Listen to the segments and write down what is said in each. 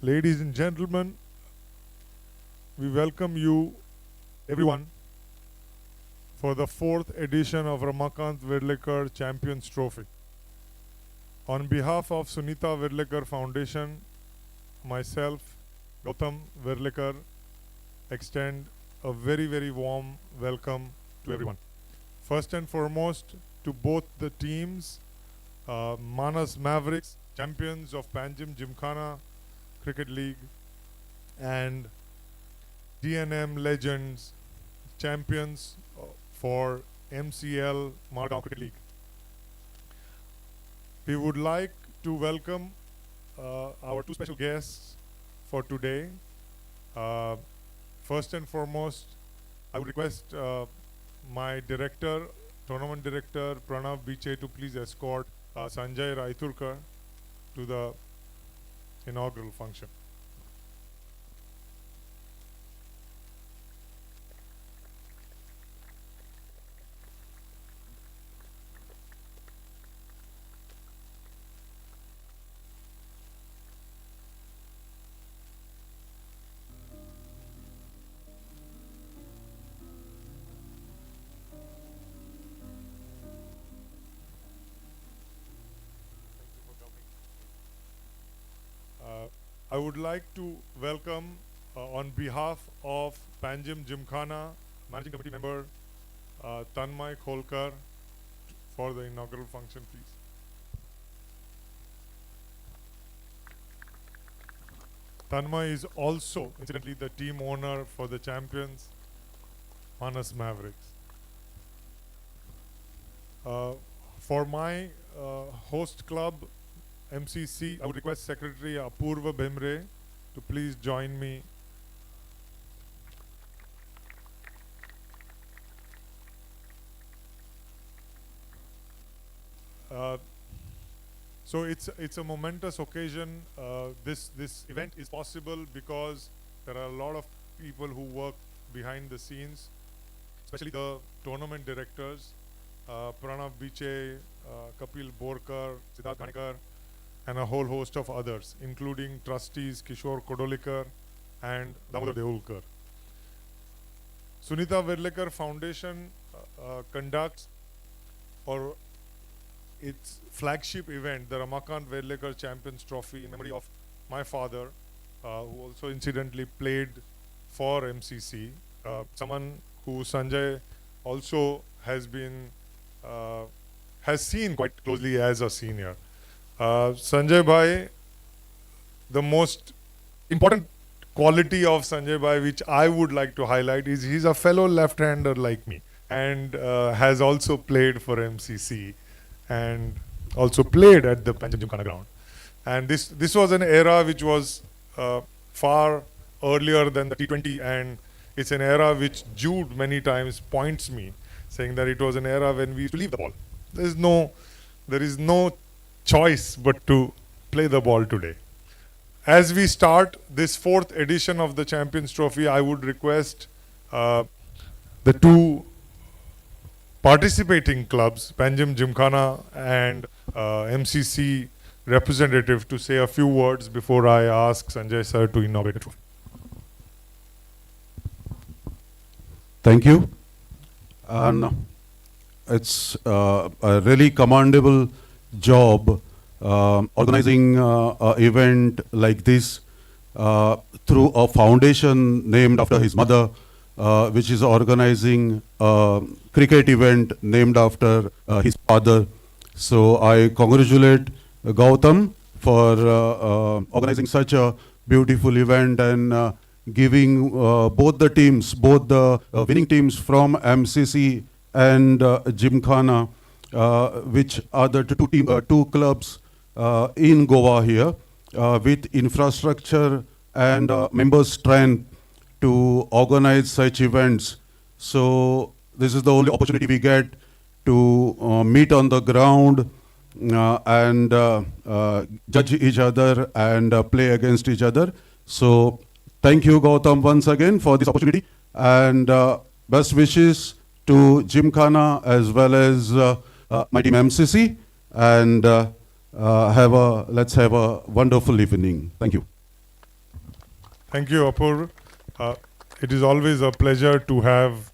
Ladies and gentlemen, we welcome you, everyone, for the 4th edition of Ramakant Verlekar Champions Trophy. On behalf of Sunita Verlekar Foundation, myself, Gautam Verlekar, extend a very, very warm welcome to everyone. First and foremost, to both the teams, Manas Mavericks, champions of Panjim Gymkhana Cricket League, and DNM Legends, champions for MCL Margao Cricket League. We would like to welcome our two special guests for today. First and foremost, I would request my director, tournament director Pranav Biche, to please escort Sanjay Raiturkar to the inaugural function. I would like to welcome on behalf of Panjim Gymkhana Managing Committee member Tanmay Kholkar for the inaugural function, please. Tanmay is also, incidentally, the team owner for the champions Manas Mavericks. For my host club, MCC, I would request Secretary Apurva Bhimre to please join me. So it's a momentous occasion. This event is possible because there are a lot of people who work behind the scenes, especially the tournament directors, Pranav Biche, Kapil Borkar, Siddharth Ganikar, and a whole host of others, including trustees Kishore Kodolikar and Damodar Deulkar. Sunita Verlekar Foundation conducts its flagship event, the Ramakant Verlekar Champions Trophy, in memory of my father, who also incidentally played for MCC. Someone who Sanjay also has seen quite closely as a senior. Sanjay Bhai, the most important quality of Sanjay Bhai which I would like to highlight is he's a fellow left-hander like me, and has also played for MCC and also played at the Panjim Gymkhana ground. And this was an era which was far earlier than the T20, and it's an era which Jude many times points me, saying that it was an era when we used to leave the ball. There is no choice but to play the ball today. As we start this 4th edition of the Champions Trophy, I would request the two participating clubs, Panjim Gymkhana and MCC representative, to say a few words before I ask Sanjay sir to inaugurate the trophy. Thank you. And it's a really commendable job organizing an event like this through a foundation named after his mother, which is organizing a cricket event named after his father. So I congratulate Gautam for organizing such a beautiful event and giving both the teams, both the winning teams from MCC and Gymkhana, which are the two clubs in Goa here, with infrastructure and member strength to organize such events. So this is the only opportunity we get to meet on the ground and judge each other and play against each other. So thank you, Gautam, once again for this opportunity, and best wishes to Gymkhana as well as my team MCC, and let's have a wonderful evening. Thank you. Thank you, Apur. Uh, it is always a pleasure to have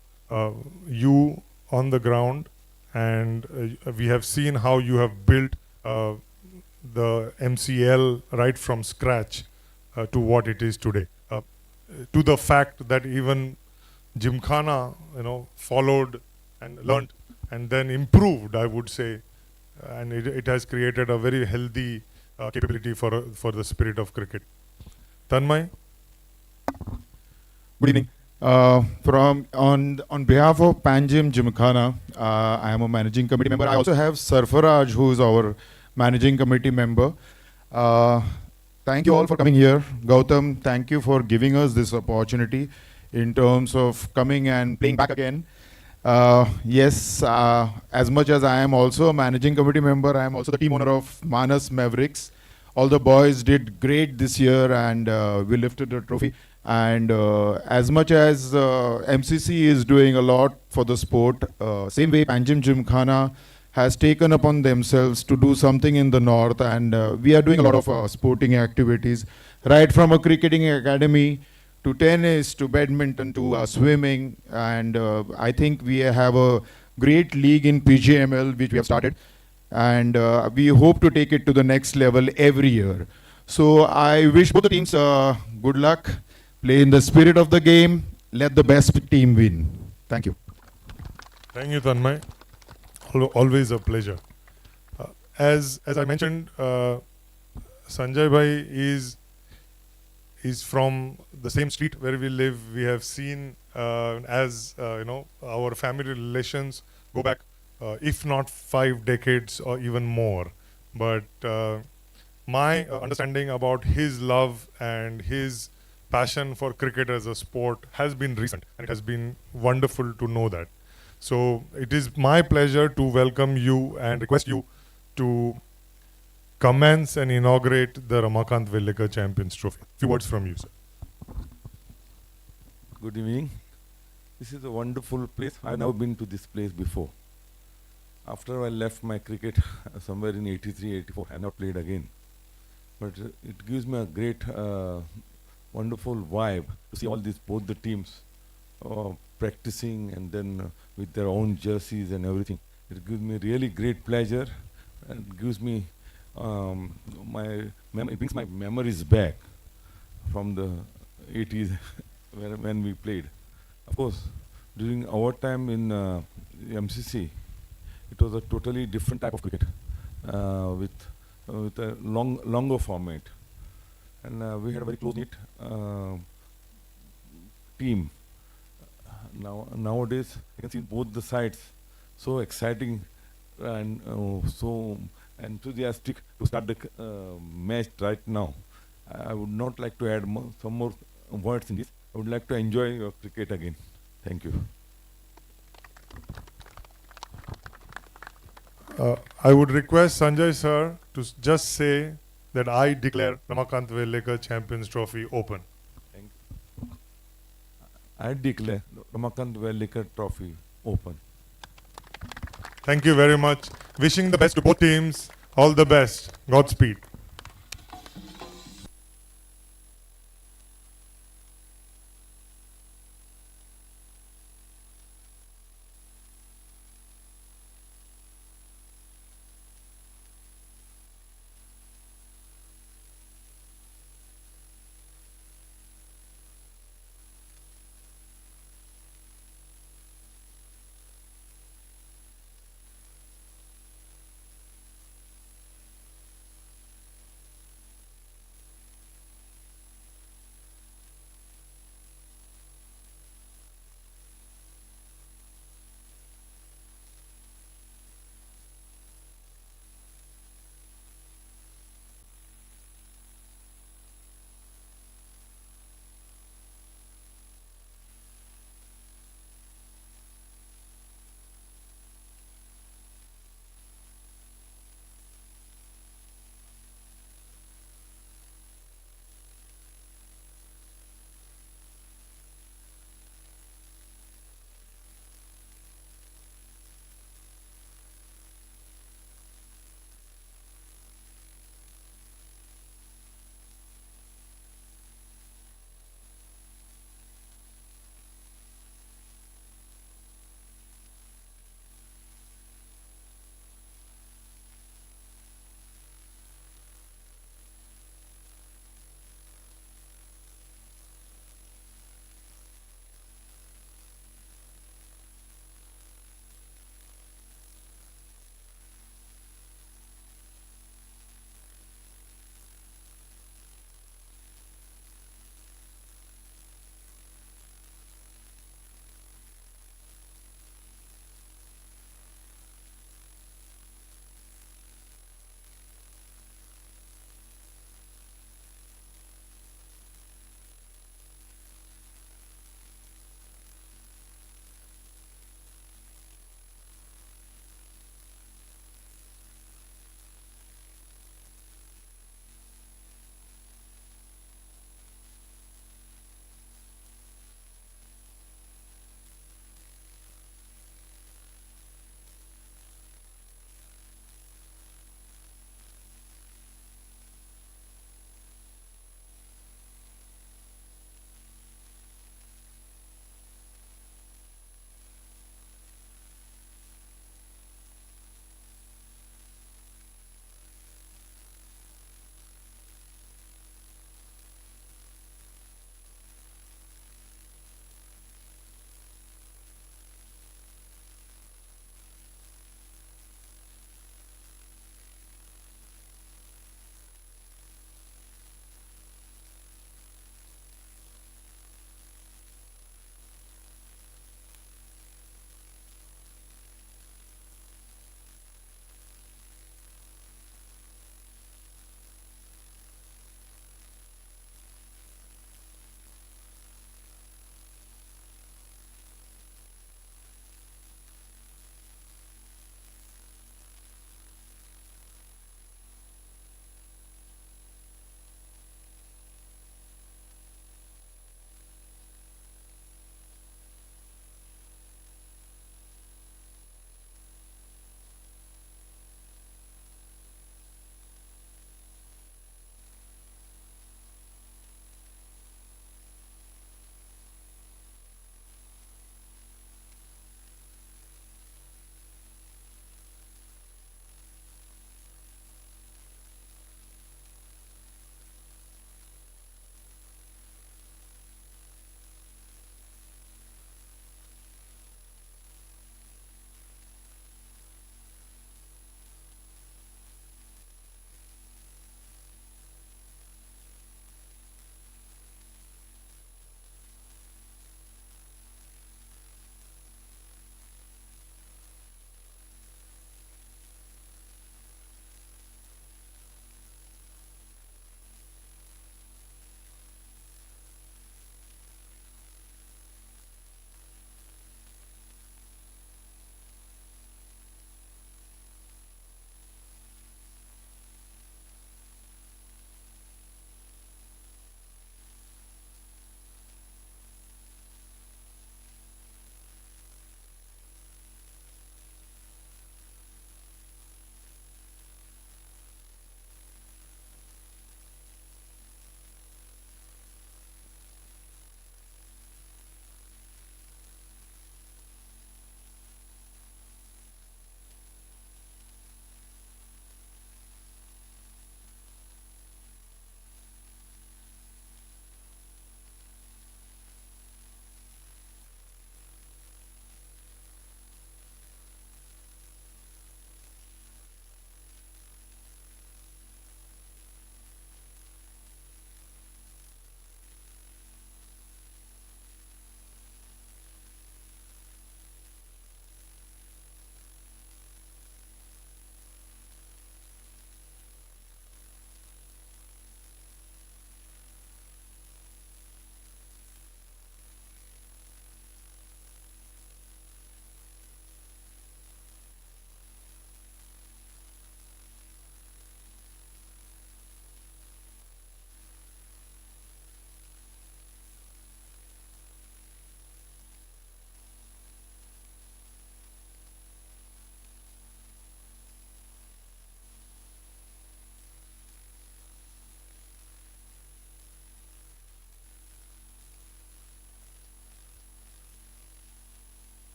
you on the ground, and we have seen how you have built the MCL right from scratch to what it is today. To the fact that even Gymkhana, followed and learned and then improved, I would say, and it has created a very healthy capability for the spirit of cricket. Tanmay? Good evening. From on behalf of Panjim Gymkhana, I am a managing committee member. I also have Sarfaraj, who is our managing committee member. Thank you all for coming here. Gautam, thank you for giving us this opportunity in terms of coming and playing back again. Yes, as much as I am also a managing committee member, I am also the team owner of Manas Mavericks. All the boys did great this year, and we lifted the trophy. And as much as MCC is doing a lot for the sport, same way Panjim Gymkhana has taken upon themselves to do something in the north, and we are doing a lot of sporting activities, right from a cricketing academy to tennis to badminton to swimming, and I think we have a great league in PGML which we have started, and we hope to take it to the next level every year. So I wish both the teams good luck. Play in the spirit of the game. Let the best team win. Thank you. Thank you, Tanmay. Always a pleasure. As I mentioned, Sanjay Bhai is from the same street where we live. We have seen our family relations go back, if not 5 decades or even more. But my understanding about his love and his passion for cricket as a sport has been recent, and it has been wonderful to know that. So it is my pleasure to welcome you and request you to commence and inaugurate the Ramakant Verlekar Champions Trophy. Few words from you, sir. Good evening. This is a wonderful place. I've never been to this place before. After I left my cricket somewhere in 83, 84, I not played again. But it gives me a great wonderful vibe to see all these, both the teams practicing, and then with their own jerseys and everything. It gives me really great pleasure, and gives me it brings my memories back from the 80s when we played. Of course, during our time in MCC, it was a totally different type of cricket with a longer format. And we had a very close-knit team. Nowadays, you can see both the sides so exciting and so enthusiastic to start the match right now. I would not like to add some more words in this. I would like to enjoy your cricket again. Thank you. I would request Sanjay sir to just say that I declare Ramakant Verlekar Champions Trophy open. Thank you. I declare Ramakant Verlekar Trophy open. Thank you very much. Wishing the best to both teams. All the best. Godspeed.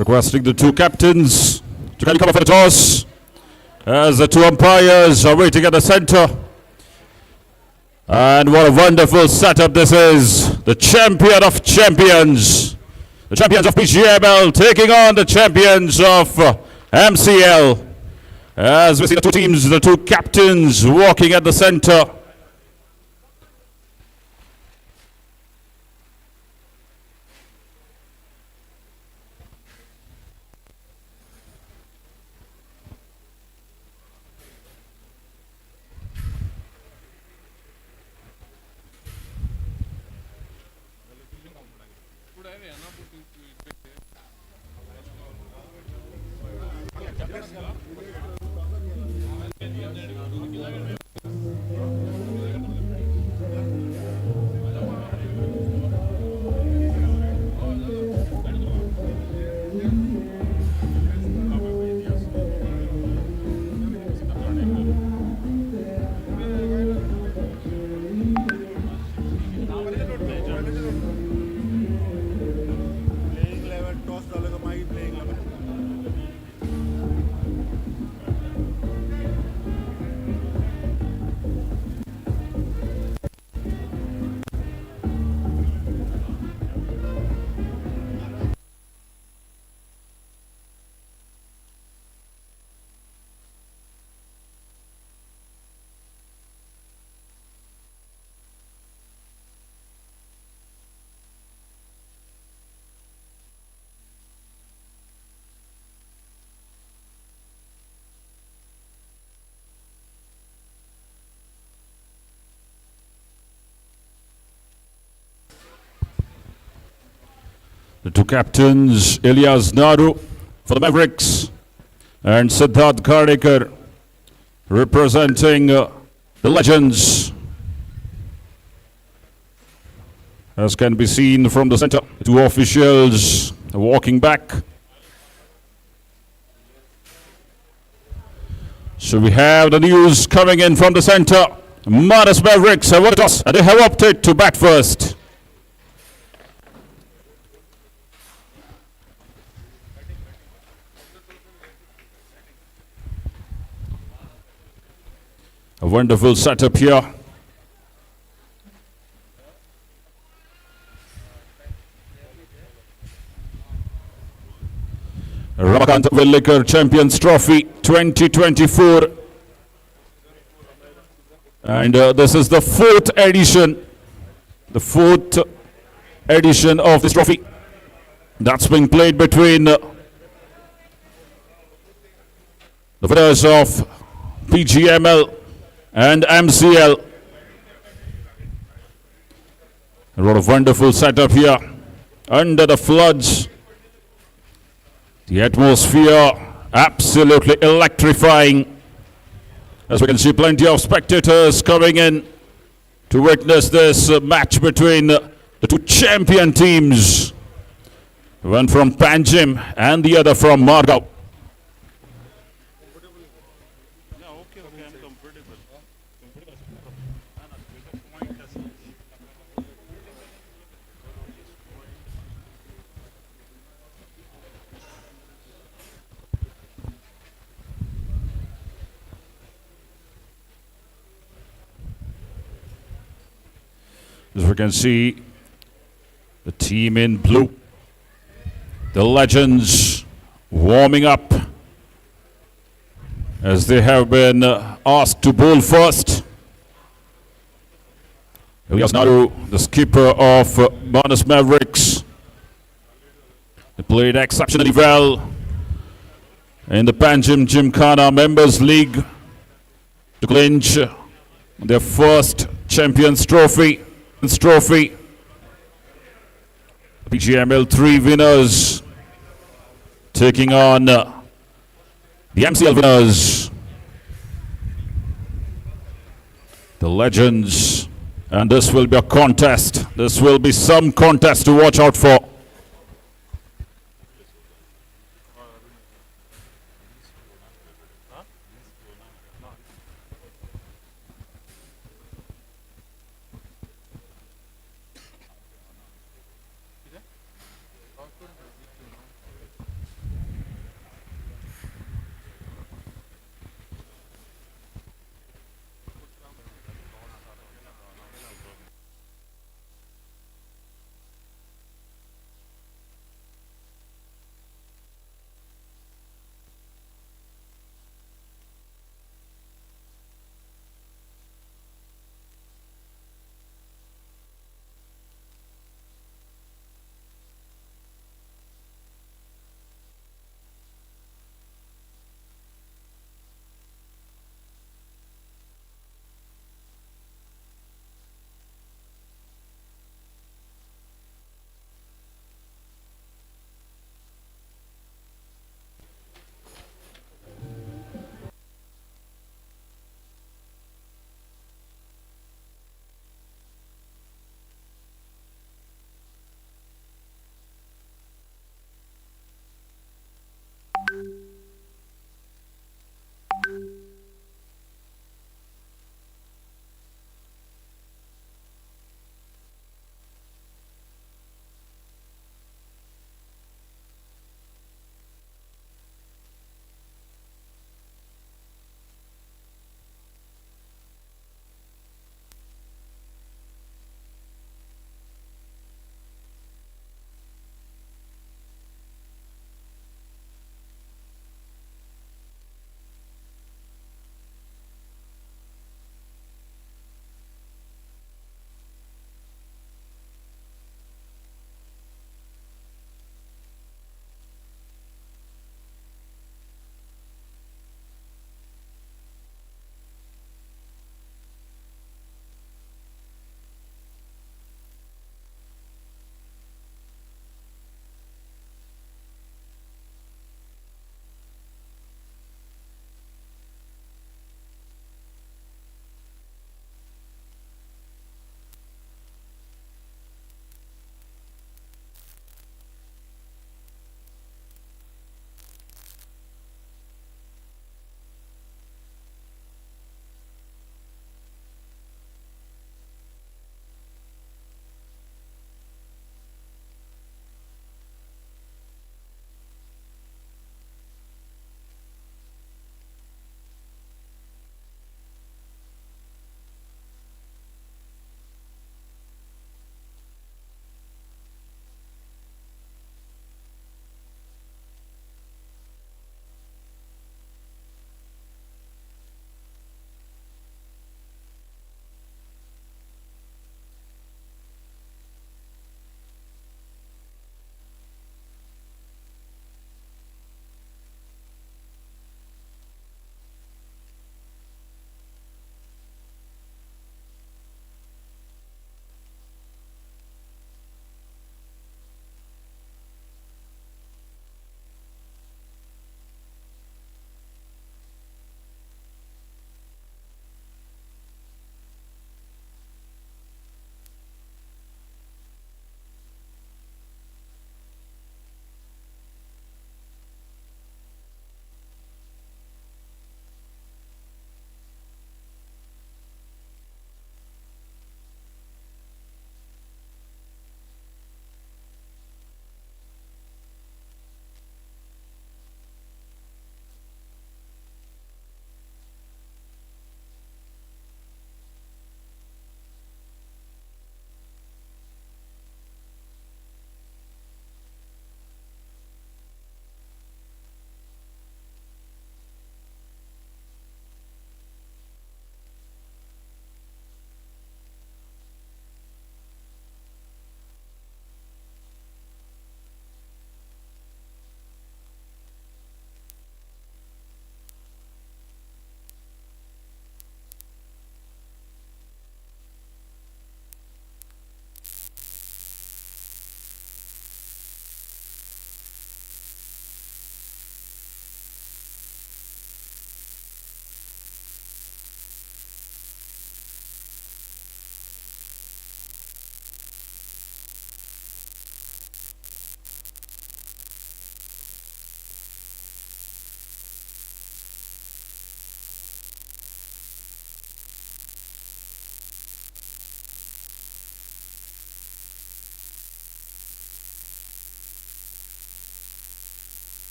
Requesting the two captains to kindly come up for the toss as the two umpires are waiting at the center. And what a wonderful setup this is. The champion of champions. The champions of PGML taking on the champions of MCL. As we see the two teams, the two captains walking at the center. The two captains, Ilyas Naru for the Mavericks and Siddharth Karnikar representing the Legends. As can be seen from the center, two officials walking back. So we have the news coming in from the center. Manas Mavericks have won the toss and they have opted to bat first. A wonderful setup here. Ramakant Verlekar Champions Trophy 2024. And this is the fourth edition of this trophy that's being played between the winners of PGML and MCL. What a wonderful setup here under the floods. The atmosphere absolutely electrifying. As we can see, plenty of spectators coming in to witness this match between the two champion teams. One from Panjim and the other from Margao. As we can see, the team in blue, the Legends warming up as they have been asked to bowl first. Ilyas Naru, the skipper of Manas Mavericks, they played exceptionally well in the Panjim Gymkhana Members League to clinch their first Champions Trophy. PGML 3 winners taking on the MCL winners, the Legends, and this will be a contest. This will be some contest to watch out for.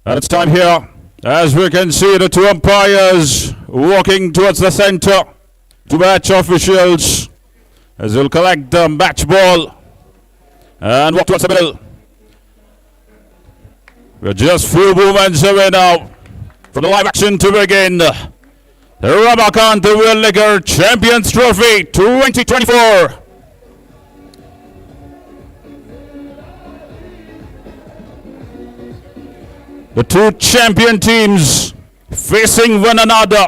And it's time here, as we can see the two umpires walking towards the center, two match officials, as they'll collect the match ball and walk towards the middle. We're just few moments away now from the live action to begin. The Ramakant, the Verlekar Champions Trophy 2024. The two champion teams facing one another.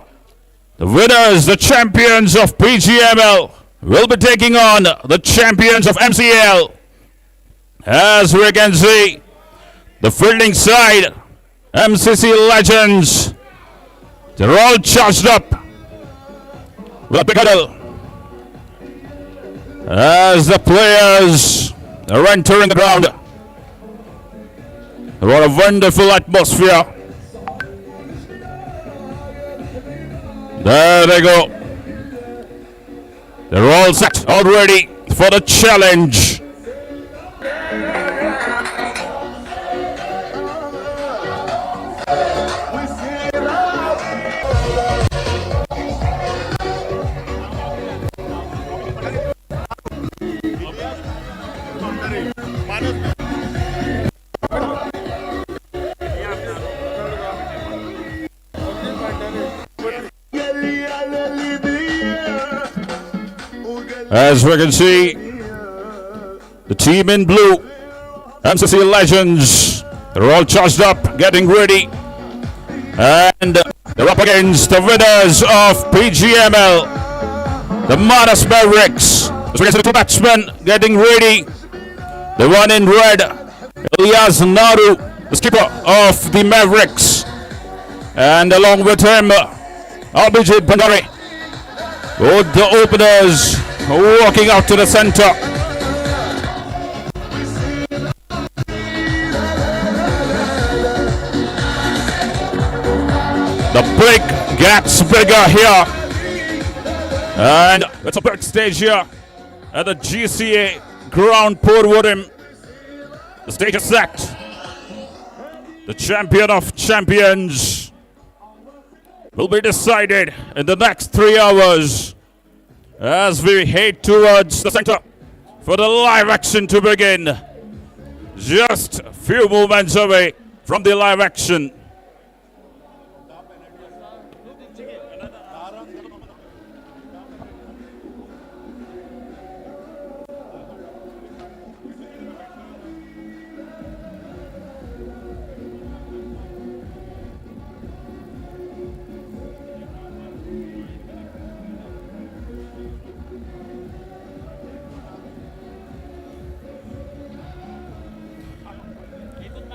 The winners, the champions of PGML, will be taking on the champions of MCL. As we can see, the fielding side, MCC legends, they're all charged up with a big huddle as the players are entering the ground. What a wonderful atmosphere. There they go. They're all set, all ready for the challenge. As we can see, the team in blue, MCC legends, they're all charged up, getting ready. And they're up against the winners of PGML, the Mavericks. As we can see the two batsmen getting ready. The one in red, Naru, the skipper of the Mavericks. And along with him, Abhijit Bhandari. Both the openers walking out to the center. The break gets bigger here. And it's a big stage here at the GCA Ground Porvorim. The stage is set. The champion of champions will be decided in the next 3 hours as we head towards the center for the live action to begin. Just a few moments away from the live action.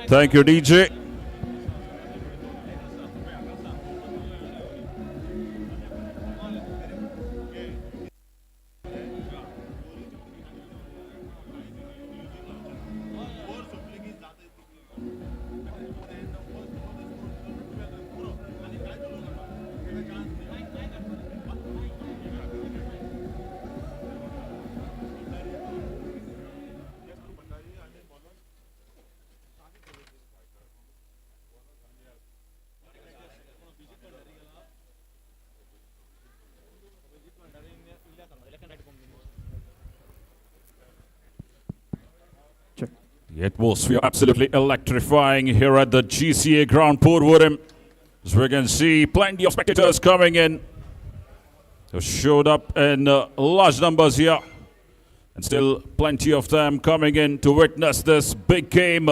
Thank you, DJ. The atmosphere absolutely electrifying here at the GCA Ground Porvorim. As we can see, plenty of spectators coming in. They've showed up in large numbers here. And still plenty of them coming in to witness this big game.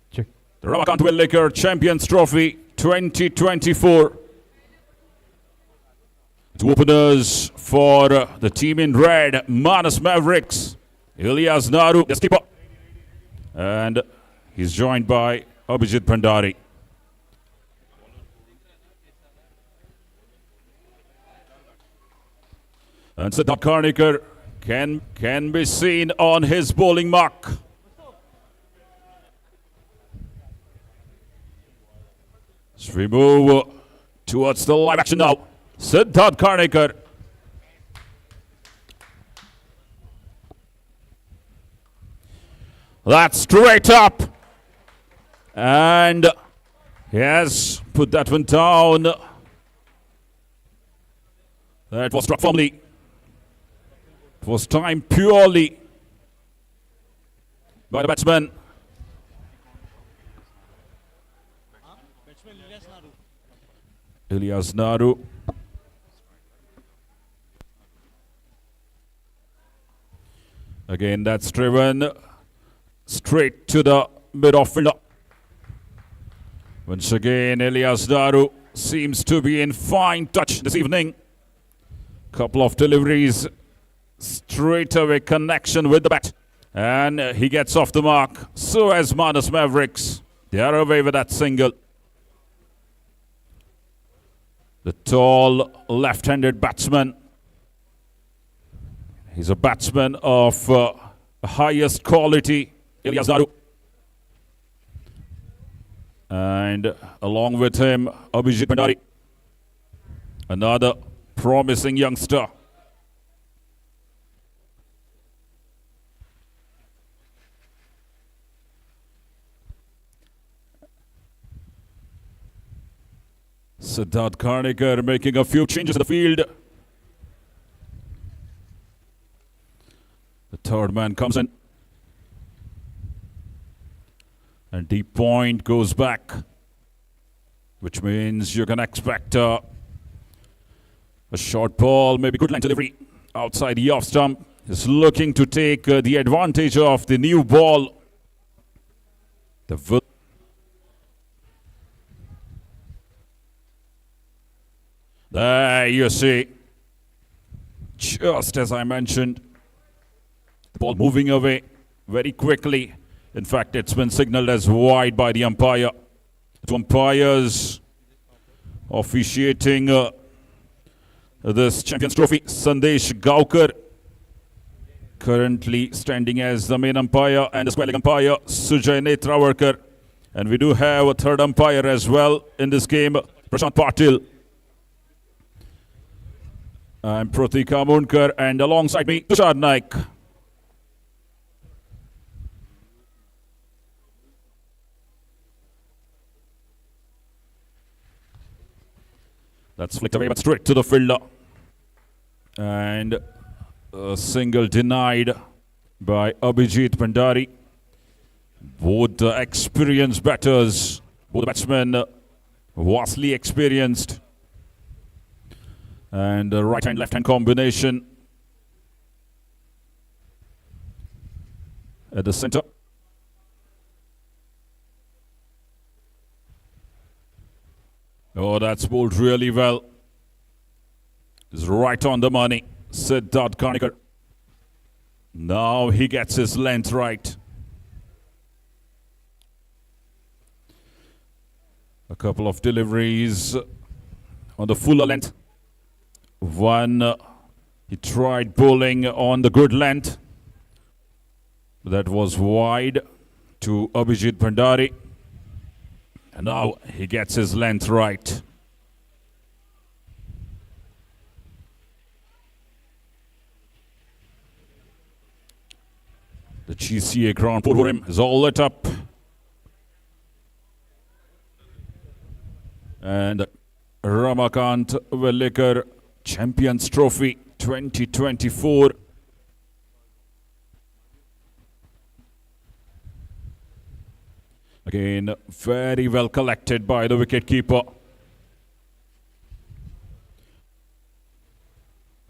Check. The Ramakant Verlekar Champions Trophy 2024. Two openers for the team in red, Mavericks. Naru, the skipper. And he's joined by Abhijit Bhandari. And Siddharth Karnikar can be seen on his bowling mark. As we move towards the live action now, Siddharth Karnikar. That's straight up. And He has put that one down. That was struck firmly. It was timed purely by the batsman. Ilyas Naru. Again, that's driven straight to the mid-off fielder. Once again, Ilyas Naru seems to be in fine touch this evening. Couple of deliveries, straight away connection with the bat. And he gets off the mark. So as Manas Mavericks. They are away with that single. The tall left-handed batsman. He's a batsman of highest quality, Ilyas Naru. And along with him, Abhijit Bhandari. Another promising youngster. Siddharth Karnikar making a few changes in the field. The third man comes in. And deep point goes back, which means you can expect a short ball, maybe good line delivery outside the off stump. Is looking to take the advantage of the new ball. There you see, just as I mentioned, the ball moving away very quickly. In fact, it's been signaled as wide by the umpire. The umpires officiating this Champions Trophy. Sandesh Gaukar currently standing as the main umpire, and the square leg umpire Sujay Netravarkar. And we do have a third umpire as well in this game, Prashant Patil. I'm Pratik Amonkar, and alongside me, Tushar Naik. That's flicked away, but straight to the fielder. And a single denied by Abhijit Bhandari. Both the experienced batters, both the batsmen vastly experienced. And the right-hand, left-hand combination at the center. Oh, that's bowled really well. It's right on the money. Siddharth Karnikar. Now he gets his length right. A couple of deliveries on the fuller length. One, he tried bowling on the good length. That was wide to Abhijit Bhandari. And now he gets his length right. The GCA Ground Porvorim is all lit up. And Ramakant Verlekar Champions Trophy 2024. Again, very well collected by the wicketkeeper.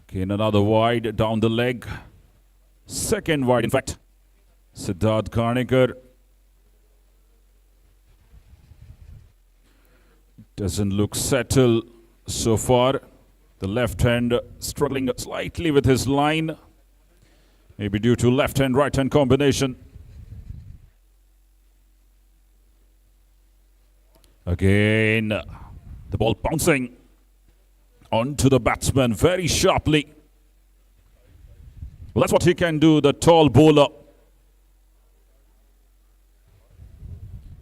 Again, another wide down the leg. Second wide, in fact. Siddharth Karnikar. Doesn't look settled so far. The left hand struggling slightly with his line. Maybe due to left hand, right hand combination. Again, the ball bouncing onto the batsman very sharply. Well, that's what he can do, the tall bowler.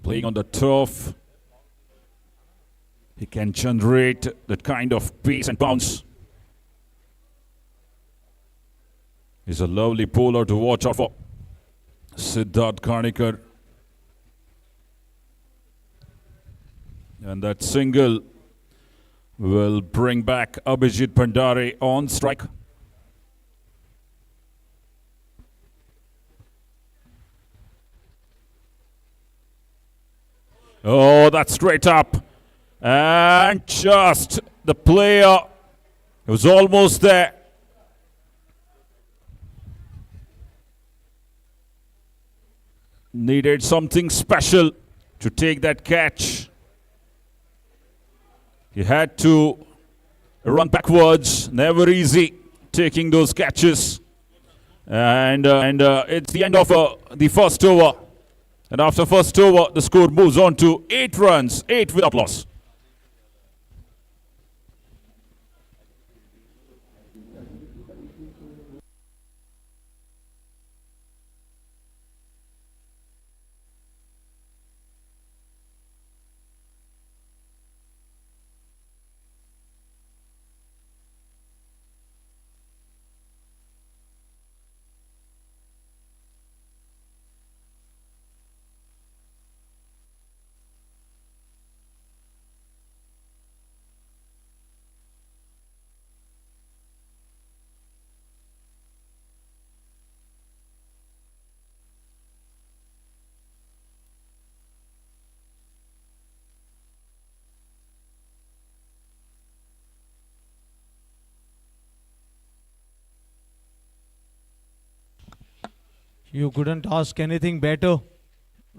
Playing on the turf, he can generate that kind of pace and bounce. He's a lovely bowler to watch out for. Siddharth Karnikar. And that single will bring back Abhijit Bhandari on strike. Oh, that's straight up. And just the player was almost there. Needed something special to take that catch. He had to run backwards. Never easy taking those catches. And it's the end of the first over. And after first over, the score moves on to 8 runs, 8 without loss. You couldn't ask anything better.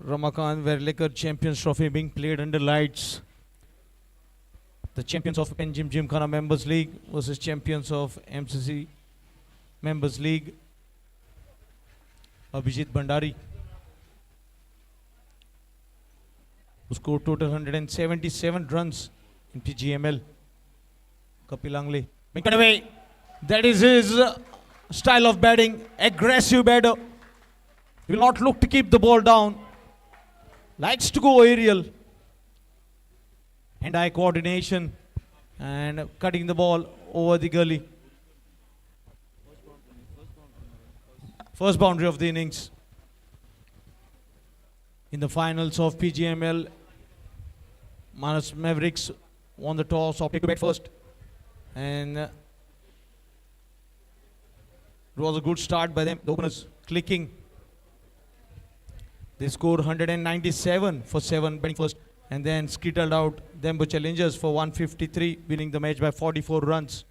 Ramakant Verlekar Champions Trophy being played under lights. The champions of Panjim Gymkhana Members League versus champions of MCC Members League. Abhijit Bhandari, who scored total 177 runs in PGML. Kapil Angle, make it away. That is his style of batting. Aggressive batter. He will not look to keep the ball down. Likes to go aerial. Hand-eye coordination and cutting the ball over the gully. First boundary of the innings. In the finals of PGML, Mavericks won the toss, opted to bat first. And it was a good start by them, the openers clicking. They scored 197 for 7 batting first and then skittled out them were challengers for 153, winning the match by 44 runs.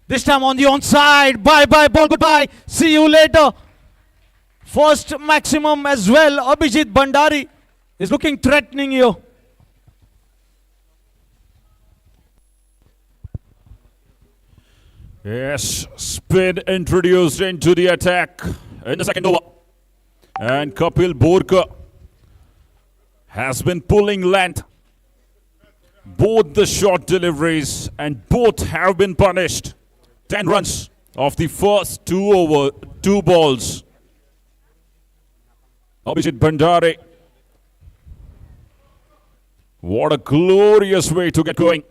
This time on the onside. Bye-bye ball, goodbye. See you later. First maximum as well. Abhijit Bhandari is looking threatening here. Yes, spin introduced into the attack in the second over. And Kapil Borkar has been pulling length. Both the short deliveries and both have been punished. 10 runs of the first 2 balls. Abhijit Bhandari. What a glorious way to get going.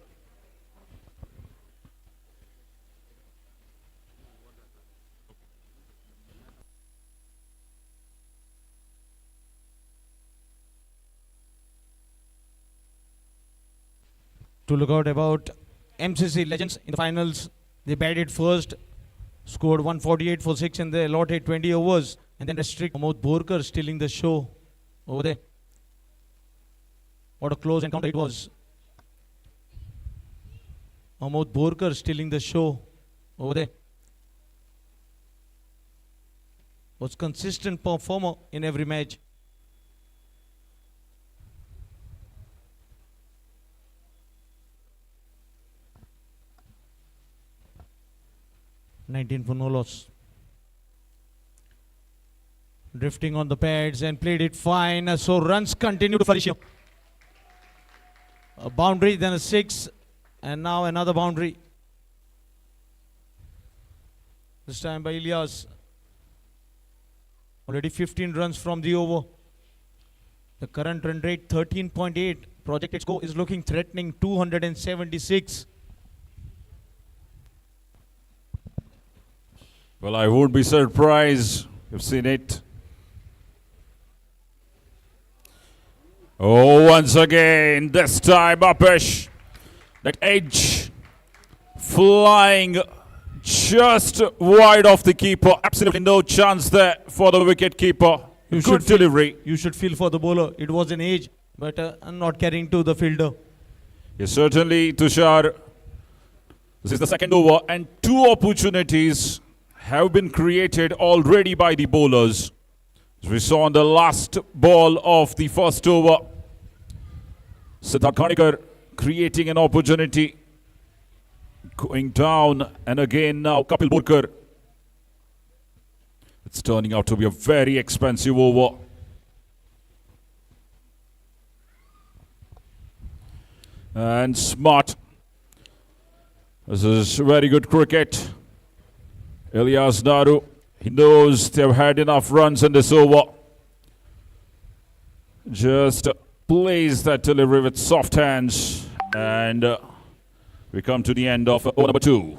To look out about MCC legends in the finals, they batted first, scored 148 for 6 in the allotted 20 overs, and then restrict Pramod Borkar stealing the show over there. What a close encounter it was. Pramod Borkar stealing the show over there. Was consistent performer in every match. (19 for no loss). Drifting on the pads and played it fine. So runs continue to flourish here. A boundary, then a 6, and now another boundary. This time by Ilyas. Already 15 runs from the over. The current run rate 13.8 Projected score is looking threatening, 276. Well, I won't be surprised. You've seen it. Oh, once again, this time Apesh. That edge flying just wide off the keeper. Absolutely no chance there for the wicket keeper. Good delivery. You should feel for the bowler. It was an edge, but not carrying to the fielder. Yes, certainly, Tushar. This is the second over, and two opportunities have been created already by the bowlers. As we saw on the last ball of the first over, Siddharth Karnikar creating an opportunity, going down, and again now Kapil Burkar. It's turning out to be a very expensive over. And smart. This is very good cricket. Elias Naru, he knows they've had enough runs in this over. Just plays that delivery with soft hands, and we come to the end of over number 2.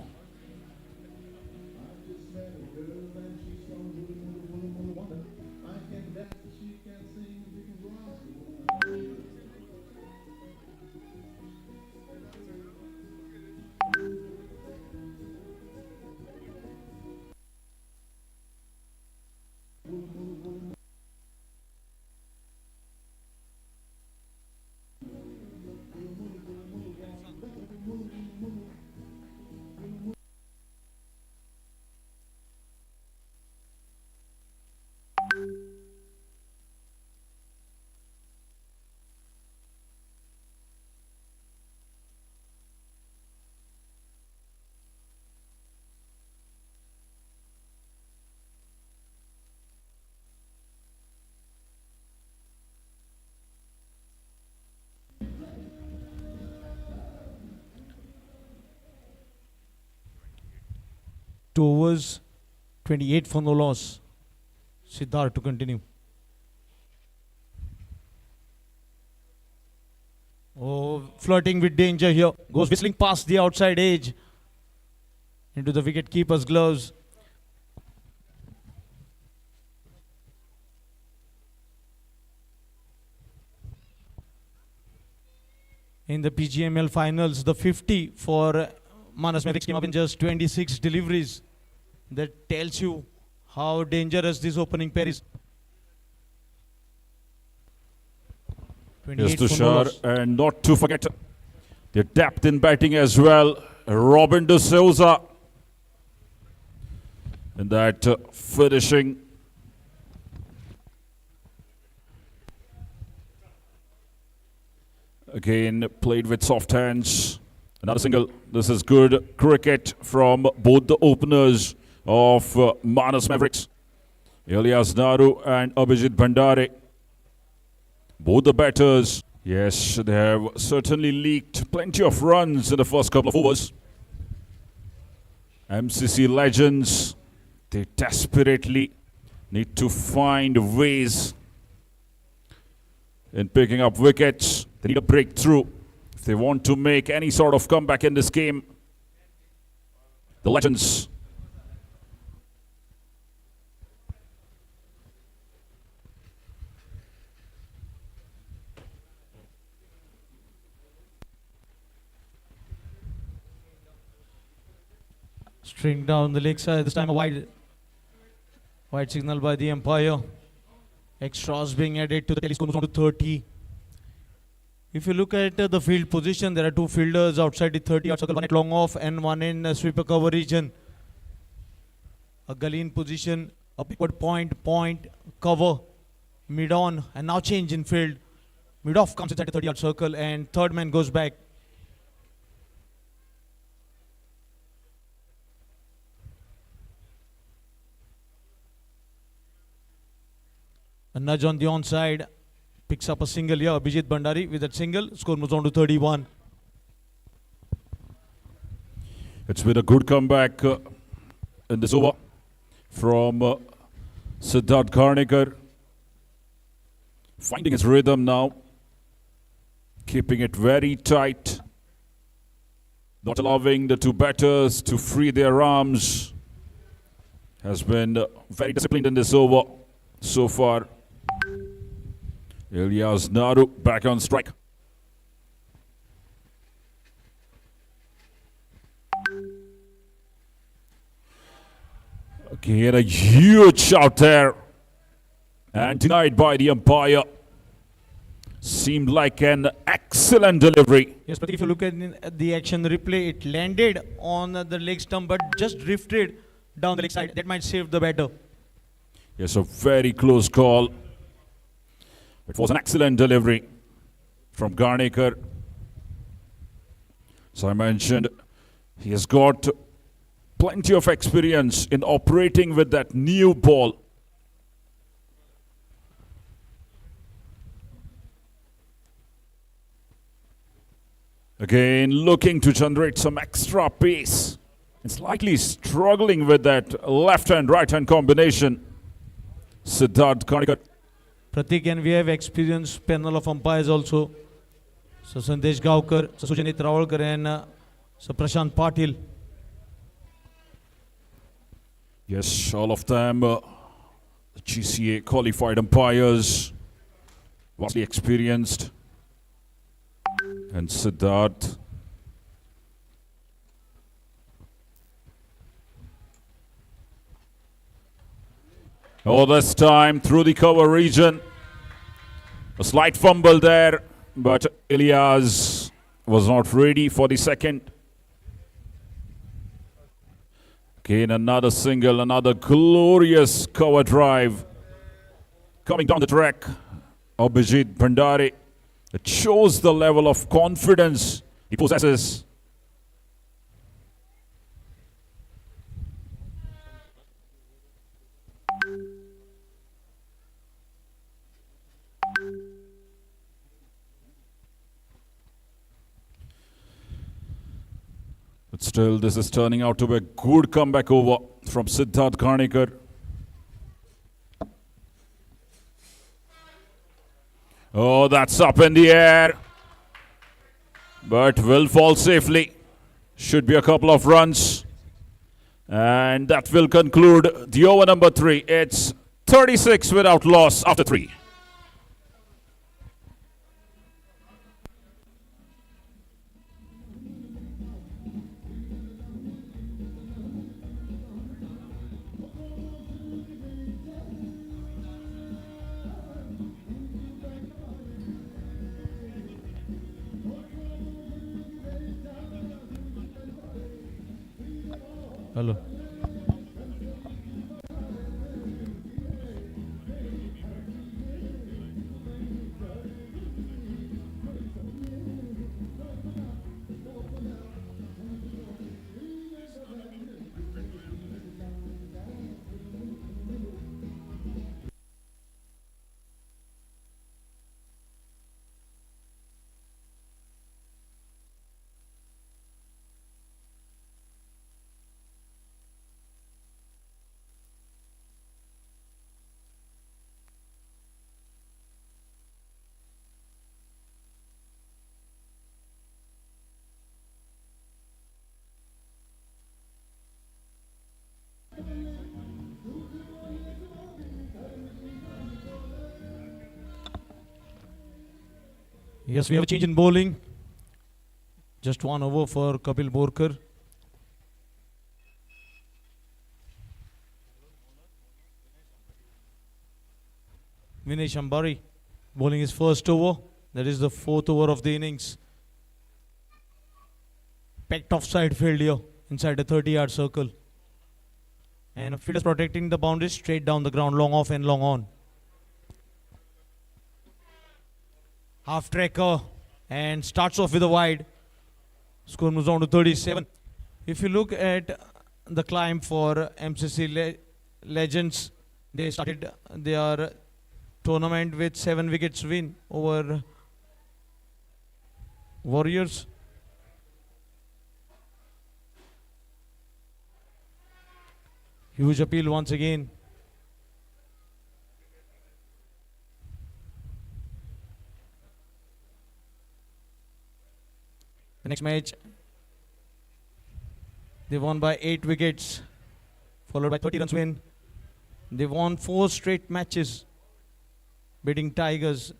Two overs, 28 for no loss. Siddharth to continue. Oh, flirting with danger here. Goes whistling past the outside edge into the wicket keeper's gloves. In the PGML finals, the 50 for Manas Mavericks came up in just 26 deliveries. That tells you how dangerous this opening pair is. Yes, 28 for no Tushar, loss. and not to forget the depth in batting as well. Robin De Souza in that finishing. Again, played with soft hands. Another single. This is good cricket from both the openers of Manas Mavericks. Elias Naru and Abhijit Bhandare. Both the batters, yes, they have certainly leaked plenty of runs in the first couple of overs. MCC legends, they desperately need to find ways in picking up wickets. They need a breakthrough if they want to make any sort of comeback in this game. The legends. String down the leg side. This time a wide signal by the umpire. Extras being added to the telescope on to 30. If you look at the field position, there are two fielders outside the 30-yard circle, one at long off and one in sweeper cover region. A gully in position, a backward point, cover, mid on, and now change in field. Mid off comes inside the 30-yard circle, and third man goes back. A nudge on the onside, picks up a single here. Abhijit Bhandari with that single, score moves on to 31. It's been a good comeback in this over from Siddharth Karnikar. Finding his rhythm now. keeping it very tight, not allowing the two batters to free their arms. Has been very disciplined in this over so far. Ilyas Naru back on strike. Again, a huge shot there. And denied by the umpire. Seemed like an excellent delivery. Yes, but if you look at the action replay, it landed on the leg stump but just drifted down the leg side. That might save the batter. Yes, a very close call. It was an excellent delivery from Garnikar. As I mentioned, he has got plenty of experience in operating with that new ball. Again, looking to generate some extra pace. And slightly struggling with that left-hand, right-hand combination. Siddharth Garnikar. Pratik, and we have experienced panel of umpires also. So Sandesh Gaokar, so Sujanit Rawalkar and so Prashant Patil. Yes, all of them GCA qualified umpires, vastly experienced. And Siddharth. Oh, this time through the cover region. A slight fumble there, but Ilyas was not ready for the second. Again, another single, another glorious cover drive. Coming down the track, Abhijit Bhandari. It shows the level of confidence he possesses. But still, this is turning out to be a good comeback over from Siddharth Garnikar. Oh, that's up in the air. But will fall safely. Should be a couple of runs. And that will conclude the over number 3. It's 36 without loss after 3. Hello. Yes, we have a change in bowling. Just one over for Kapil Borkar. Vinay Shambari bowling his first over. That is the 4th over of the innings. Pecked offside failure inside the 30-yard circle. And a fielder protecting the boundary straight down the ground, long off and long on. Half tracker and starts off with a wide. Score moves on to 37. If you look at the climb for MCC legends, they started their tournament with 7 wickets win over Warriors. Huge appeal once again. The next match, they won by 8 wickets, followed by 30 runs win. They won 4 straight matches, beating Tigers.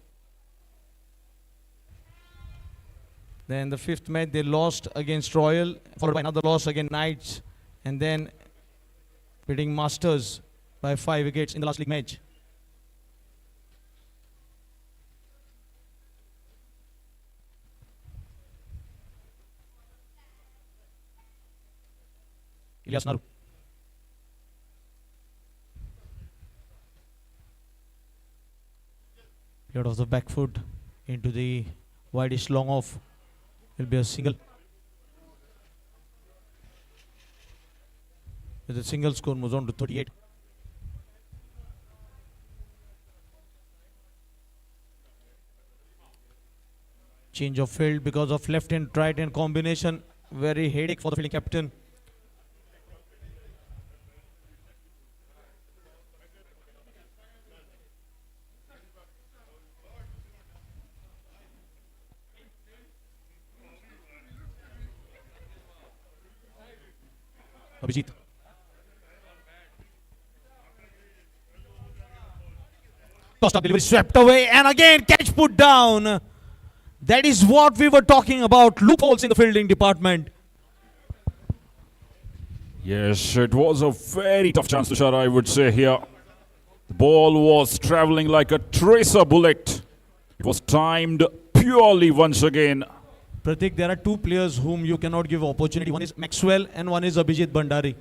Then the 5th match, they lost against Royal, followed by another loss against Knights, and then beating Masters by 5 wickets in the last league match. Ilyas Naru. Out of the back foot into the widest long off. Will be a single. With a single, score moves on to 38. Change of field because of left hand right hand combination. Very headache for the fielding captain. Abhijit. Tossed up delivery, swept away, and again catch put down. That is what we were talking about. Loopholes in the fielding department. Yes, it was a very tough chance, Tushar, I would say here. The ball was travelling like a tracer bullet. It was timed purely once again. Pratik, there are 2 players whom you cannot give opportunity. One is Maxwell and one is Abhijit Bhandari.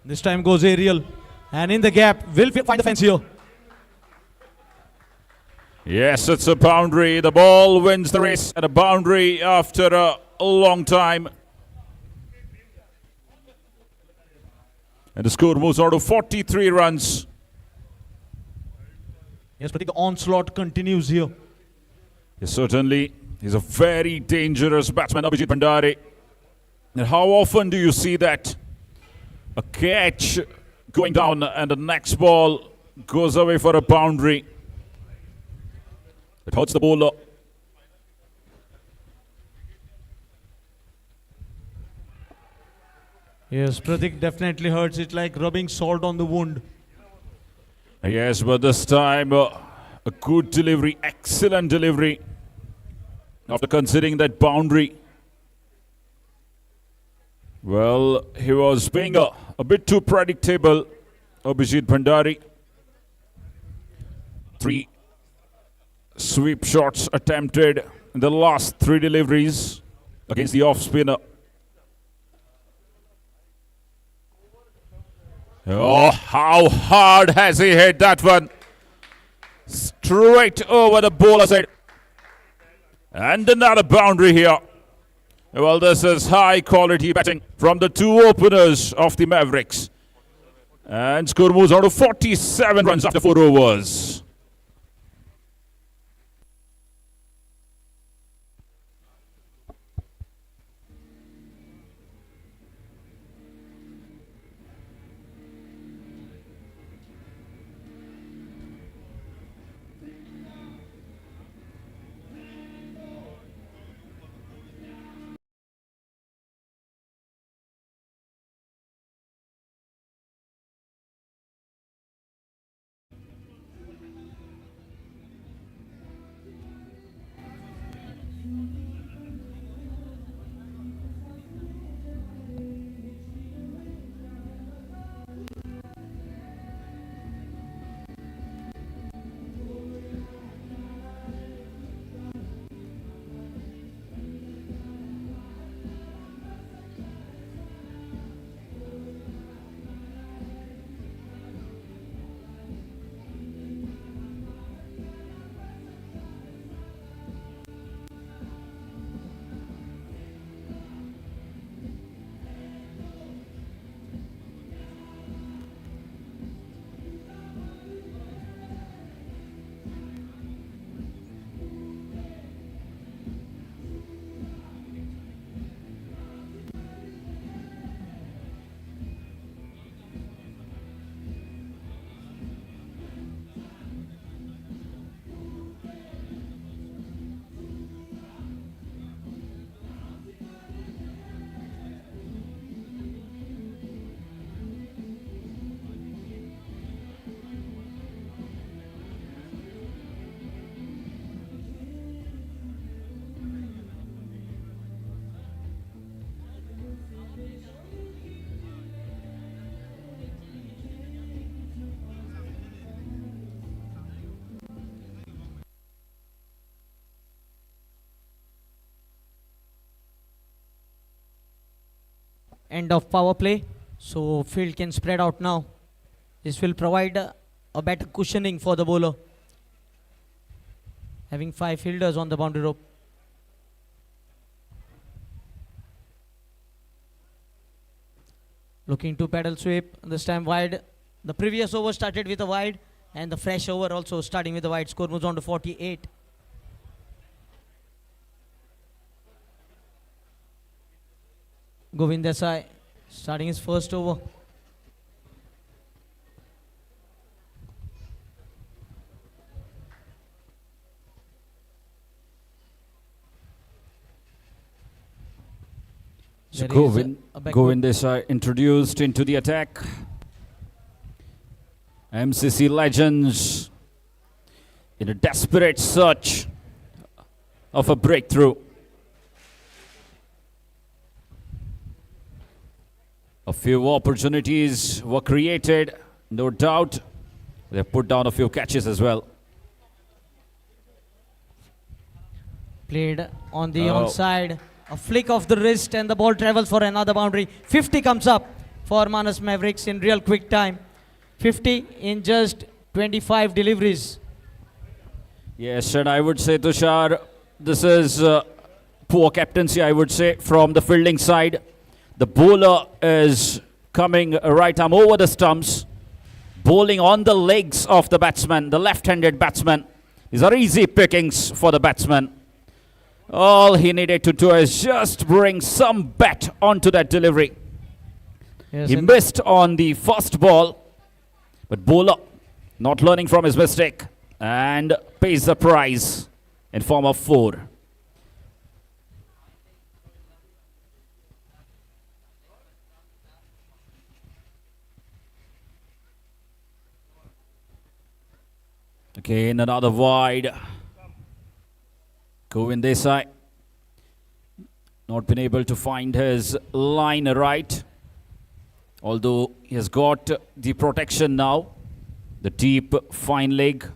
This time goes aerial, and in the gap, will find the fence here. Yes, it's a boundary. The ball wins the race at a boundary after a long time. And the score moves on to 43 runs. Yes, Pratik, the onslaught continues here. Yes, certainly. He's a very dangerous batsman, Abhijit Bhandari. And how often do you see that? A catch going down and the next ball goes away for a boundary. It hurts the bowler. Yes, Pratik, definitely hurts. It's like rubbing salt on the wound. Yes, but this time a good delivery, excellent delivery. After considering that boundary. Well, he was being a bit too predictable, Abhijit Bhandari. 3 sweep shots attempted in the last 3 deliveries against the off spinner. Oh, how hard has he hit that one? Straight over the bowler's head. And another boundary here. Well, this is high quality batting from the 2 openers of the Mavericks. And score moves on to 47 runs after 4 overs. end of power play, so field can spread out now. This will provide a better cushioning for the bowler, having 5 fielders on the boundary rope. Looking to pedal sweep, this time wide. The previous over started with a wide, and the fresh over also starting with a wide. Score moves on to 48. Govind Desai starting his first over. So There is a backward- Govind Desai introduced into the attack. MCC legends in a desperate search of a breakthrough. A few opportunities were created, no doubt. They put down a few catches as well. Played on the Oh. onside. A flick of the wrist and the ball travels for another boundary. 50 comes up for Manas Mavericks in real quick time. 50 in just 25 deliveries. Yes, and I would say, Tushar, this is poor captaincy, I would say, from the fielding side. The bowler is coming right arm over the stumps, bowling on the legs of the batsman, the left-handed batsman. These are easy pickings for the batsman. All he needed to do is just bring some bat onto that delivery. Yes, He and missed on the first ball, but bowler not learning from his mistake and pays the prize in form of 4. Again, another wide. Govind Desai not been able to find his line right, although he has got the protection now, the deep fine leg.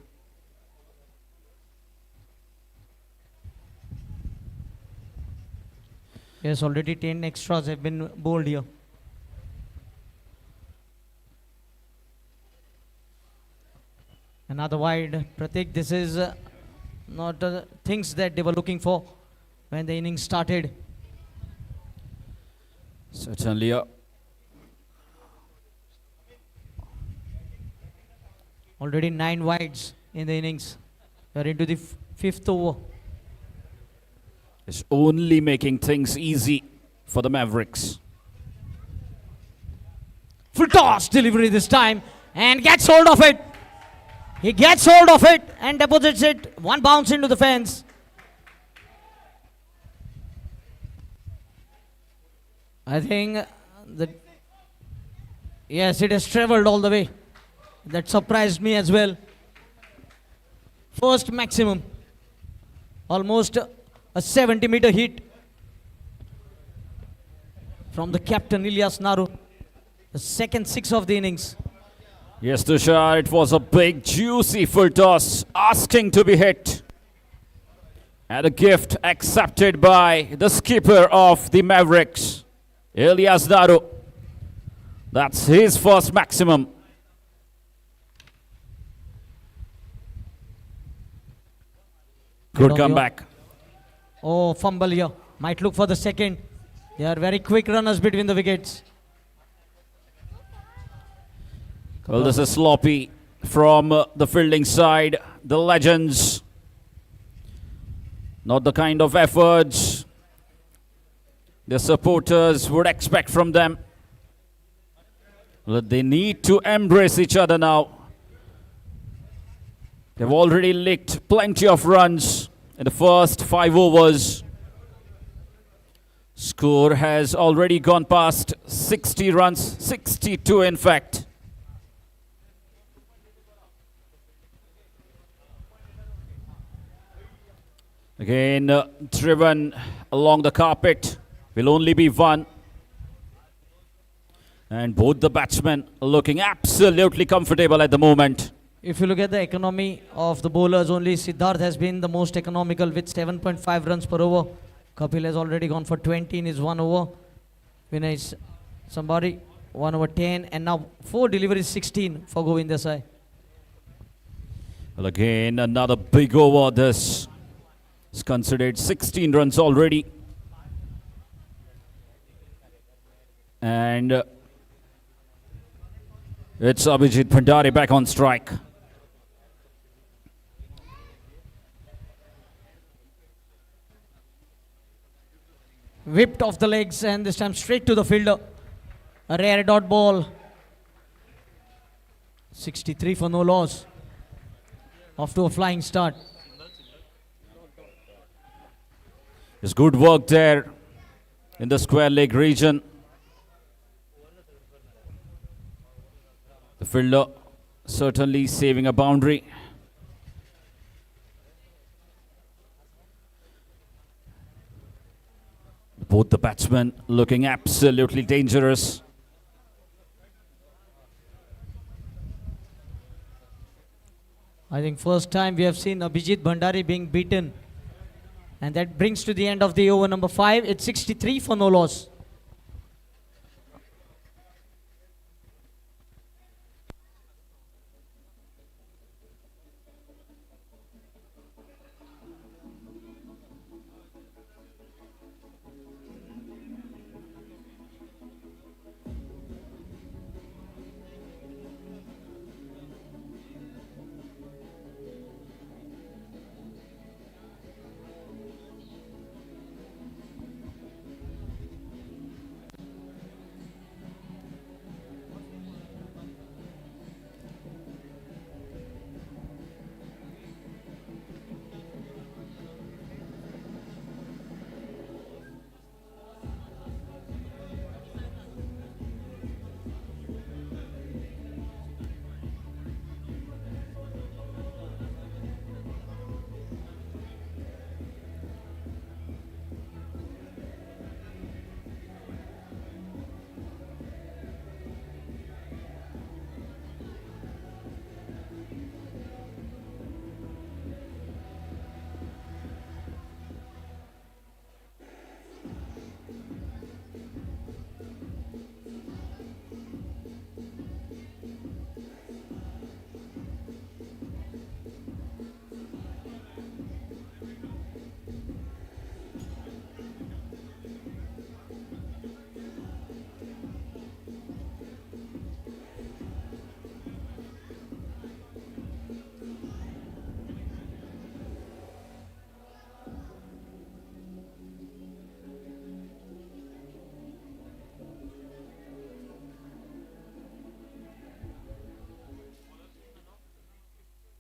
yes, already 10 extras have been bowled here. Another wide. Pratik, this is not things that they were looking for when the innings started. Certainly, Already 9 wides in the innings. We are into the 5th over. is only making things easy for the Mavericks. Full toss delivery this time and gets hold of it. He gets hold of it and deposits it. One bounce into the fence. I think that, yes, it has traveled all the way. That surprised me as well. First maximum. Almost a 70-meter hit from the captain Ilyas Naru. The second 6 of the innings. Yes, Tushar, it was a big, juicy full toss, asking to be hit. And a gift accepted by the skipper of the Mavericks, Ilyas Naru. That's his first maximum. Good Good comeback. Oh, fumble here. Might look for the second. They are very quick runners between the wickets. Well, this is sloppy from the fielding side. The legends. Not the kind of efforts the supporters would expect from them. Well, they need to embrace each other now. They've already licked plenty of runs in the first 5 overs. Score has already gone past 60 runs, 62 in fact. Again, driven along the carpet, will only be 1. And both the batsmen are looking absolutely comfortable at the moment. If you look at the economy of the bowlers, only Siddharth has been the most economical with 7.5 runs per over. Kapil has already gone for 20 in his 1 over. Vinay is Somebody 1 over 10 and now 4 deliveries 16 for Govind Desai. Well, again, another big over. This is considered 16 runs already. And it's Abhijit Bhandari back on strike. Whipped off the legs and this time straight to the fielder. A rare dot ball. 63 for no loss. Off to a flying start. It's good work there in the square leg region. The fielder certainly saving a boundary. Both the batsmen looking absolutely dangerous. I think first time we have seen Abhijit Bhandari being beaten. And that brings to the end of the over number 5. It's 63 for no loss.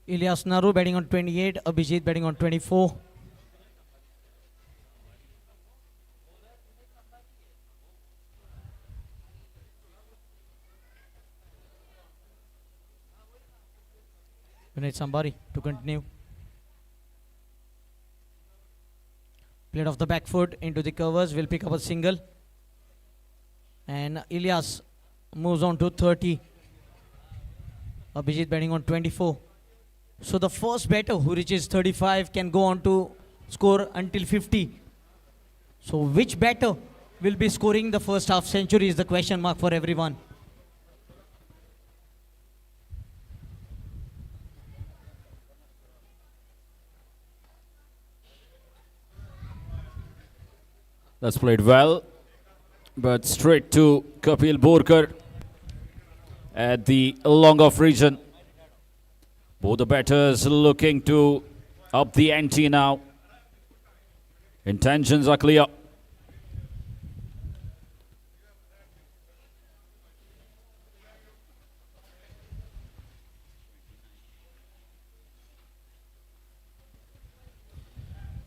Ilyas Naru batting on 28, Abhijit batting on 24. We need somebody to continue. Played off the back foot into the covers, will pick up a single. And Ilyas moves on to 30. Abhijit batting on 24. So the first batter who reaches 35 can go on to score until 50. So which batter will be scoring the first half century is the question mark for everyone. That's played well, but straight to Kapil Borkar at the long off region. Both the batters looking to up the ante now. Intentions are clear.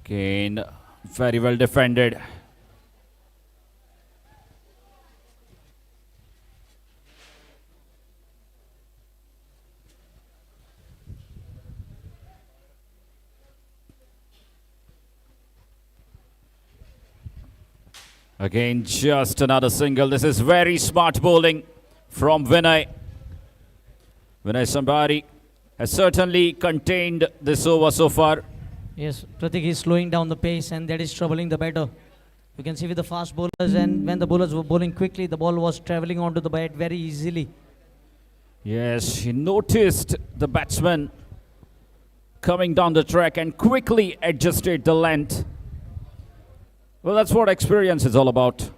Again, very well defended. Again, just another single. This is very smart bowling from Vinay. Vinay Sambari has certainly contained this over so far. Yes, Pratik is slowing down the pace and that is troubling the batter. You can see with the fast bowlers, and when the bowlers were bowling quickly, the ball was traveling onto the bat very easily. Yes, he noticed the batsman coming down the track and quickly adjusted the length. Well, that's what experience is all about.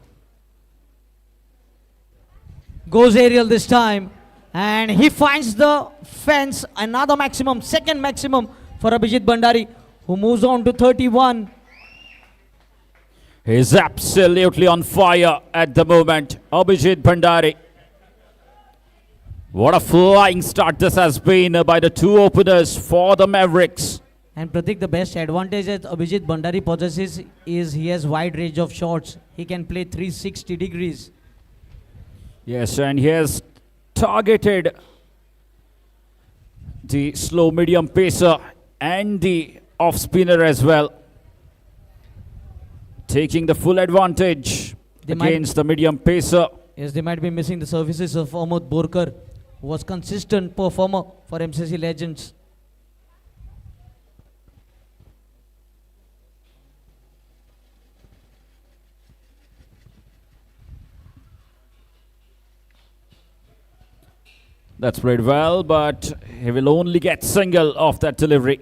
Goes aerial this time, and he finds the fence. Another maximum, second maximum for Abhijit Bhandari, who moves on to 31. He's absolutely on fire at the moment, Abhijit Bhandari. What a flying start this has been by the two openers for the Mavericks. And Pratik, the best advantage that Abhijit Bhandari possesses is he has wide range of shots. He can play 360 degrees. Yes, and he has targeted the slow medium pacer and the off spinner as well, taking the full advantage against the medium pacer. Yes, they might be missing the services of Amod Borkar, who was consistent performer for MCC Legends. That's played well, but he will only get single off that delivery.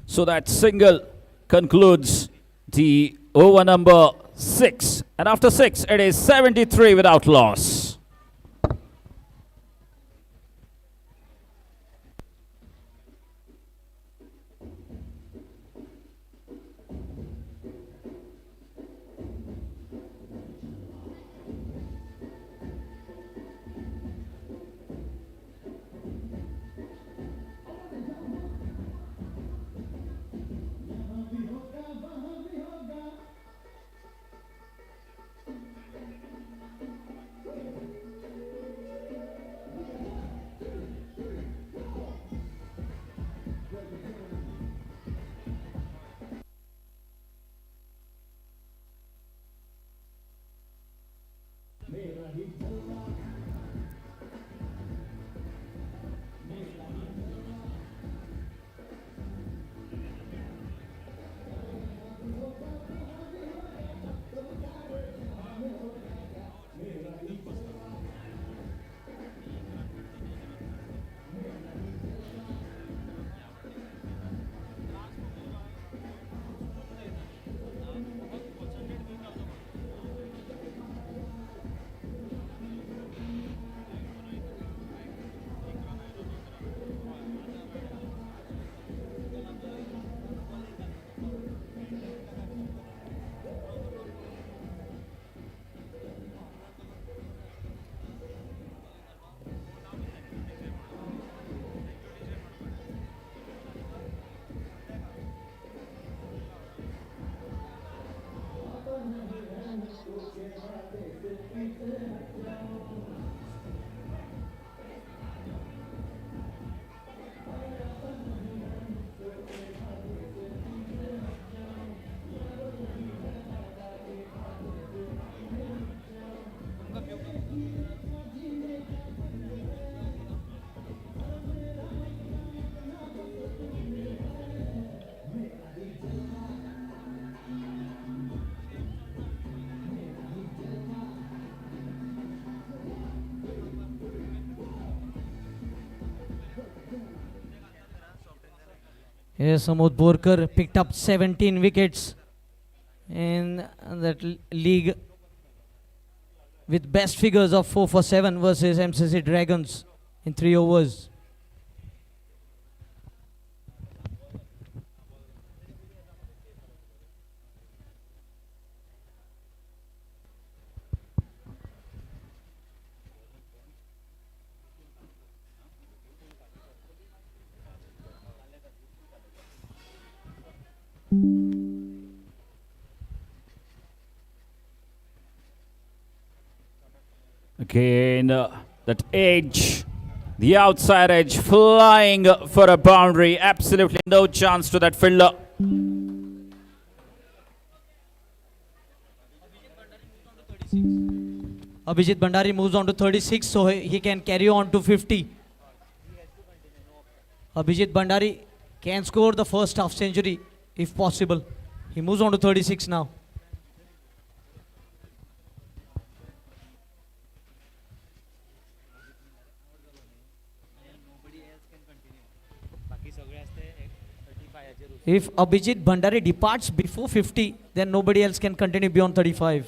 So that single concludes the over number 6. And after 6, it is 73 without loss. Yes, Amod Borkar picked up 17 wickets in that league with best figures of 4 for 7 versus MCC Dragons in 3 overs. Again, that edge, the outside edge, flying for a boundary. Absolutely no chance to that fielder. Abhijit Bhandari moves on to 36, so he can carry on to 50. Abhijit Bhandari can score the first half century if possible. He moves on to 36 now. If Abhijit Bhandari departs before 50, then nobody else can continue beyond 35.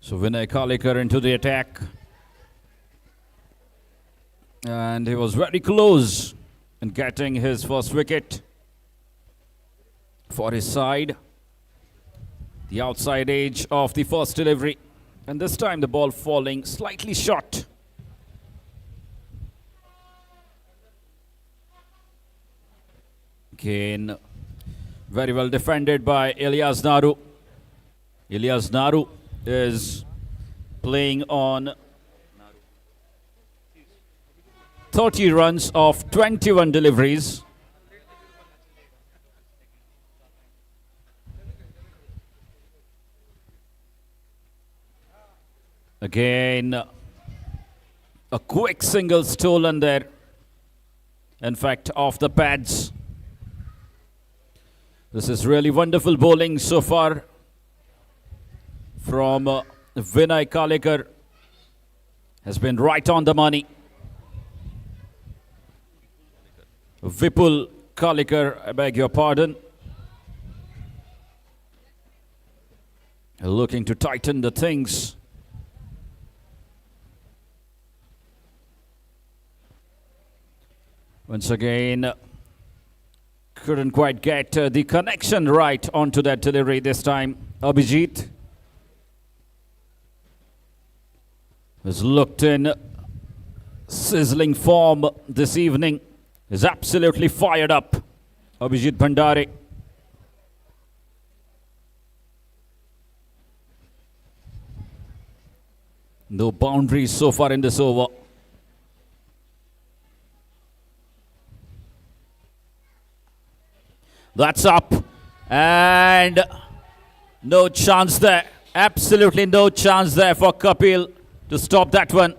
So Vinay Kalikar into the attack. And he was very close in getting his first wicket for his side. The outside edge of the first delivery. And this time the ball falling slightly short. Again, very well defended by Ilyas Naru. Ilyas Naru is playing on 30 runs of 21 deliveries. Again, a quick single stolen there. In fact, off the pads. This is really wonderful bowling so far from Vinay Kalikar. Has been right on the money. Vipul Kalikar, I beg your pardon. Looking to tighten the things. Once again, couldn't quite get the connection right onto that delivery this time. Abhijit has looked in sizzling form this evening. Is absolutely fired up. Abhijit Bhandari. No boundaries so far in this over. That's up. And no chance there. Absolutely no chance there for Kapil to stop that one.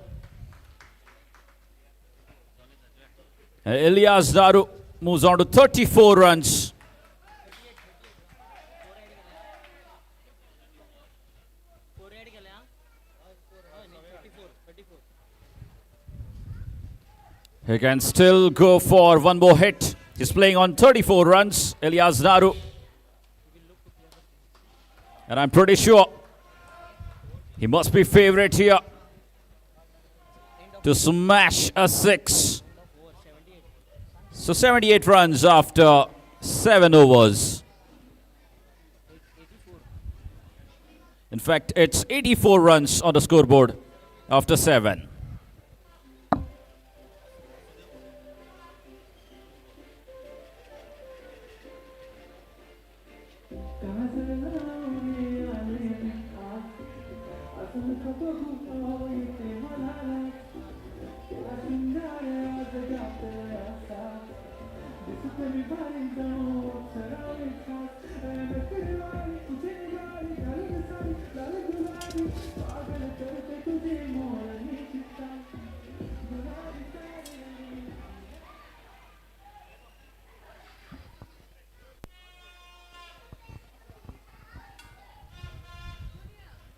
Ilyas Naru moves on to 34 runs. He can still go for one more hit. He's playing on 34 runs, Ilyas Naru. And I'm pretty sure he must be favourite here to smash a six. So 78 runs after 7 overs. In fact, it's 84 runs on the scoreboard after 7.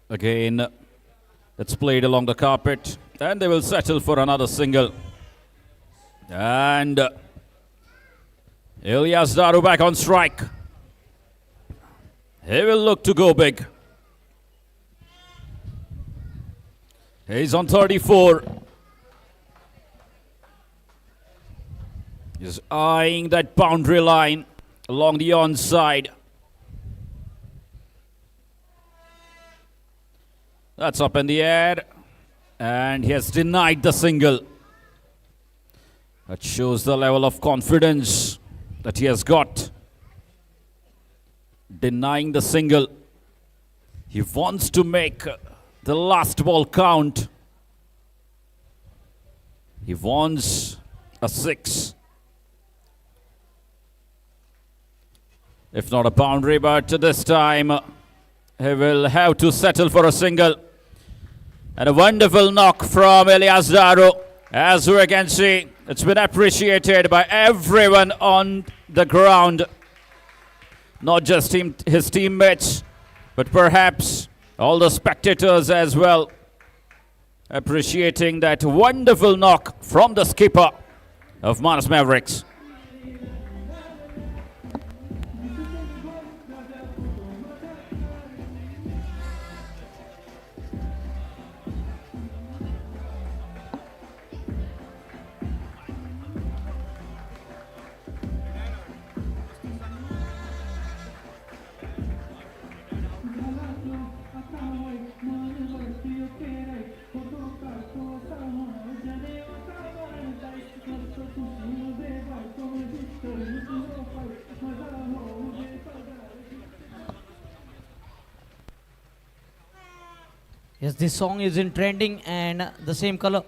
Again, it's played along the carpet, and they will settle for another single. And Ilyas Naru back on strike. He will look to go big. He's on 34. He's eyeing that boundary line along the onside. That's up in the air, and he has denied the single. That shows the level of confidence that he has got. denying the single. He wants to make the last ball count. He wants a 6. If not a boundary, but this time he will have to settle for a single. And a wonderful knock from Elias Daru. As we can see, it's been appreciated by everyone on the ground. Not just his teammates, but perhaps all the spectators as well. Appreciating that wonderful knock from the skipper of Manas Mavericks. Yes, this song is in trending and the same color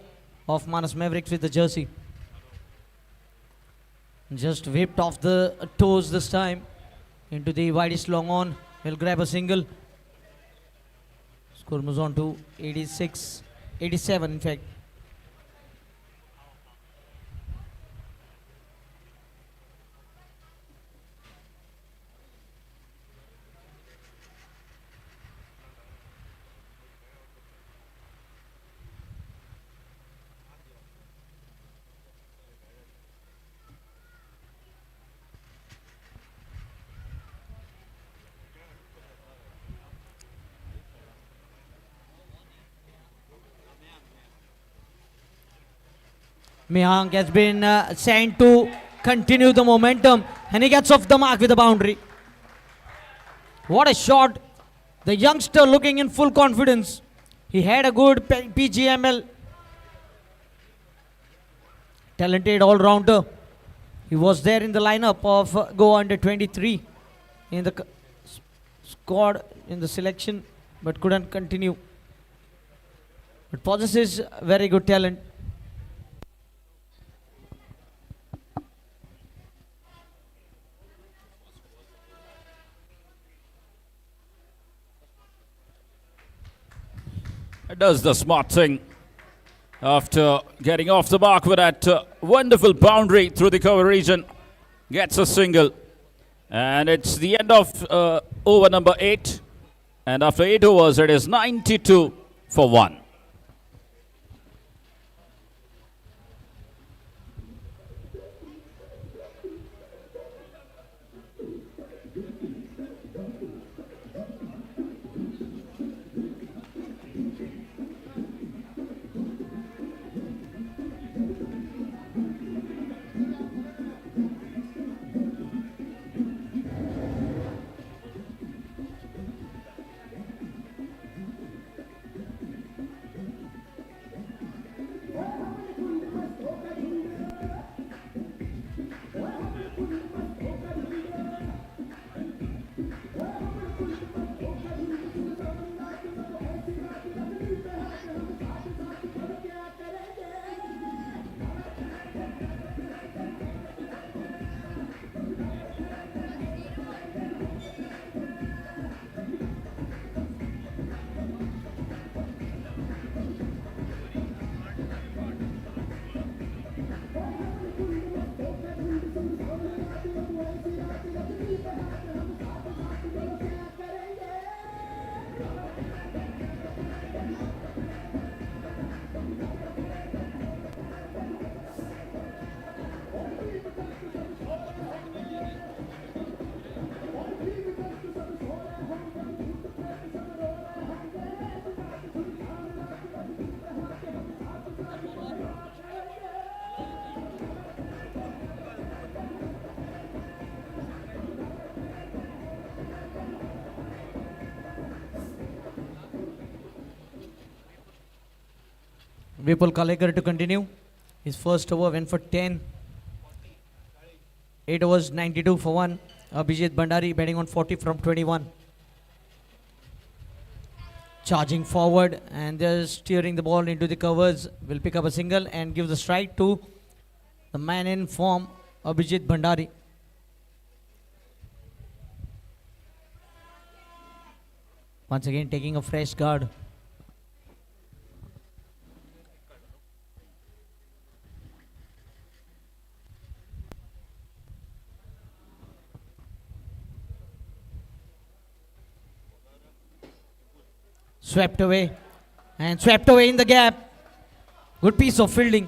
of Manas Mavericks with the jersey. Just whipped off the toes this time into the widest long on. Will grab a single. Score moves on to 86, 87 in fact. Mihank has been sent to continue the momentum and he gets off the mark with a boundary. What a shot. The youngster looking in full confidence. He had a good PGML. Talented all-rounder. He was there in the lineup of Go Under 23 in the squad in the selection but couldn't continue. But possesses very good talent. Does the smart thing after getting off the mark with that wonderful boundary through the cover region. Gets a single. And it's the end of over number 8. And after 8 overs, it is 92 for 1. Vipul Kalekar to continue. His first over went for 10. 8 overs, 92 for 1. Abhijit Bhandari batting on 40 from 21. Charging forward and just steering the ball into the covers. Will pick up a single and give the strike to the man in form, Abhijit Bhandari. Once again taking a fresh guard. Swept away and swept away in the gap. Good piece of fielding.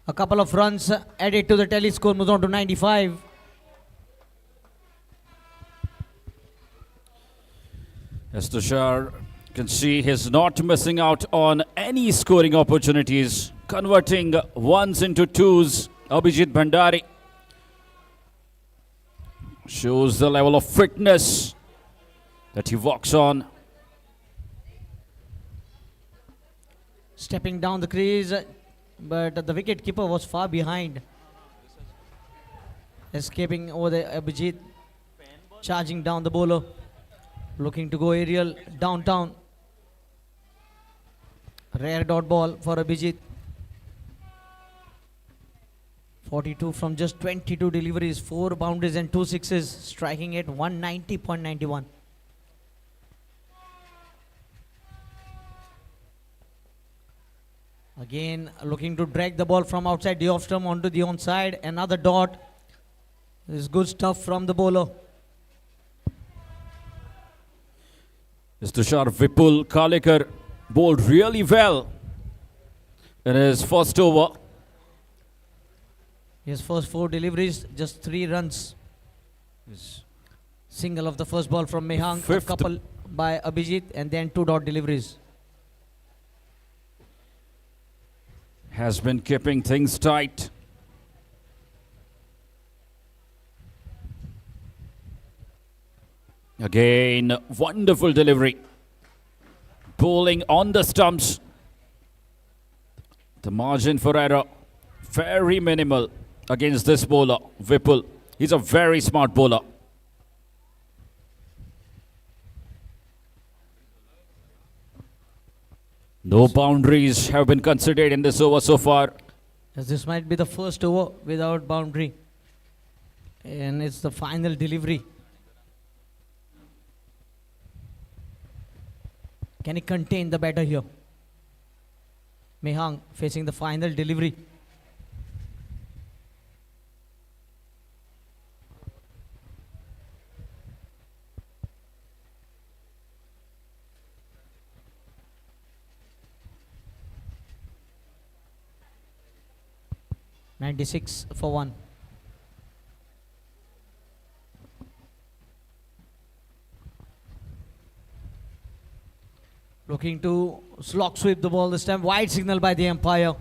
A couple of runs added to the tally score, moves on to 95. As Tushar can see, he's not missing out on any scoring opportunities, converting ones into twos. Abhijit Bhandari shows the level of fitness that he walks on. Stepping down the crease, but the wicket keeper was far behind. Escaping over the Abhijit, charging down the bowler, looking to go aerial downtown. Rare dot ball for Abhijit. 42 from just 22 deliveries, 4 boundaries and 2 sixes, striking at 190.91. Again, looking to drag the ball from outside the off stump onto the onside. Another dot. This is good stuff from the bowler. As Tushar Vipul Kalekar bowled really well in his first over. His first 4 deliveries, just 3 runs. Single of the first ball from Mehang, a Fifth. couple by Abhijit, and then 2 dot deliveries. Has been keeping things tight. Again, wonderful delivery. Bowling on the stumps. The margin for error very minimal against this bowler, Vipul. He's a very smart bowler. No boundaries have been considered in this over so far. As this might be the first over without boundary. And it's the final delivery. Can he contain the batter here? Mehang facing the final delivery. .96 for 1. Looking to slog sweep the ball this time. Wide signal by the umpire.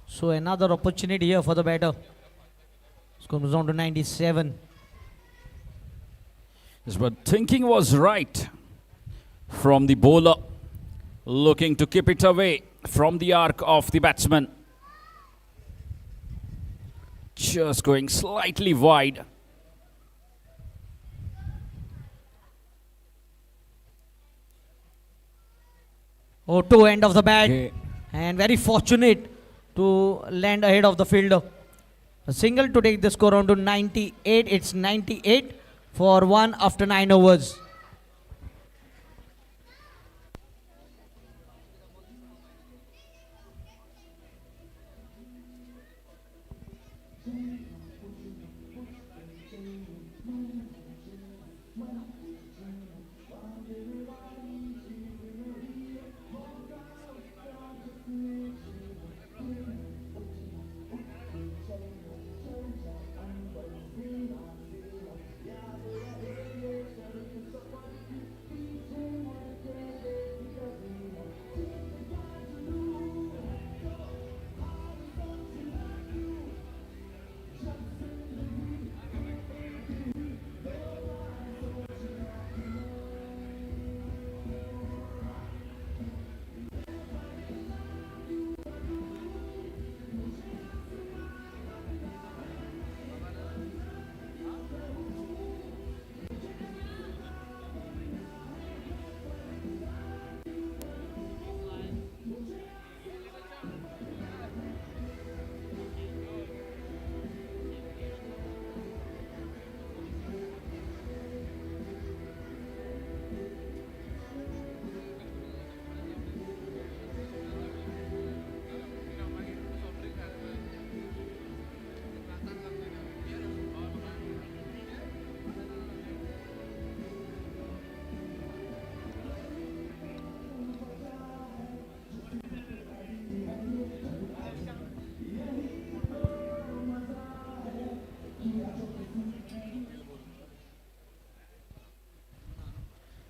So another opportunity here for the batter. Score moves on to 97. Yes, but thinking was right from the bowler. Looking to keep it away from the arc of the batsman. Just going slightly wide. Oh, to end of the bat. Okay. And very fortunate to land ahead of the fielder. A single to take the score on to 98. It's 98 for 1 after 9 overs.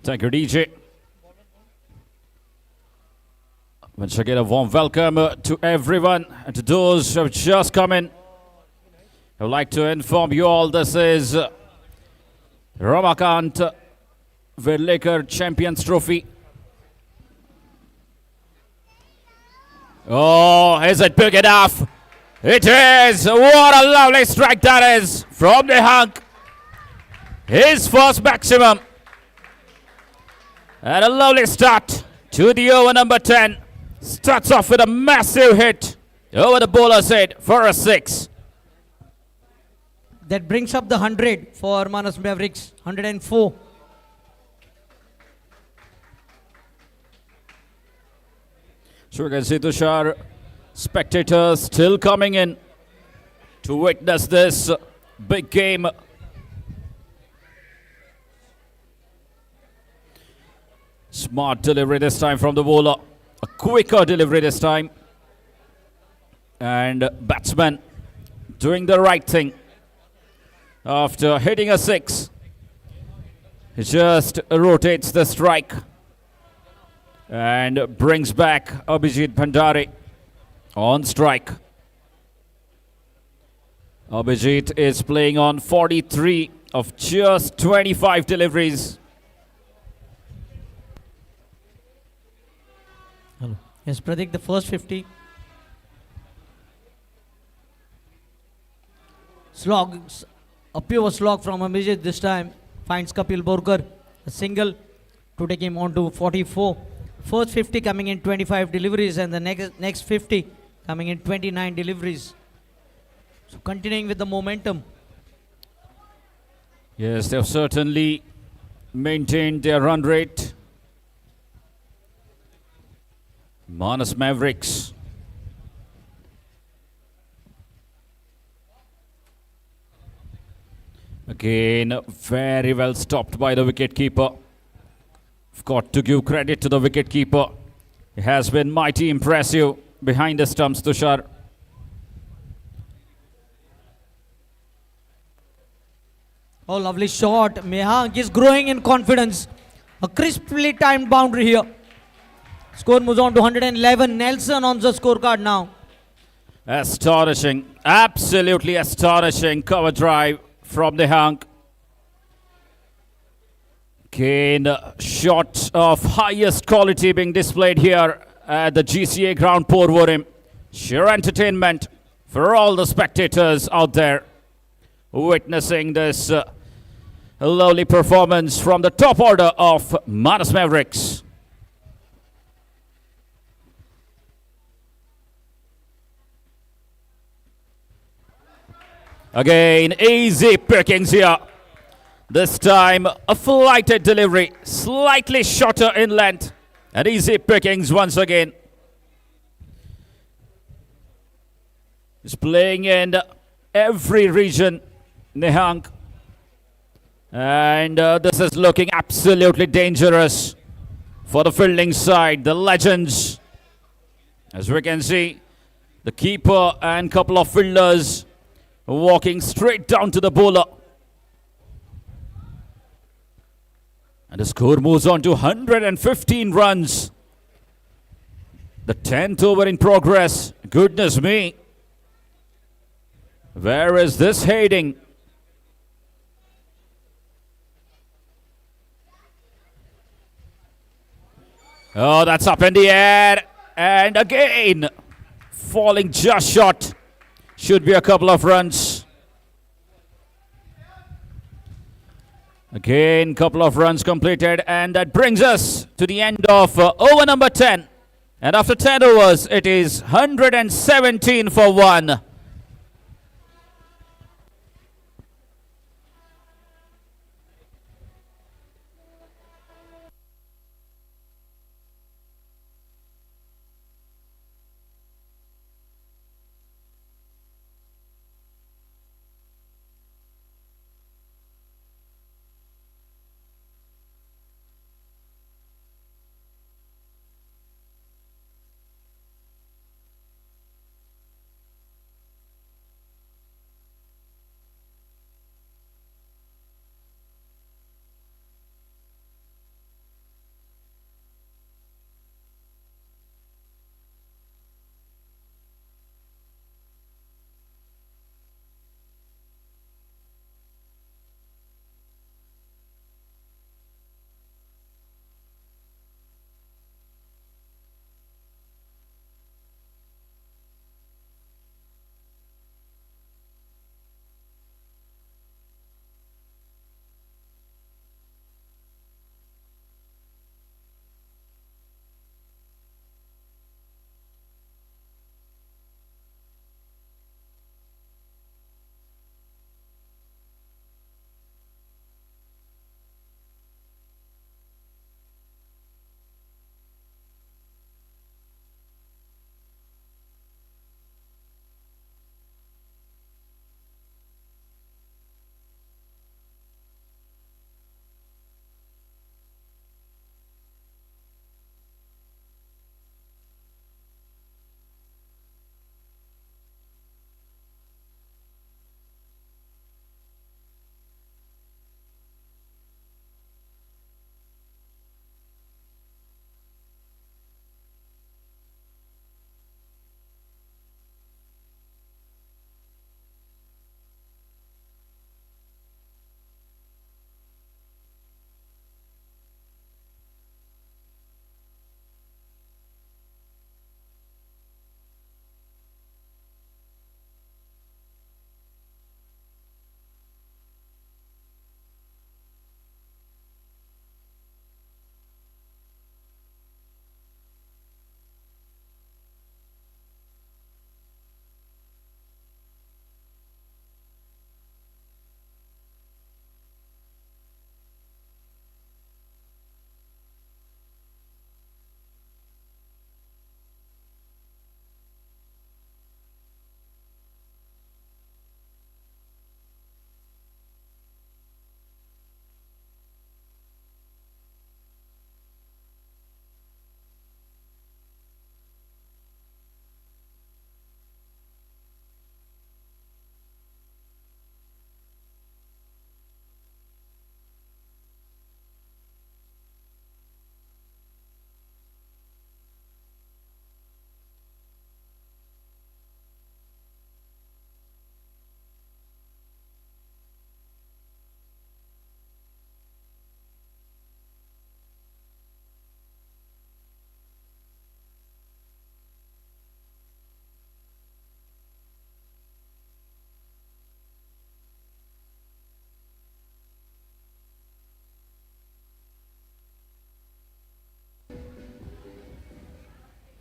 Thank you, DJ. Once again, a warm welcome to everyone and to those who have just come in. I would like to inform you all this is Ramakant Verlekar Champions Trophy. Oh, is it big enough? It is! What a lovely strike that is from the hunk. His first maximum. And a lovely start to the over number 10. Starts off with a massive hit over the bowler's head for a 6. That brings up the 100 for Manas Mavericks, 104. So we can see Tushar, spectators still coming in to witness this big game. Smart delivery this time from the bowler. A quicker delivery this time. And batsman doing the right thing. After hitting a 6, he just rotates the strike and brings back Abhijit Bhandari on strike. Abhijit is playing on 43 of just 25 deliveries. Hello. Yes, Pratik, the first 50. Slogs, a pure slog from Abhijit this time. Finds Kapil Borkar, a single to take him on to 44. First 50 coming in 25 deliveries and the next 50 coming in 29 deliveries. So continuing with the momentum. Yes, they've certainly maintained their run rate. Manas Mavericks. Again, very well stopped by the wicketkeeper. I've got to give credit to the wicketkeeper. He has been mighty impressive behind the stumps, Tushar. Oh, lovely shot. Mehank is growing in confidence. A crisply timed boundary here. Score moves on to 111. Nelson on the scorecard now. Astonishing, absolutely astonishing cover drive from the hunk. Again, shots of highest quality being displayed here at the GCA Ground Porvorim. Sheer entertainment for all the spectators out there witnessing this lovely performance from the top order of Manas Mavericks. Again, easy pickings here. This time, a flighted delivery, slightly shorter in length. And easy pickings once again. He's playing in every region, Nihank. And this is looking absolutely dangerous for the fielding side, the legends. As we can see, the keeper and couple of fielders walking straight down to the bowler. And the score moves on to 115 runs. The 10th over in progress. Goodness me. Where is this heading? Oh, that's up in the air. And again, falling just short. Should be a couple of runs. Again, couple of runs completed, and that brings us to the end of over number 10. And after 10 overs, it is 117 for 1.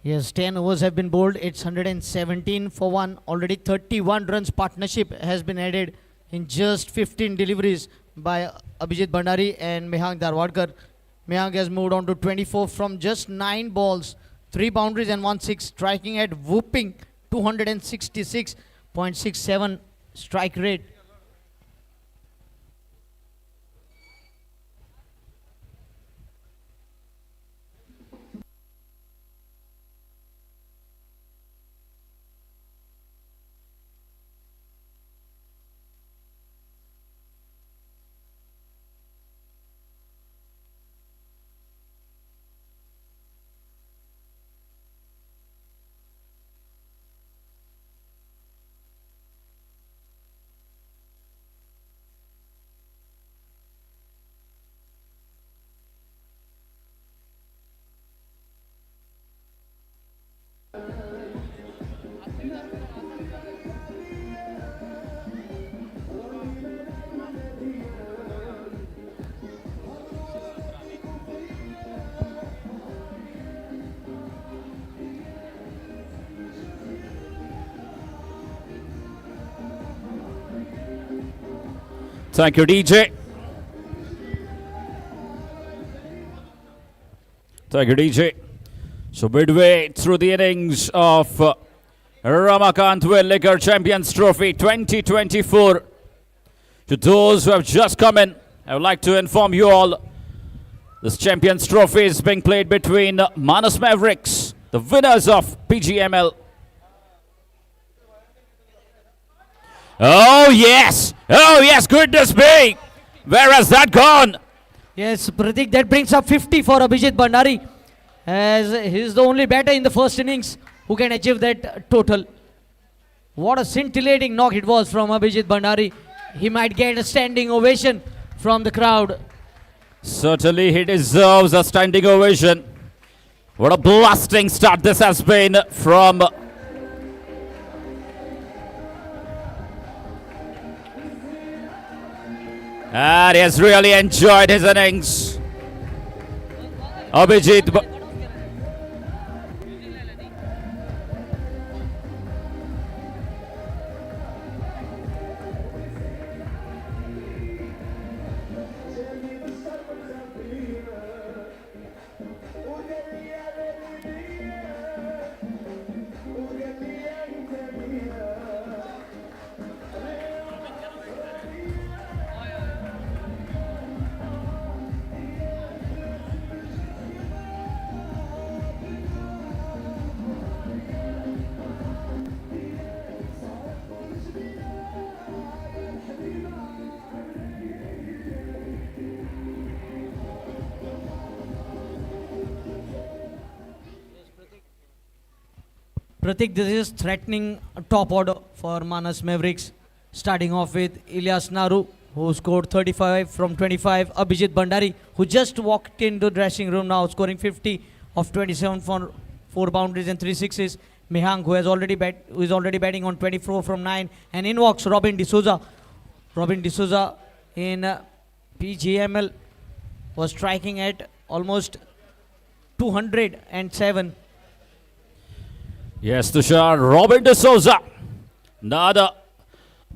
Yes, 10 overs have been bowled. It's 117 for 1. Already 31 runs partnership has been added in just 15 deliveries by Abhijit Bhandari and Mehang Darwadkar. Mehang has moved on to 24 from just 9 balls, 3 boundaries and 1 6, striking at whooping 266.67 strike rate. Thank you, DJ. Thank you, DJ. So midway through the innings of Ramakant Verlekar Champions Trophy 2024. To those who have just come in, I would like to inform you all, this Champions Trophy is being played between Manas Mavericks, the winners of PGML. Oh yes! Oh yes, goodness me! Where has that gone? Yes, Pratik, that brings up 50 for Abhijit Bhandari, as he's the only batter in the first innings who can achieve that total. What a scintillating knock it was from Abhijit Bhandari. He might get a standing ovation from the crowd. Certainly he deserves a standing ovation. What a blasting start this has been from and he has really enjoyed his innings. Abhijit. Pratik, this is threatening top order for Manas Mavericks. Starting off with Ilyas Naru, who scored 35 from 25. Abhijit Bhandari, who just walked into the dressing room now, scoring 50 of 27 for 4 boundaries and 3 sixes. Mehang, who is already batting on 24 from 9. And in walks Robin D'Souza. Robin D'Souza in PGML was striking at almost 207. Yes, Tushar, Robin D'Souza, another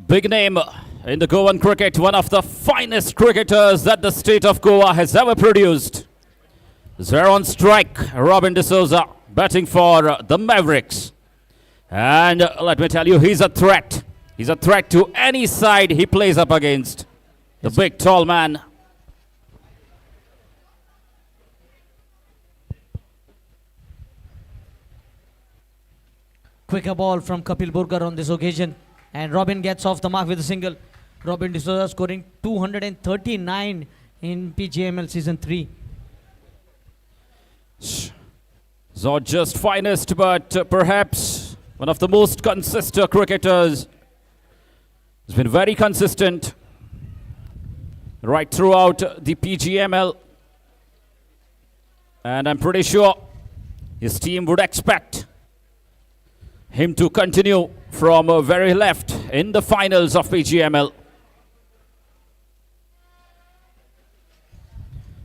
big name in the Goan cricket, one of the finest cricketers that the state of Goa has ever produced. There on strike, Robin D'Souza, batting for the Mavericks. And let me tell you, he's a threat. He's a threat to any side he plays up against. The big, tall man. Quicker ball from Kapil Burkar on this occasion, and Robin gets off the mark with a single. Robin D'Souza scoring 239 in PGML Season 3. Not just finest, but perhaps one of the most consistent cricketers. He's been very consistent right throughout the PGML. And I'm pretty sure his team would expect him to continue from very left in the finals of PGML.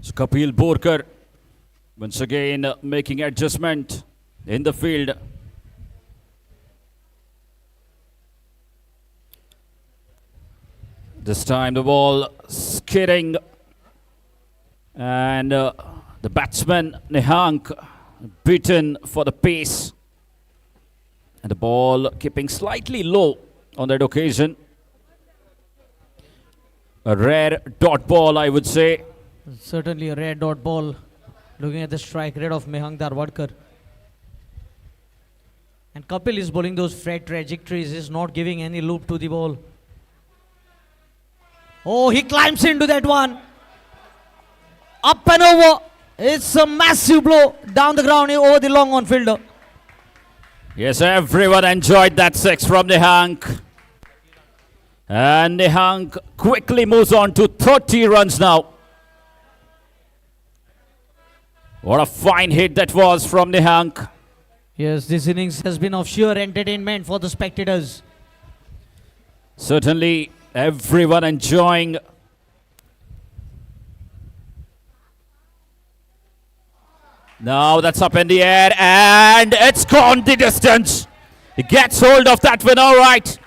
So Kapil Borkar once again making adjustment in the field. This time the ball skidding, and the batsman Nihank beaten for the pace, and the ball keeping slightly low on that occasion. A rare dot ball, I would say. Certainly a rare dot ball. Looking at the strike rate of Mehang Darwadkar. And Kapil is bowling those flat trajectories, is not giving any loop to the ball. Oh, he climbs into that one. Up and over. It's a massive blow down the ground over the long on fielder. Yes, everyone enjoyed that six from Nihank. And Nihank quickly moves on to 30 runs now. What a fine hit that was from Nihank. Yes, this innings has been of sheer entertainment for the spectators. Certainly, everyone enjoying. Now that's up in the air and it's gone the distance. He gets hold of that one, all right.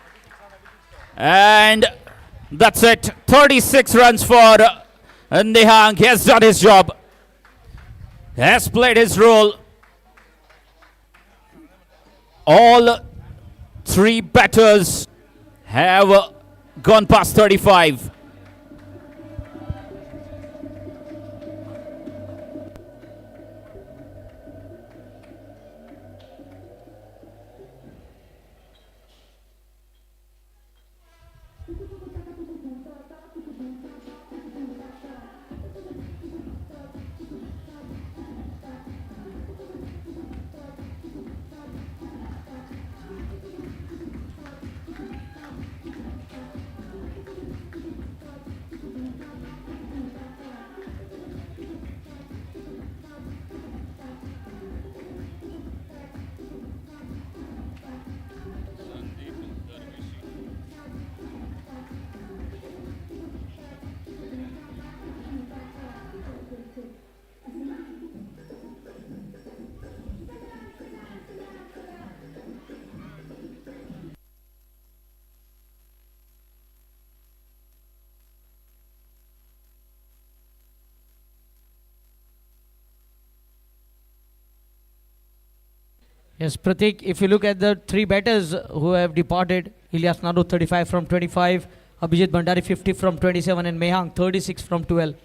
And that's it. 36 runs for Nihank. He has done his job. He has played his role. All three batters have gone past 35. Yes, Pratik, if you look at the three batters who have departed, Ilyas Naru 35 from 25, Abhijit Bhandari 50 from 27 and Mehang 36 from 12.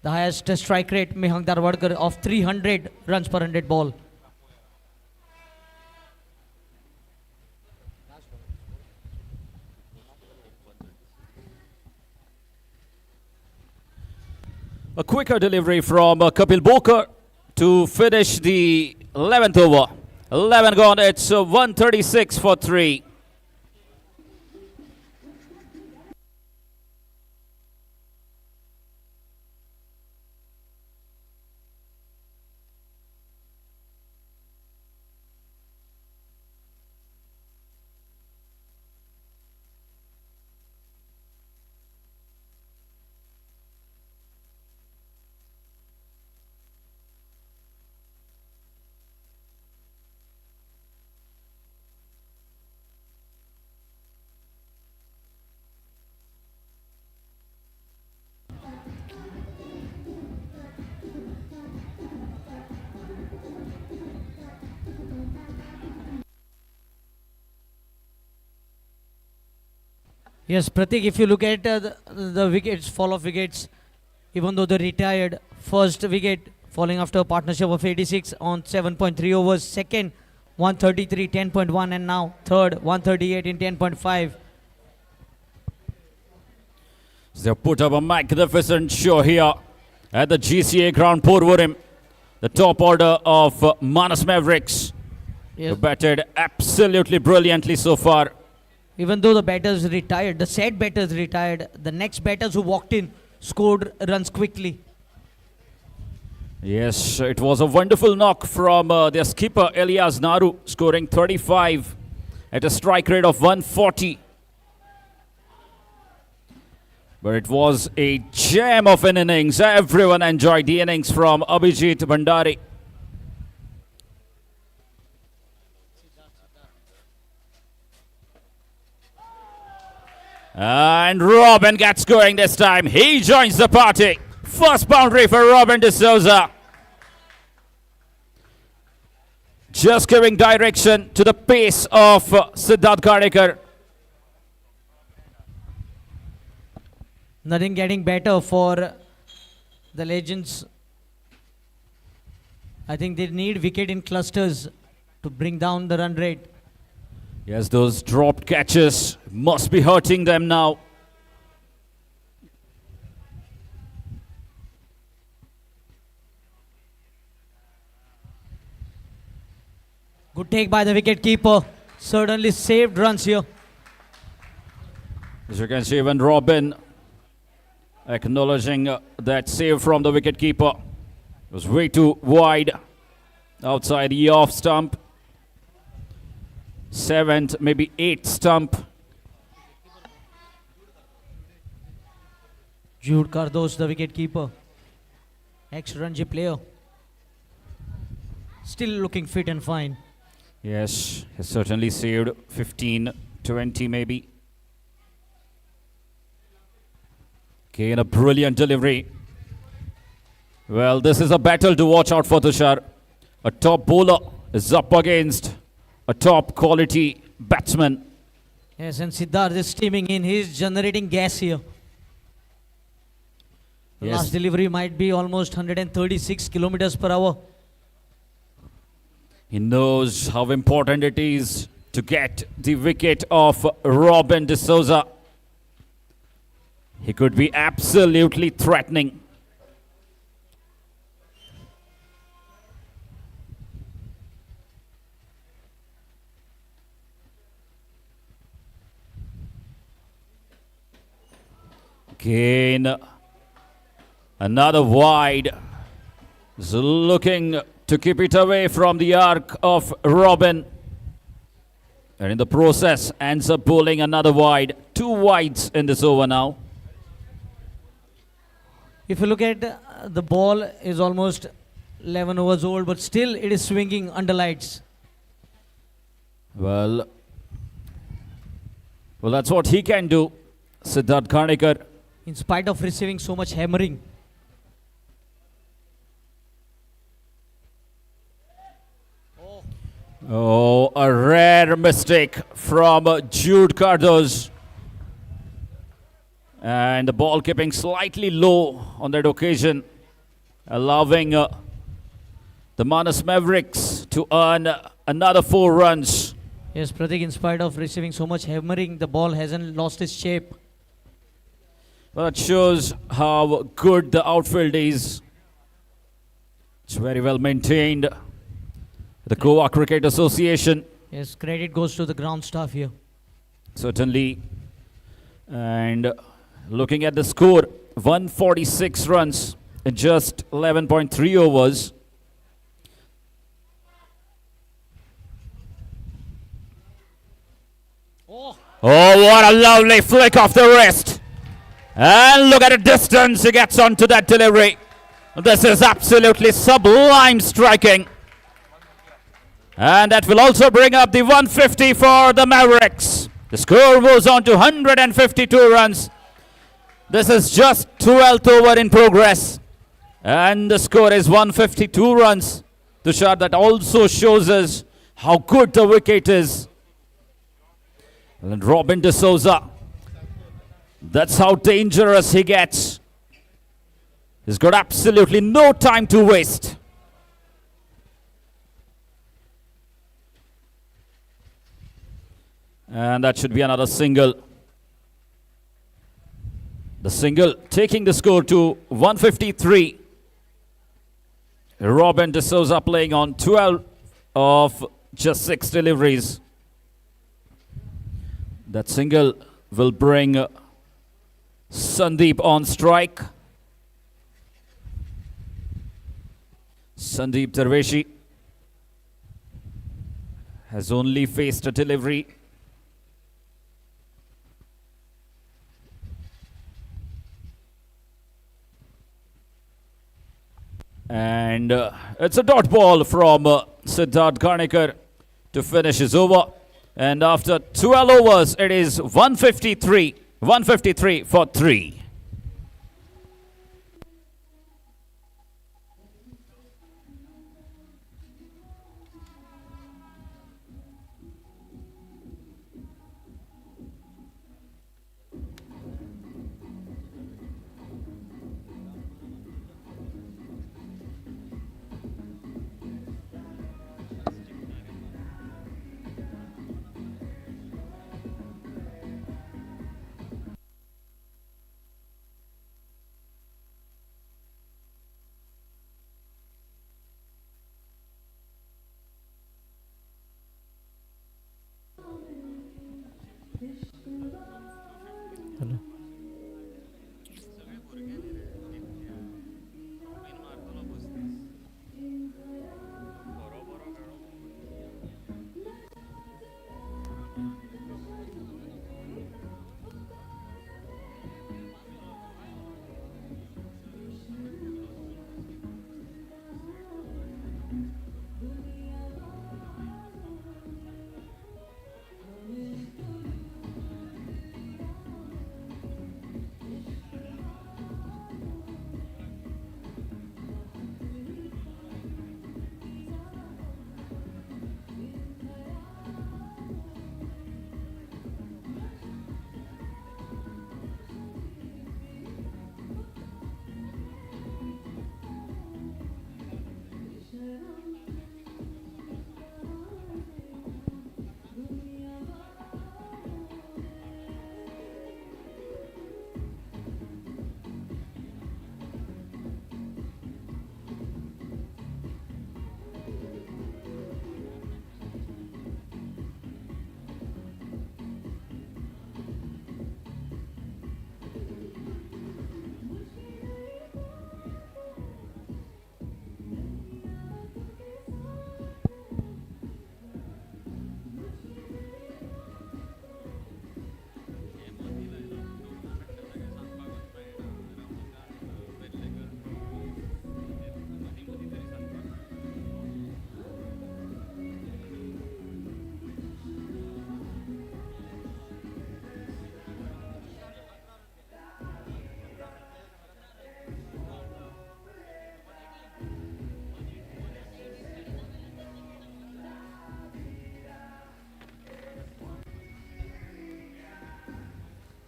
The highest strike rate, Mehang Darwadkar of 300 runs per 100 ball. A quicker delivery from Kapil Bokar to finish the 11th over. 11 gone, it's 136 for 3. Yes, Pratik, if you look at the wickets, fall of wickets, even though they retired, first wicket falling after a partnership of 86 on 7.3 overs, second 133, 10.1, and now third 138 in 10.5. They put up a magnificent show here at the GCA Ground Porvorim. The top order of Manas Mavericks. Yes. Who batted absolutely brilliantly so far. Even though the batters retired, the said batters retired, the next batters who walked in scored runs quickly. Yes, it was a wonderful knock from their skipper Ilyas Naru, scoring 35 at a strike rate of 140. But it was a gem of an innings. Everyone enjoyed the innings from Abhijit Bhandari. And Robin gets going this time. He joins the party. First boundary for Robin D'Souza. Just giving direction to the pace of Siddharth Karnikar. Nothing getting better for the legends. I think they need wicket in clusters to bring down the run rate. Yes, those dropped catches must be hurting them now. Good take by the wicket keeper. Certainly saved runs here. As you can see, even Robin acknowledging that save from the wicket keeper. It was way too wide outside the off stump. 7th, maybe 8th stump. Jude Cardos, the wicket keeper. Ex-Ranji player. Still looking fit and fine. Yes, he certainly saved 15, 20 maybe. Again, a brilliant delivery. Well, this is a battle to watch out for, Tushar. A top bowler is up against a top quality batsman. Yes, and Siddharth is steaming in. He is generating gas here. The Yes. last delivery might be almost 136 kilometers per hour. He knows how important it is to get the wicket of Robin D'Souza. He could be absolutely threatening. Again, another wide. He's looking to keep it away from the arc of Robin. And in the process, ends up bowling another wide. 2 wides in this over now. If you look at the ball is almost 11 overs old, but still it is swinging under lights. Well, that's what he can do, Siddharth Karnikar. In spite of receiving so much hammering. Oh, a rare mistake from Jude Cardos. And the ball keeping slightly low on that occasion, allowing the Manas Mavericks to earn another 4 runs. Yes, Pratik, in spite of receiving so much hammering, the ball hasn't lost its shape. Well, that shows how good the outfield is. It's very well maintained. The Goa Cricket Association. Yes, credit goes to the ground staff here. Certainly. And looking at the score, 146 runs in just 11.3 overs. Oh, what a lovely flick off the wrist. And look at the distance he gets onto that delivery. This is absolutely sublime striking. And that will also bring up the 150 for the Mavericks. The score moves on to 152 runs. This is just 12th over in progress. And the score is 152 runs. Tushar, that also shows us how good the wicket is. And Robin D'Souza, that's how dangerous he gets. He's got absolutely no time to waste. And that should be another single. The single taking the score to 153. Robin D'Souza playing on 12 of just 6 deliveries. That single will bring Sandeep on strike. Sandeep Darveshi has only faced a delivery. And it's a dot ball from Siddharth Karnikar to finish his over. And after 12 overs, it is 153. 153 for 3.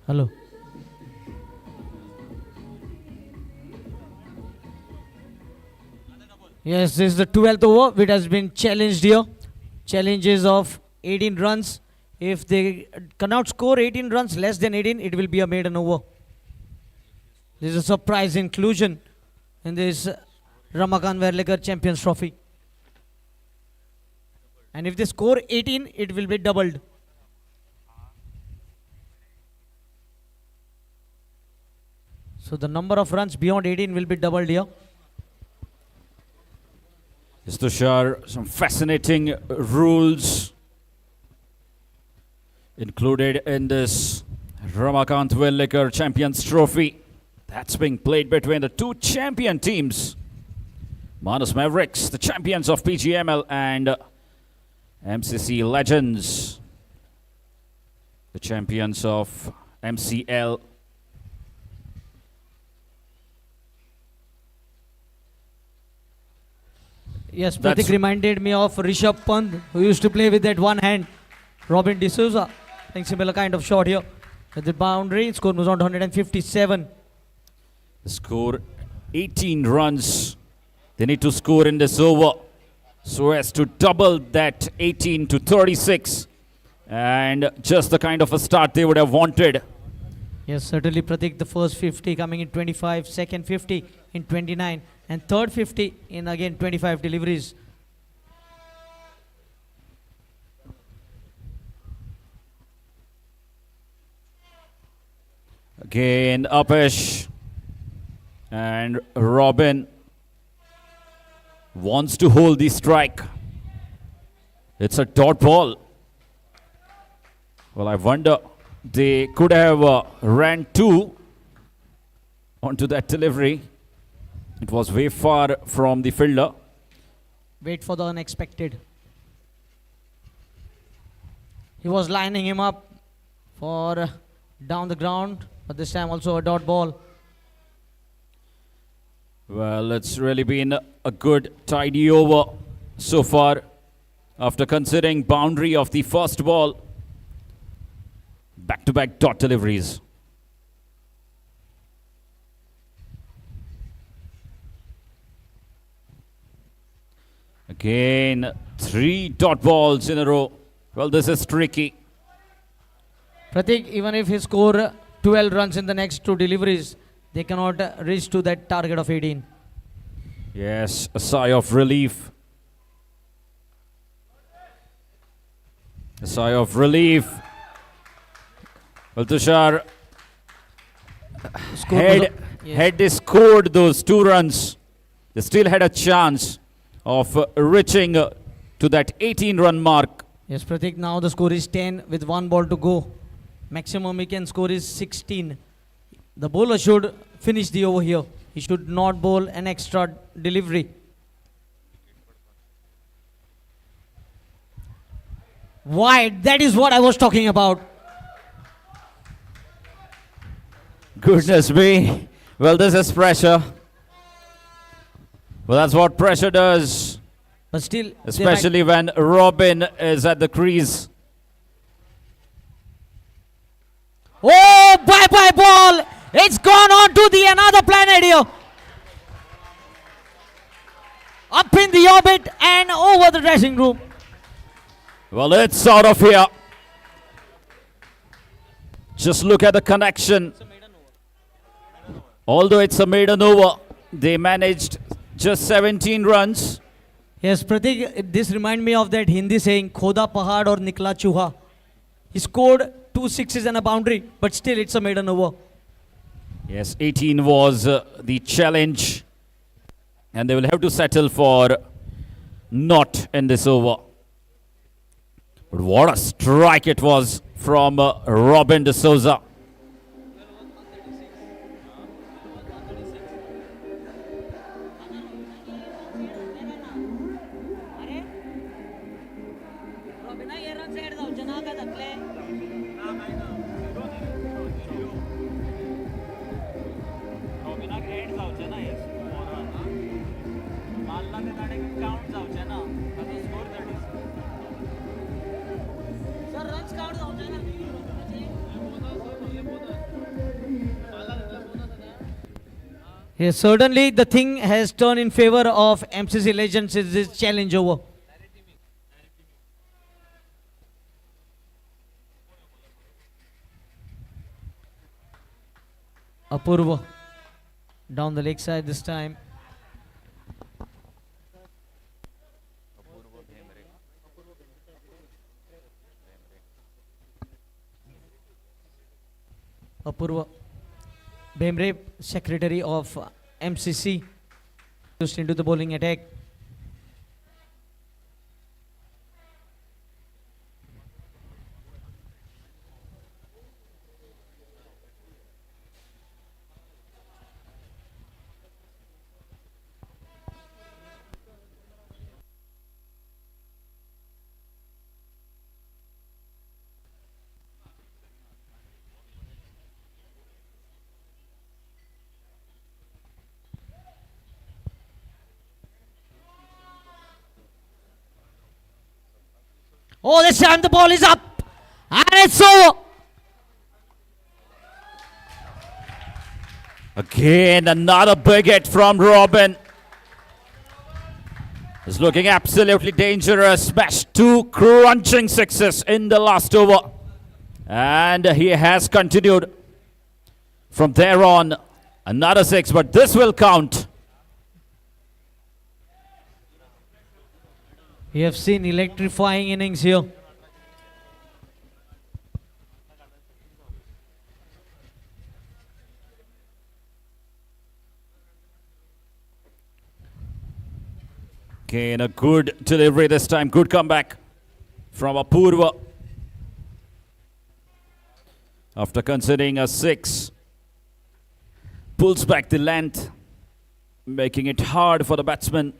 Hello. Yes, this is the 12th over which has been challenged here. Challenges of 18 runs. If they cannot score 18 runs less than 18, it will be a maiden over. This is a surprise inclusion in this Ramakant Verlekar Champions Trophy. And if they score 18, it will be doubled. So the number of runs beyond 18 will be doubled here. Just to share some fascinating rules included in this Ramakant Verlekar Champions Trophy that's being played between the two champion teams. Mavericks, the champions of PGML, and MCC Legends, the champions of MCL. Yes, That's- Pratik reminded me of Rishabh Pant, who used to play with that one hand. Robin D'Souza, I think similar kind of shot here. At the boundary, score moves on to 157. The score 18 runs. They need to score in this over so as to double that 18 to 36. And just the kind of a start they would have wanted. Yes, certainly Pratik, the first 50 coming in 25, second 50 in 29, and third 50 in again 25 deliveries. Again, Apesh and Robin wants to hold the strike. It's a dot ball. Well, I wonder, they could have ran two onto that delivery. It was way far from the fielder. Wait for the unexpected. He was lining him up for down the ground, but this time also a dot ball. Well, it's really been a good tidy over so far. After considering boundary of the first ball, back-to-back dot deliveries. Again, 3 dot balls in a row. Well, this is tricky. Pratik, even if he score 12 runs in the next 2 deliveries, they cannot reach to that target of 18. Yes, a sigh of relief. A sigh of relief. Well, Tushar, had they scored those 2 runs, they still had a chance of reaching to that 18-run mark. Yes, Pratik, now the score is 10 with 1 ball to go. Maximum he can score is 16. The bowler should finish the over here. He should not bowl an extra delivery. Wide, that is what I was talking about. Goodness me. Well, this is pressure. Well, that's what pressure does. But still, Especially when Robin is at the crease. oh, bye-bye ball. It's gone on to the another planet here. Up in the orbit and over the dressing room. Well, it's out of here. Just look at the connection. Although it's a maiden over, they managed just 17 runs. Yes, Pratik, this reminds me of that Hindi saying, Khoda Pahad or Nikla Chuha. He scored 2 sixes and a boundary, but still it's a maiden over. Yes, 18 was the challenge. And they will have to settle for not in this over. But what a strike it was from Robin de Souza. Yes, certainly the thing has turned in favor of MCC Legends is this challenge over. Apurva down the leg side this time. Apurva Bhemre, secretary of MCC, just into the bowling attack. Oh, this time the ball is up and it's over. Again, another big hit from Robin. Is looking absolutely dangerous. Smashed 2 crunching sixes in the last over. And he has continued from there on. Another 6, but this will count. We have seen electrifying innings here. Again, a good delivery this time. Good comeback from Apurva. After considering a 6. Pulls back the length, making it hard for the batsman.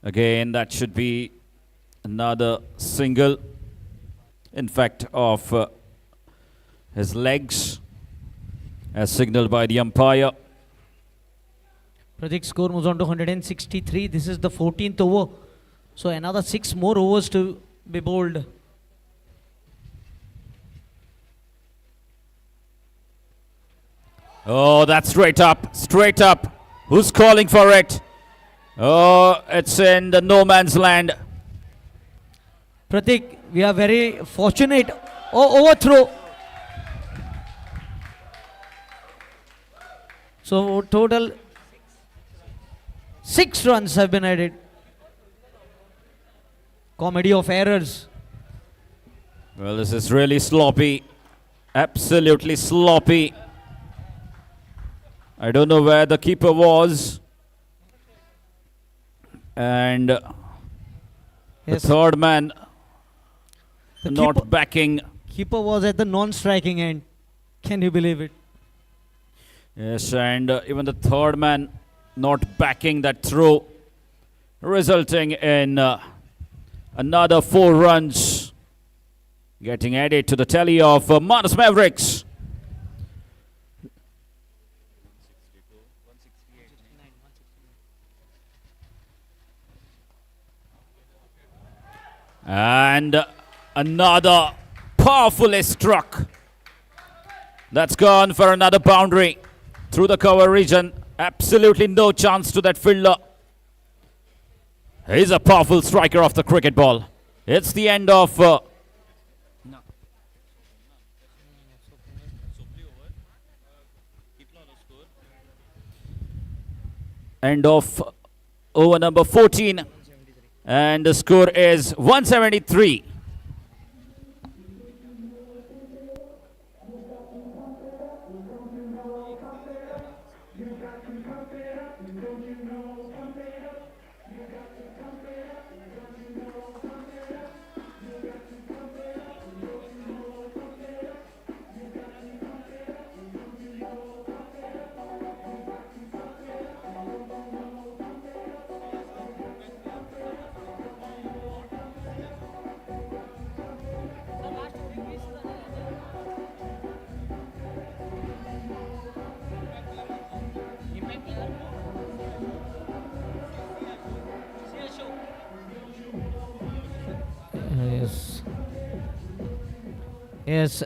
Again, that should be another single. in fact, of his legs, as signaled by the umpire. Pratik's score moves on to 163. This is the 14th over. So another 6 more overs to be bowled. Oh, that's straight up, straight up. Who's calling for it? Oh, it's in the no man's land. Pratik, we are very fortunate. Oh, overthrow. So total 6 runs have been added. Comedy of errors. Well, this is really sloppy. Absolutely sloppy. I don't know where the keeper was. And the Yes, third man the not keeper, backing. keeper was at the non-striking end. Can you believe it? Yes, and even the third man not backing that throw, resulting in another 4 runs getting added to the tally of Mavericks. And another powerfully struck. That's gone for another boundary through the cover region. Absolutely no chance to that fielder. He's a powerful striker of the cricket ball. It's the end of over number 14. And the score is 173. Yes. Yes.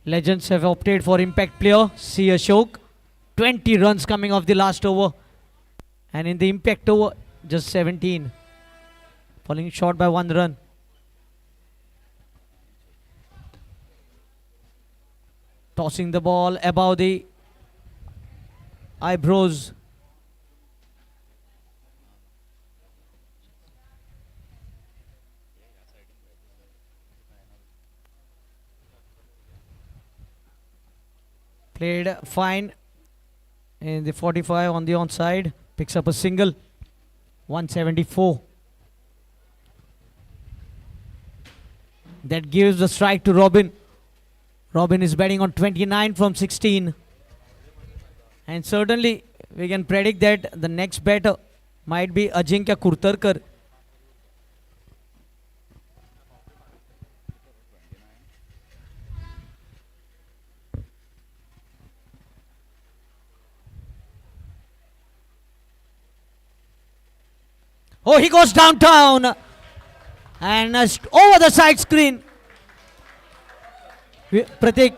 Legends have opted for impact player, C. Ashok. 20 runs coming off the last over. And in the impact over, just 17. Falling short by 1 run. Tossing the ball above the eyebrows. Played fine in the 45 on the onside. Picks up a single. 174. That gives the strike to Robin. Robin is batting on 29 from 16. And certainly we can predict that the next batter might be Ajinkya Kurtarkar. Oh, he goes downtown and over the side screen. Pratik,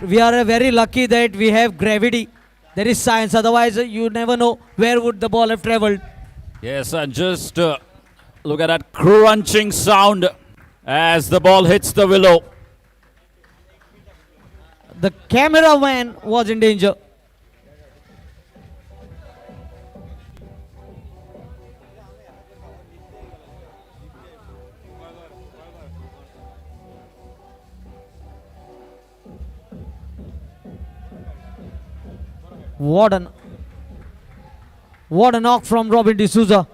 we are very lucky that we have gravity. There is science, otherwise you never know where would the ball have travelled. Yes, and just look at that crunching sound as the ball hits the willow. The cameraman was in danger. What a knock from Robin D'Souza.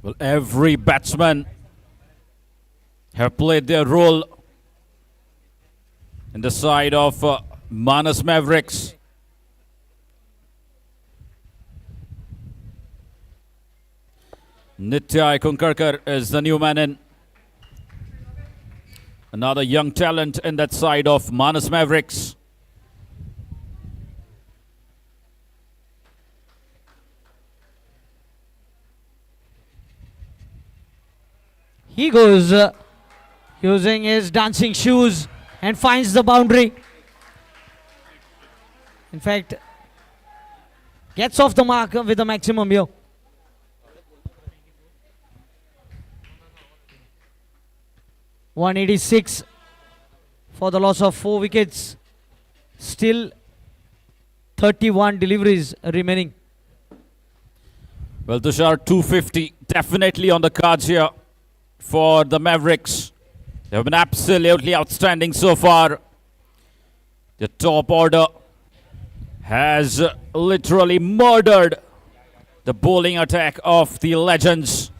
Well, every batsman have played their role in the side of Manas Mavericks. Nitya Kunkarkar is the new man in. Another young talent in that side of Manas Mavericks. He goes using his dancing shoes and finds the boundary. In fact, gets off the mark with the maximum here. .186 for the loss of 4 wickets. Still 31 deliveries remaining. Well, Tushar, 250 definitely on the cards here for the Mavericks. They have been absolutely outstanding so far. The top order has literally murdered the bowling attack of the legends.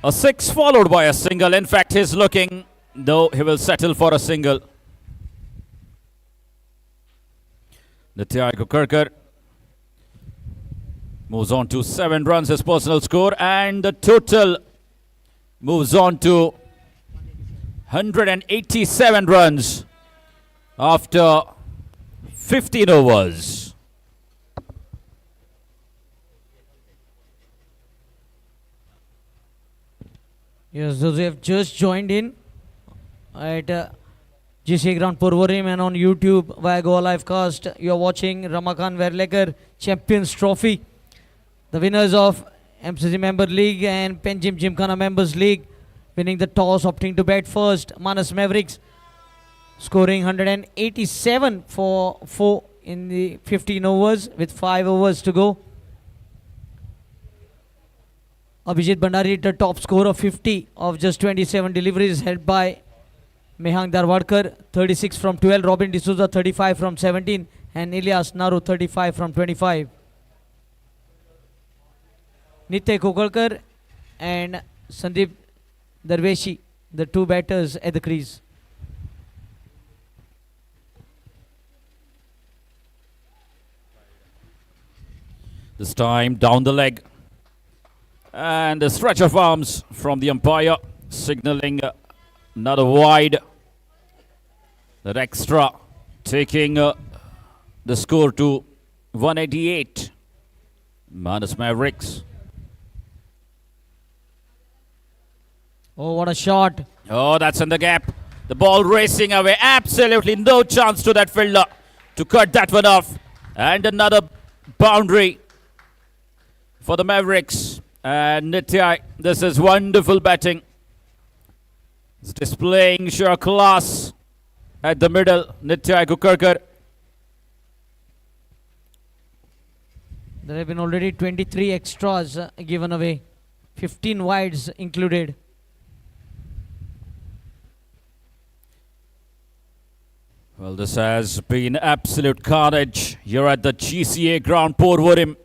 A 6 followed by a single. In fact, he's looking, though he will settle for a single. Nitya Kunkarkar moves on to 7 runs, his personal score, and the total moves on to 187 runs after 15 overs. Yes, those who have just joined in at GCA Ground Porvorim and on YouTube via Goa Livecast, you are watching Ramakant Verlekar Champions Trophy. The winners of MCC Member League and Panjim Gymkhana Members League, winning the toss, opting to bat first. Manas Mavericks scoring 187 for 4 in the 15 overs with 5 overs to go. Abhijit Bhandari, the top score of 50 of just 27 deliveries, held by Mehang Darwadkar, 36 from 12, Robin D'Souza 35 from 17, and Ilyas Naru 35 from 25. Nitya Kunkarkar and Sandeep Darveshi, the 2 batters at the crease. This time down the leg. And a stretch of arms from the umpire, signaling another wide. That extra taking the score to 188. Manas Mavericks. Oh, what a shot. Oh, that's in the gap. The ball racing away. Absolutely no chance to that fielder to cut that one off. And another boundary for the Mavericks. And Nitya, this is wonderful batting. It's displaying sheer class at the middle. Nitya Kunkarkar. There have been already 23 extras given away, 15 wides included. Well, this has been absolute carnage here at the GCA Ground Porvorim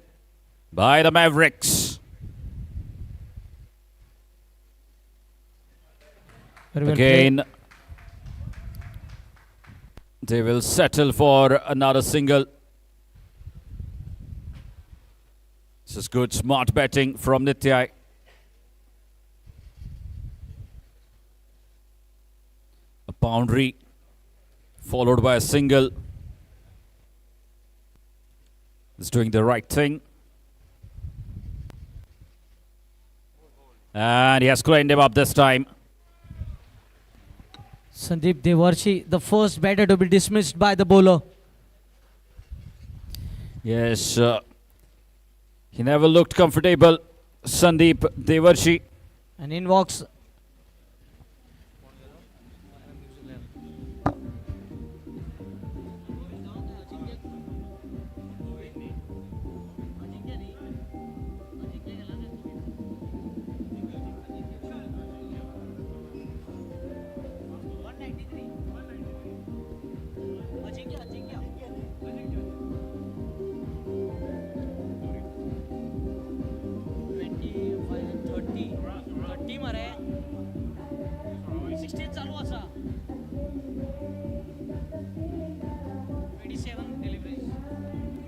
by the Mavericks. Very well Again, played. they will settle for another single. This is good, smart batting from Nitya. A boundary followed by a single. He's doing the right thing. And he has cleaned him up this time. Sandeep Devarshi, the first batter to be dismissed by the bowler. Yes, he never looked comfortable, Sandeep Devarshi. And in walks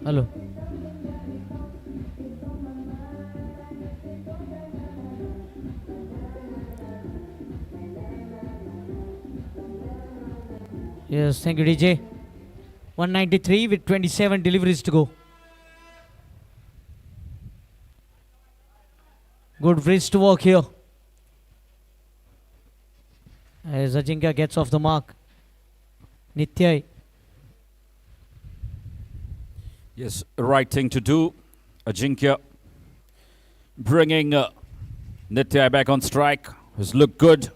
Hello. Yes, thank you, DJ. 193 with 27 deliveries to go. Good wrist work here. As Ajinkya gets off the mark. Nitya. Yes, right thing to do. Ajinkya bringing Nitya back on strike. Has looked good.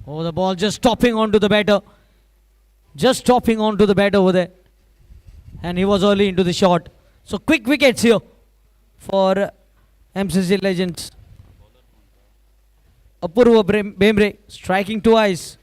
Oh, the ball just stopping onto the batter. Just stopping onto the batter over there. And he was early into the shot. So quick wickets here for MCC legends. Apurva Bemre striking twice.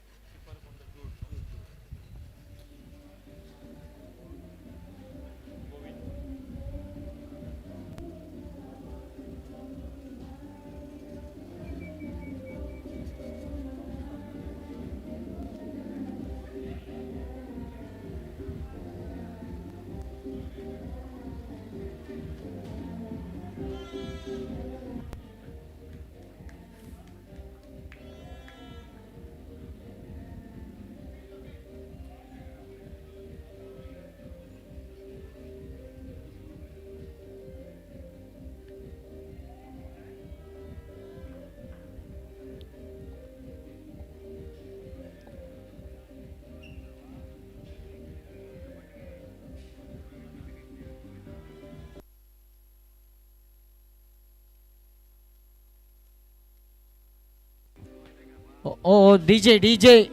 Oh, DJ.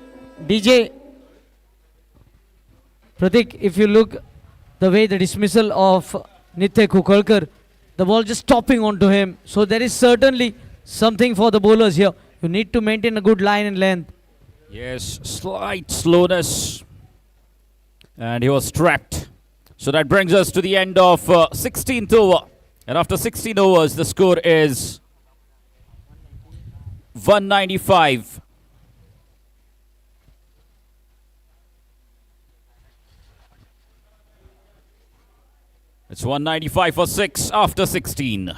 Pratik, if you look the way the dismissal of Nitya Kukalkar, the ball just stopping onto him. So there is certainly something for the bowlers here. You need to maintain a good line and length. Yes, slight slowness. And he was trapped. So that brings us to the end of 16th over. And after 16 overs, the score is 195. It's 195 for 6 after 16.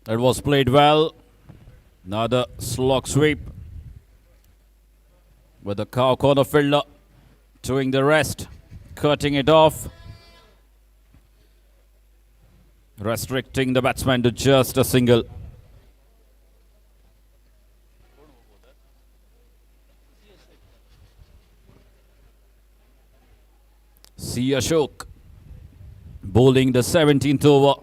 That was played well. Another slog sweep. With the cow corner fielder doing the rest. Cutting it off. Restricting the batsman to just a single. C. Ashok bowling the 17th over.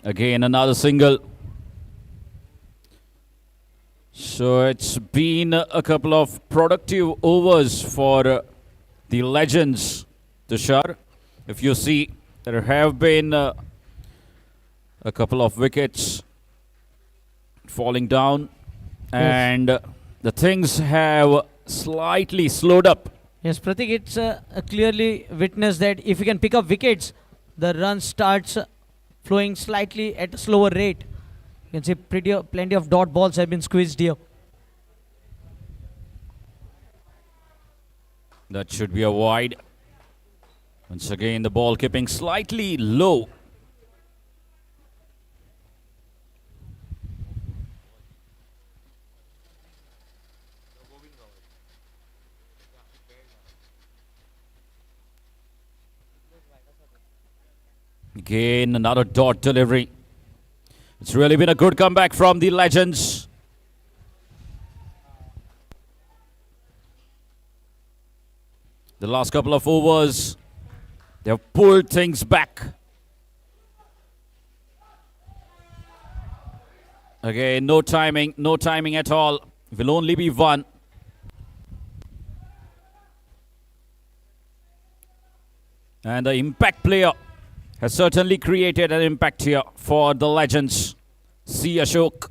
Again, another single. So it's been a couple of productive overs for the legends, Tushar. If you see, there have been a couple of wickets falling down, and the things have slightly slowed up. Yes, Pratik, it's clearly witnessed that if you can pick up wickets, the run starts flowing slightly at a slower rate. You can see plenty of dot balls have been squeezed here. That should be a wide. Once again, the ball keeping slightly low. Again, another dot delivery. It's really been a good comeback from the legends. The last couple of overs They've pulled things back. Again, no timing at all. Will only be one. And the impact player has certainly created an impact here for the legends. C. Ashok.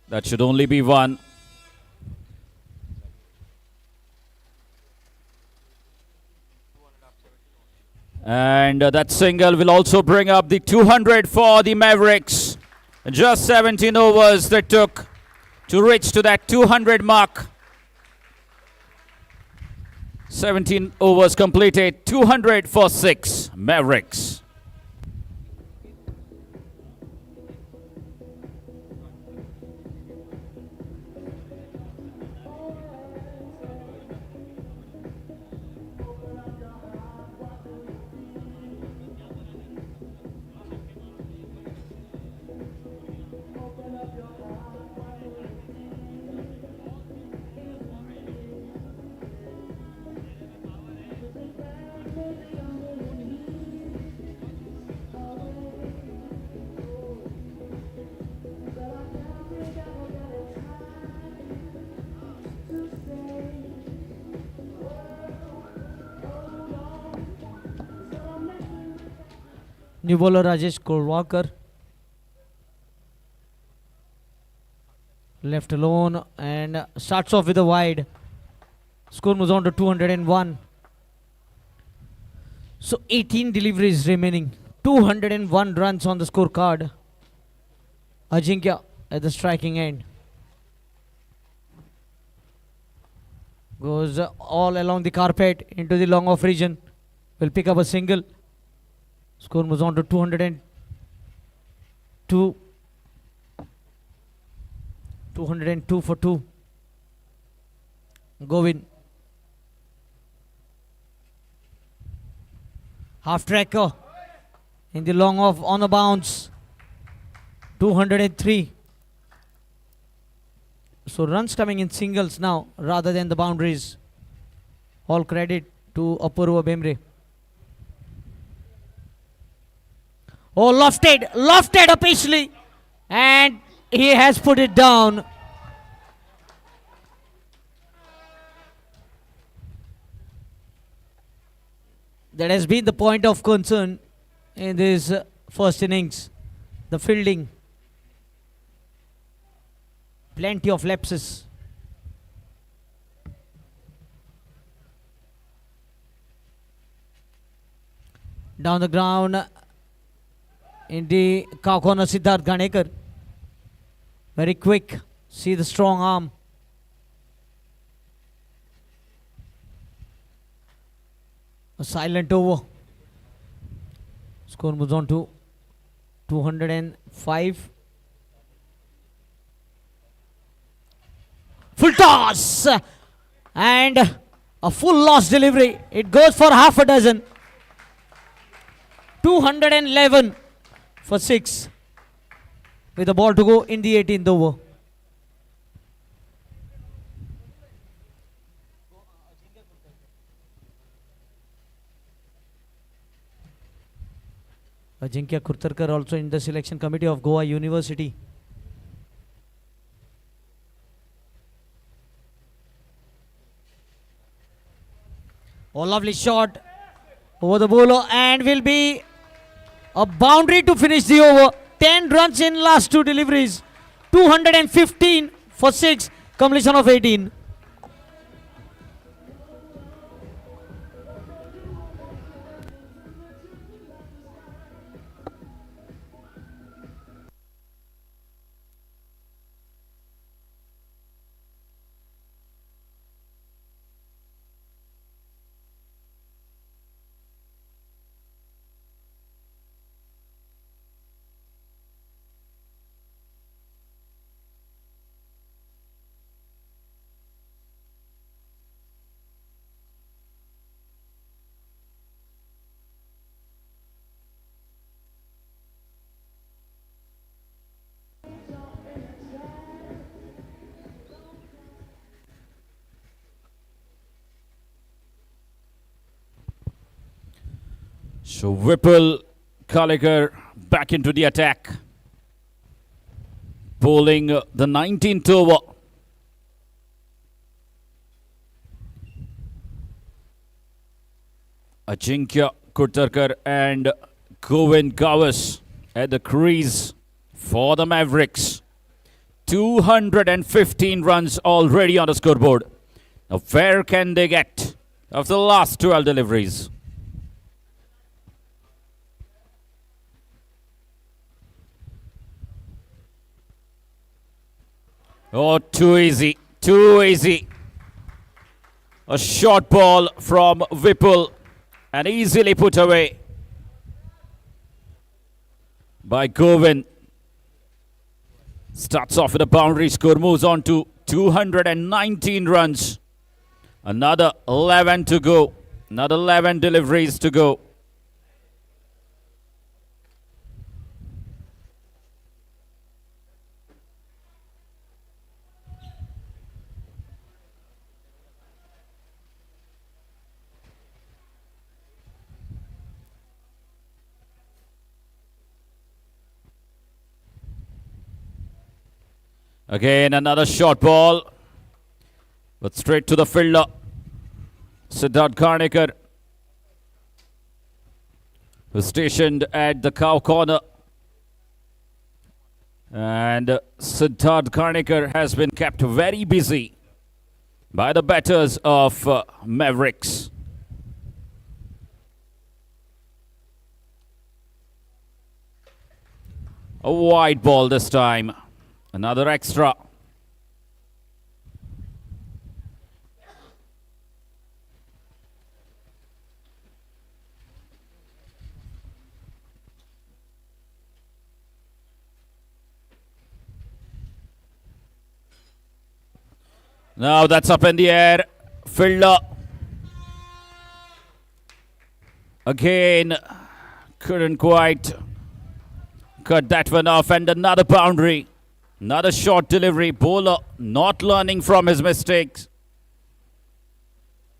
That should only be one. And that single will also bring up the 200 for the Mavericks. Just 17 overs that took to reach to that 200 mark. 17 overs completed, 200 for 6 Mavericks. New bowler Rajesh Korwalkar. Left alone and starts off with a wide. Score moves on to 201. So 18 deliveries remaining. 201 runs on the scorecard. Ajinkya at the striking end. Goes all along the carpet into the long off region. Will pick up a single. Score moves on to 202. 202 for 2. Govind. Half tracker in the long off on the bounce. 203. So runs coming in singles now rather than the boundaries. All credit to Apurva Bemre. Oh, lofted officially, and he has put it down. That has been the point of concern in this first innings. The fielding. Plenty of lapses. Down the ground. In the cow corner, Siddharth Ganekar. Very quick. See the strong arm. A silent over. Score moves on to 205. Full toss. And a full loss delivery. It goes for half a dozen. 211. For 6 with the ball to go in the 18th over. Ajinkya Kurtarkar also in the selection committee of Goa University. Oh, lovely shot over the bowler and will be a boundary to finish the over. 10 runs in last 2 deliveries. 215 for 6. Completion of 18. So Vipul Kalekar back into the attack. Bowling the 19th over. Ajinkya Kurtarkar and Govind Gawas at the crease for the Mavericks. 215 runs already on the scoreboard. Now where can they get of the last 12 deliveries? Oh, too easy, too easy. A short ball from Vipul and easily put away by Govind. Starts off with a boundary score, moves on to 219 runs. Another 11 to go. Another 11 deliveries to go. Again, another short ball, but straight to the fielder, Siddharth Karnikar, who's stationed at the cow corner. And Siddharth Karnikar has been kept very busy by the batters of Mavericks. A wide ball this time. Another extra. Now that's up in the air. Fielder. Again, couldn't quite cut that one off, and another boundary. Another short delivery. Bowler not learning from his mistakes.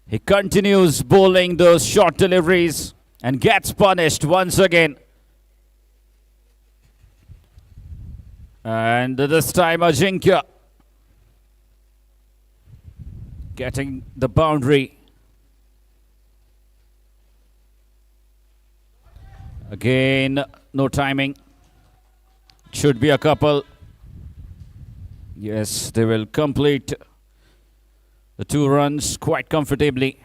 He continues bowling those short deliveries and gets punished once again. And this time Ajinkya getting the boundary. Again, no timing. Should be a couple. Yes, they will complete the 2 runs quite comfortably.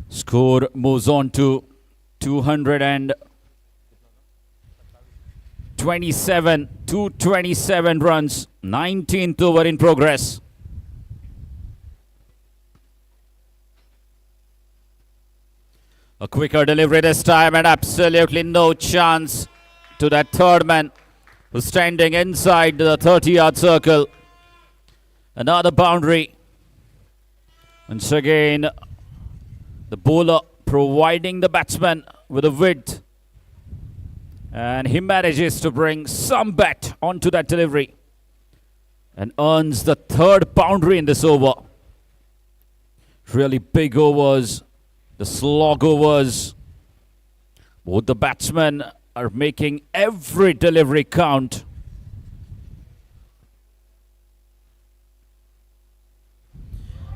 Score moves on to 227 runs, 19th over in progress. A quicker delivery this time, and absolutely no chance to that third man who's standing inside the 30-yard circle. Another boundary. Once again, the bowler providing the batsman with a width. And he manages to bring some bat onto that delivery and earns the 3rd boundary in this over. Really big overs. The slog overs. Both the batsmen are making every delivery count.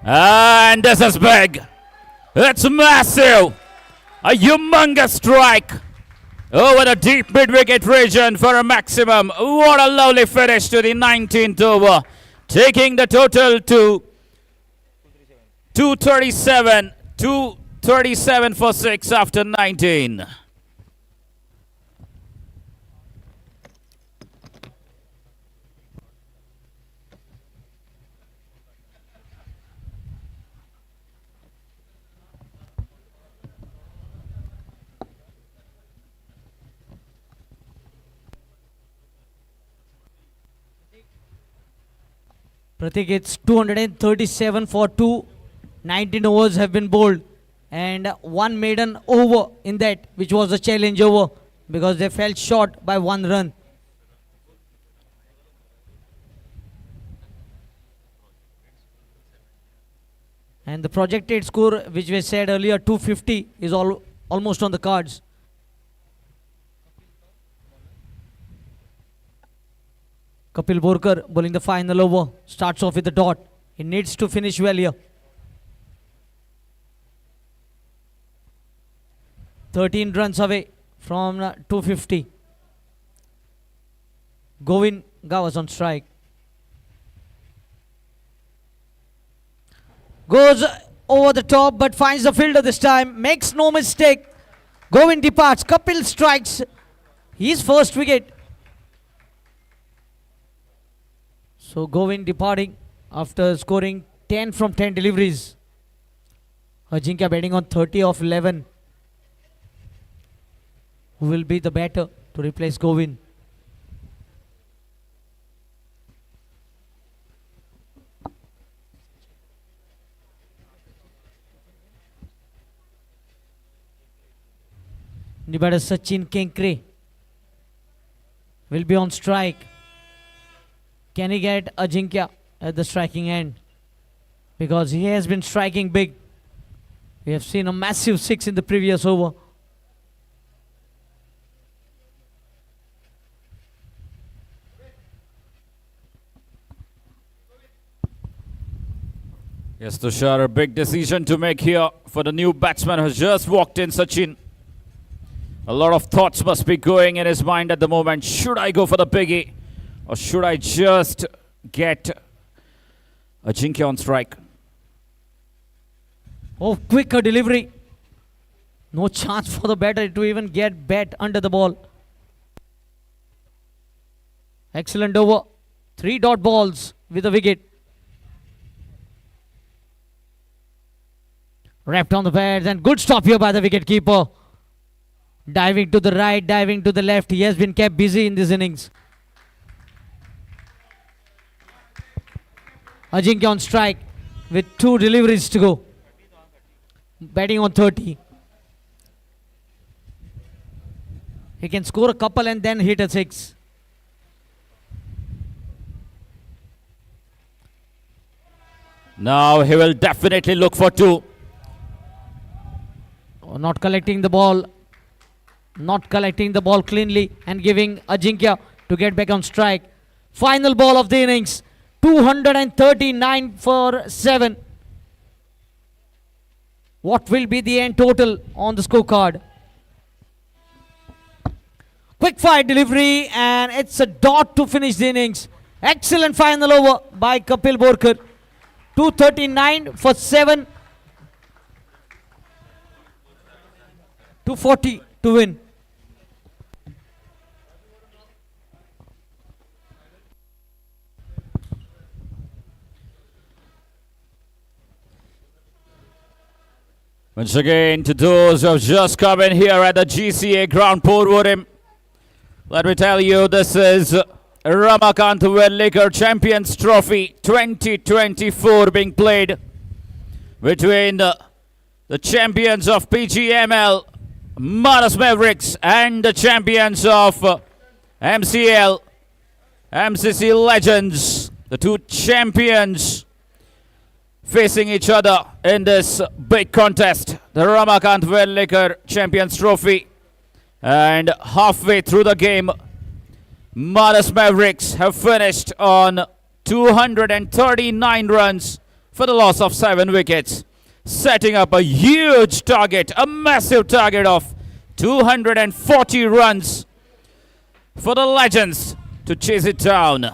And this is big. It's massive. A humongous strike over the deep mid-wicket region for a maximum. What a lovely finish to the 19th over. Taking the total to 237. 237 for 6 after 19. Pratik, it's 237 for 2. 19 overs have been bowled. And 1 maiden over in that, which was a challenge over, because they fell short by 1 run. And the projected score, which we said earlier, 250, is almost on the cards. Kapil Borkar bowling the final over. Starts off with the dot. He needs to finish well here. 13 runs away from 250. Govind Gava's on strike. Goes over the top but finds the fielder this time. Makes no mistake. Govind departs. Kapil strikes his first wicket. So Govind departing after scoring 10 from 10 deliveries. Ajinkya batting on 30 of 11. Who will be the batter to replace Govind? The batter Sachin Kenkre will be on strike. Can he get Ajinkya at the striking end? Because he has been striking big. We have seen a massive 6 in the previous over. Yes, Tushar, a big decision to make here for the new batsman who has just walked in, Sachin. A lot of thoughts must be going in his mind at the moment. Should I go for the biggie? Or should I just get Ajinkya on strike? Oh, quicker delivery. No chance for the batter to even get bat under the ball. Excellent over. 3 dot balls with a wicket. Wrapped on the pads and good stop here by the wicket keeper. Diving to the right, diving to the left. He has been kept busy in this innings. Ajinkya on strike with 2 deliveries to go. Batting on 30. He can score a couple and then hit a 6. Now he will definitely look for 2. Not collecting the ball. Not collecting the ball cleanly and giving Ajinkya to get back on strike. Final ball of the innings. 239 for 7. What will be the end total on the scorecard? Quick fire delivery and it's a dot to finish the innings. Excellent final over by Kapil Borkar. 239 for 7. 240 to win. Once again, to those who have just come in here at the GCA Ground Porvorim, let me tell you, this is Ramakant Verlekar Champions Trophy 2024 being played between the champions of PGML, Mavericks, and the champions of MCL, MCC Legends, the 2 champions facing each other in this big contest, the Ramakant Verlekar Champions Trophy. And halfway through the game, Mavericks have finished on 239 runs for the loss of 7 wickets, setting up a huge target, a massive target of 240 runs for the Legends to chase it down.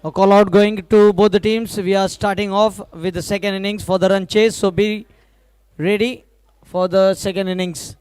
A call out going to both the teams. We are starting off with the second innings for the run chase. So be ready for the second innings.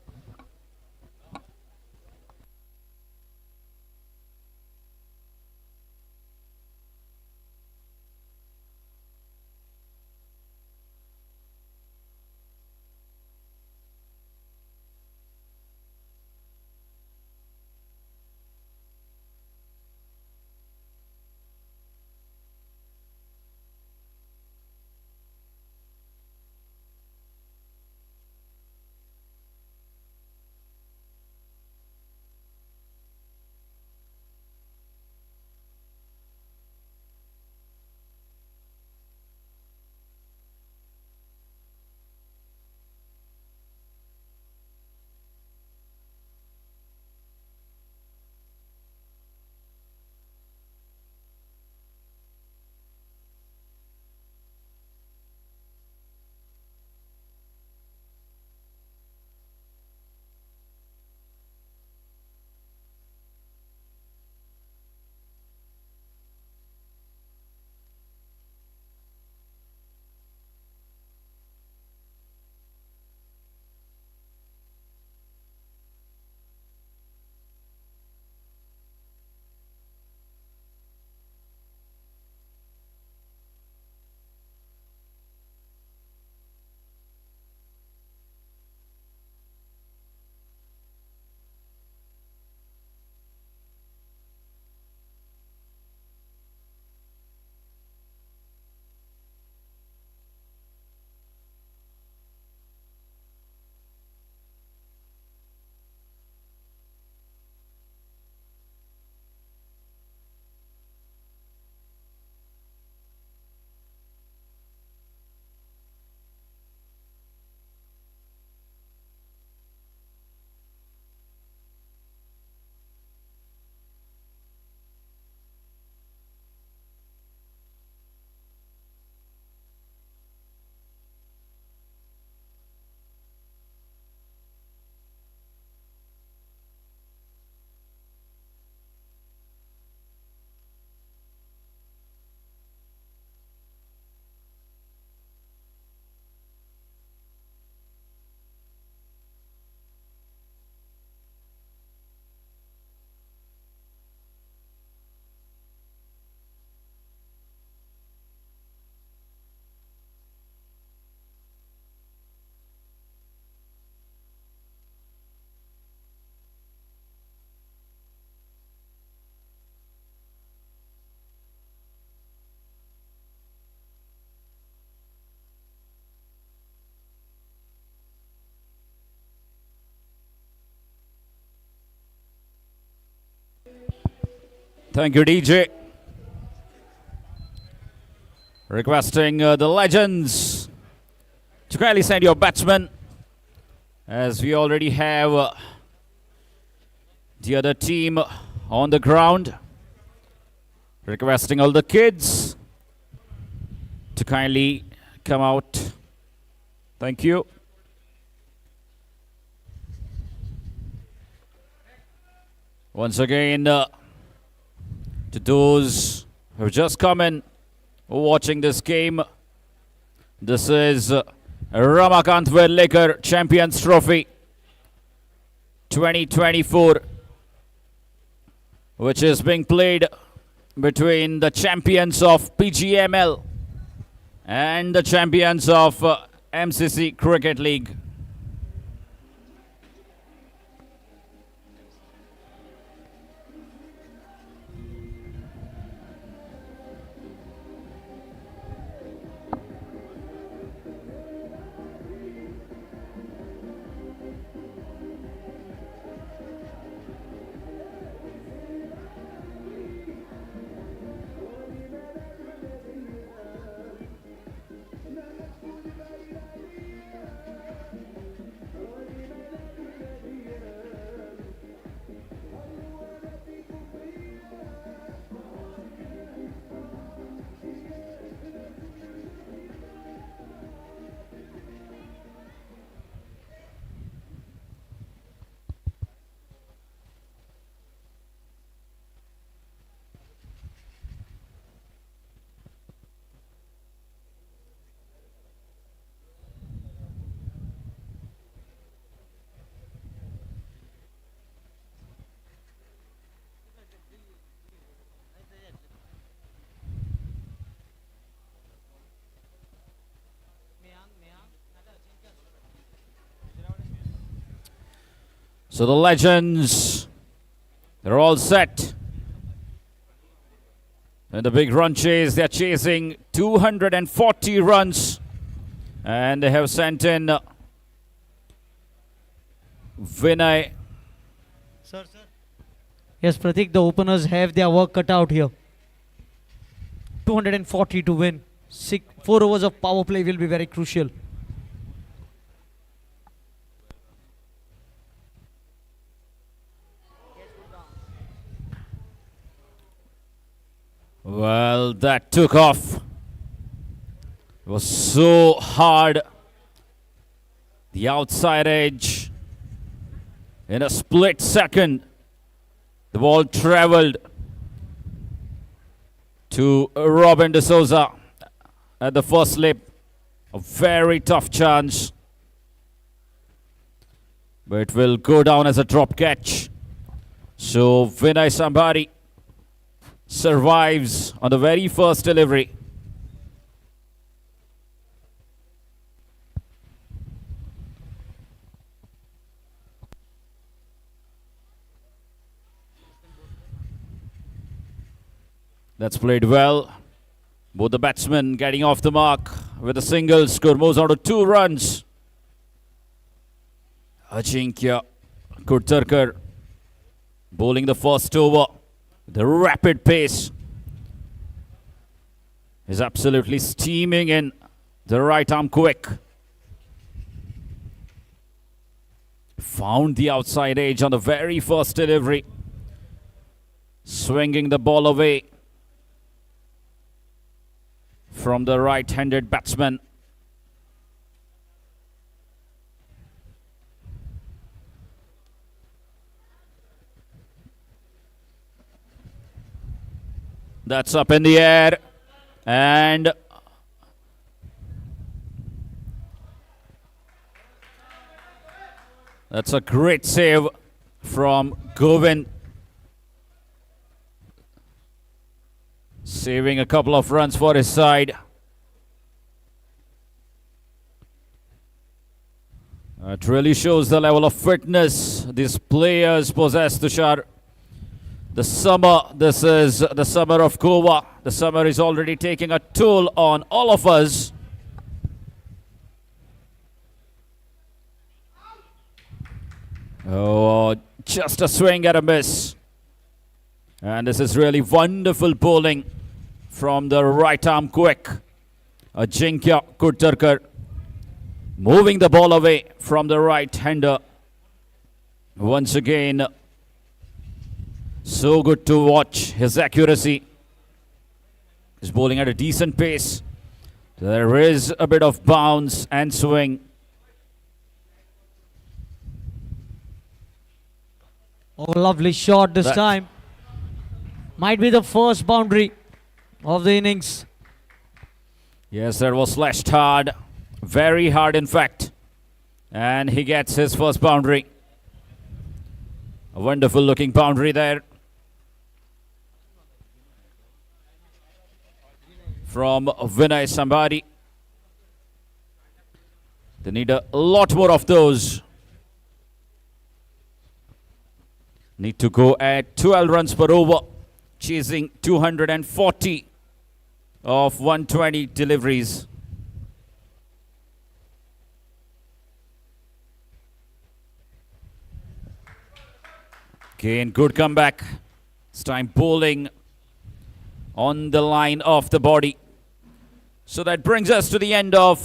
Thank you, DJ. Requesting the legends to kindly send your batsmen, as we already have the other team on the ground. Requesting all the kids to kindly come out. Thank you. Once again, to those who have just come in watching this game, this is Ramakant Verlekar Champions Trophy 2024, which is being played between the champions of PGML and the champions of MCC Cricket League. So the legends, they're all set. And the big run chase, they're chasing 240 runs. And they have sent in Vinay. Sir. Yes, Pratik, the openers have their work cut out here. 240 to win. 4 overs of power play will be very crucial. Well, that took off. It was so hard. The outside edge. In a split second, the ball traveled to Robin D'Souza at the first slip. A very tough chance. But it will go down as a drop catch. So Vinay Sambari survives on the very first delivery. That's played well. Both the batsmen getting off the mark with a single. Score moves on to 2 runs. Ajinkya Kurtarkar bowling the first over. The rapid pace is absolutely steaming in the right arm quick. Found the outside edge on the very first delivery. Swinging the ball away from the right-handed batsman. That's up in the air, and that's a great save from Govind, saving a couple of runs for his side. It really shows the level of fitness these players possess, Tushar. The summer, this is the summer of Goa. The summer is already taking a toll on all of us. Oh, just a swing and a miss. And this is really wonderful bowling from the right arm quick. Ajinkya Kurtarkar moving the ball away from the right-hander. Once again, so good to watch his accuracy. He's bowling at a decent pace. There is a bit of bounce and swing. Oh, lovely shot this time. Might be the first boundary of the innings. Yes, that was slashed hard. Very hard, in fact. And he gets his first boundary. A wonderful looking boundary there. From Vinay Sambari. They need a lot more of those. Need to go at 12 runs per over, chasing 240 of 120 deliveries. Again, good comeback. This time bowling on the line of the body. So that brings us to the end of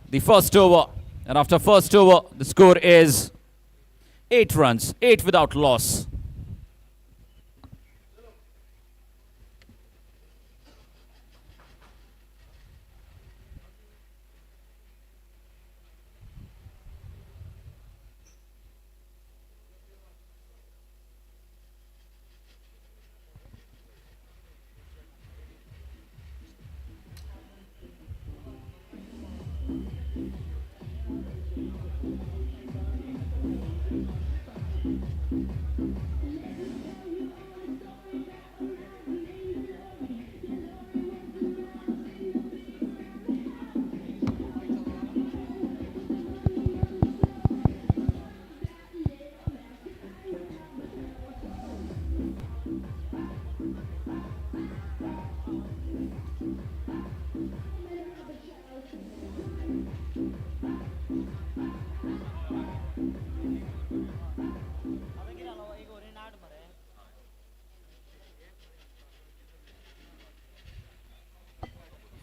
the first over. And after first over, the score is 8 runs, 8 without loss.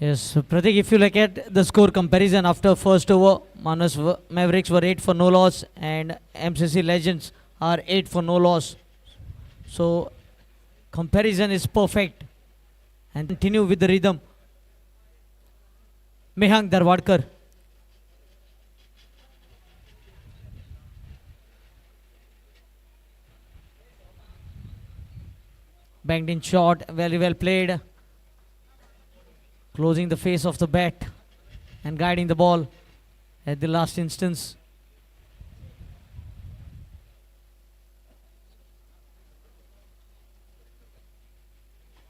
Yes, so Pratik, if you look at the score comparison after first over, Mavericks were 8 for no loss and MCC Legends are 8 for no loss. So comparison is perfect. And continue with the rhythm. Mehang Darwadkar. Banged in shot, very well played. Closing the face of the bat and guiding the ball at the last instance.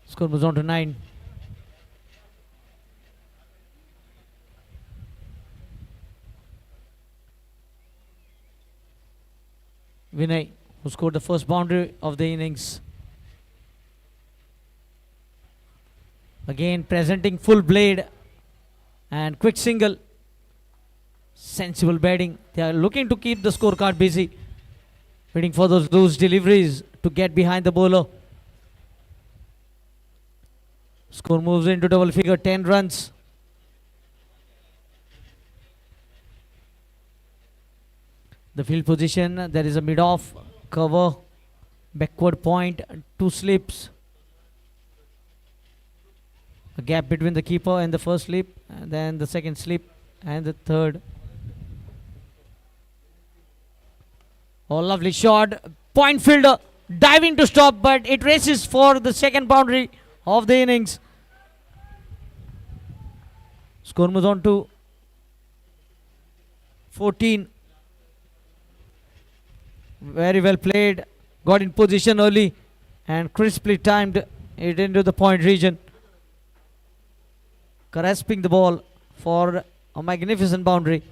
Score moves on to 9. Vinay, who scored the first boundary of the innings. Again presenting full blade and quick single. Sensible batting. They are looking to keep the scorecard busy. Waiting for those loose deliveries to get behind the bowler. Score moves into double figure, 10 runs. The field position, there is a mid-off, cover, backward point, 2 slips. A gap between the keeper and the first slip, and then the second slip and the third. Oh, lovely shot. Point fielder diving to stop, but it races for the second boundary of the innings. Score moves on to 14. Very well played. Got in position early and crisply timed it into the point region. Grasping the ball for a magnificent boundary.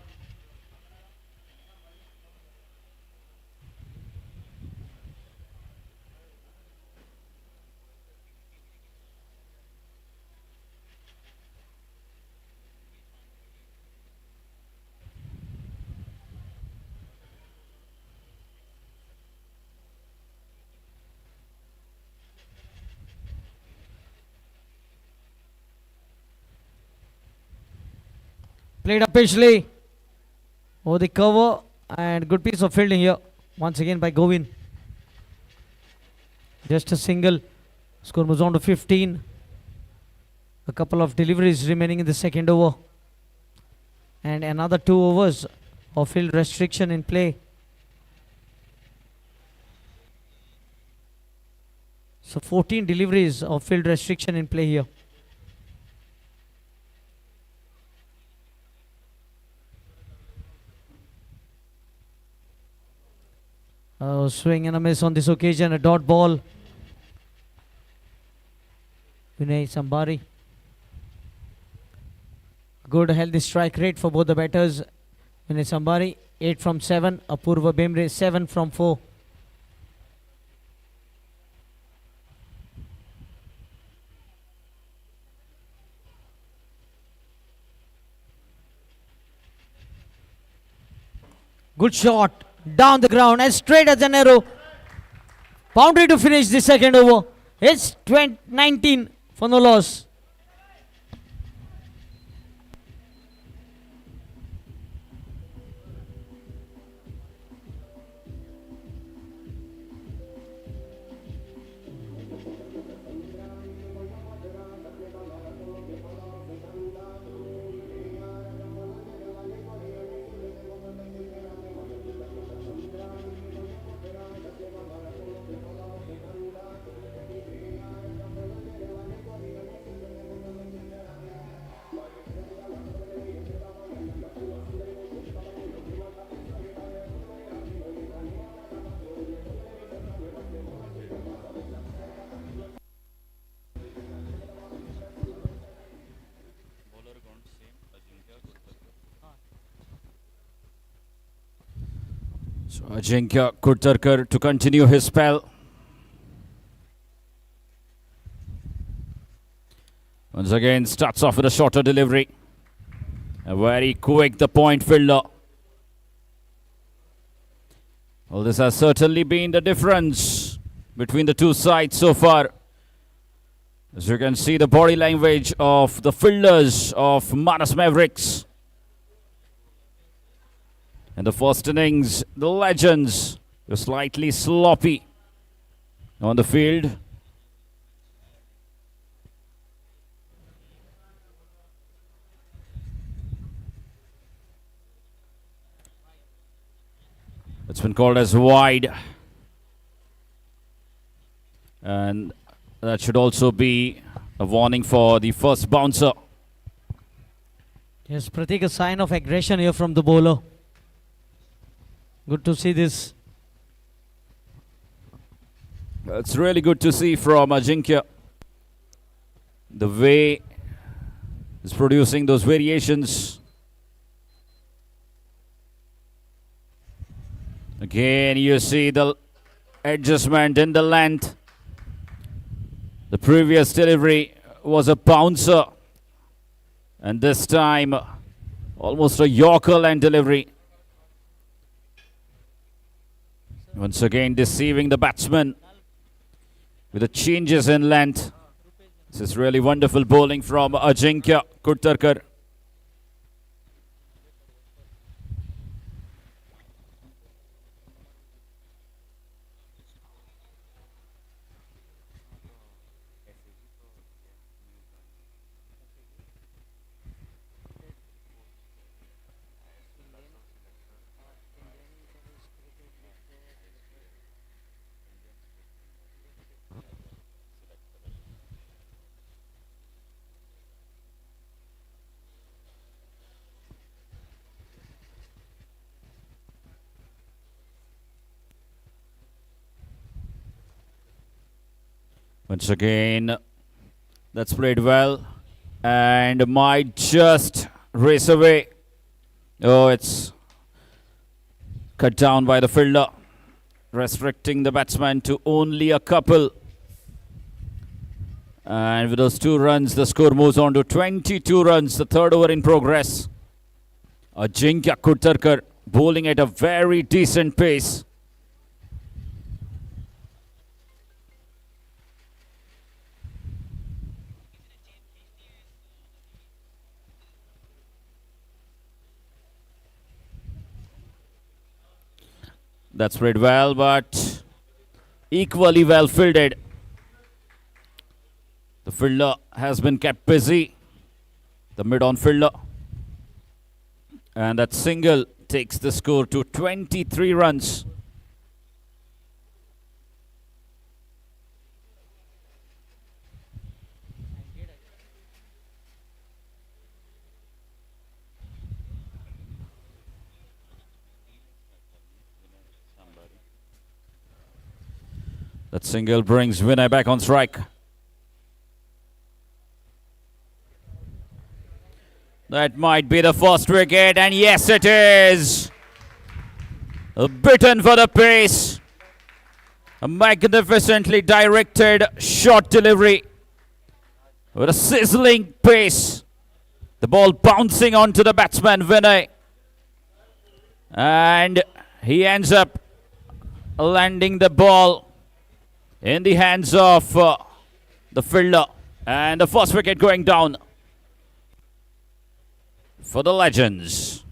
Played up Pishley over the cover and good piece of fielding here once again by Govin. Just a single. Score moves on to 15. A couple of deliveries remaining in the second over and another 2 overs of field restriction in play. So 14 deliveries of field restriction in play here. Swing and a miss on this occasion, a dot ball. Vinay Sambari. Good healthy strike rate for both the batters. Vinay Sambari 8 from 7, Apurva Bemre 7 from 4. Good shot. Down the ground as straight as an arrow. Boundary to finish the second over. It's 19 for no loss. So Ajinkya Kurtarkar to continue his spell. Once again starts off with a shorter delivery. A very quick the point fielder. Well, this has certainly been the difference between the two sides so far. As you can see, the body language of the fielders of Mavericks. In the first innings, the legends were slightly sloppy on the field. It's been called as wide. And that should also be a warning for the first bouncer. Yes, Pratik, a sign of aggression here from the bowler. Good to see this. It's really good to see from Ajinkya. The way he's producing those variations. Again, you see the adjustment in the length. The previous delivery was a bouncer. And this time, almost a Yorker length delivery. Once again, deceiving the batsman with the changes in length. This is really wonderful bowling from Ajinkya Kuttarkar. Once again, that's played well and might just race away. Oh, it's cut down by the fielder, restricting the batsman to only a couple. And with those 2 runs, the score moves on to 22 runs, the third over in progress. Ajinkya Kuttarkar bowling at a very decent pace. That's played well, but equally well fielded. The fielder has been kept busy, the mid-on fielder. And that single takes the score to 23 runs. That single brings Vinay back on strike. That might be the first wicket, and yes it is. Bitten for the pace. A magnificently directed short delivery with a sizzling pace. The ball bouncing onto the batsman Vinay. And he ends up landing the ball in the hands of the fielder. And the first wicket going down for the Legends.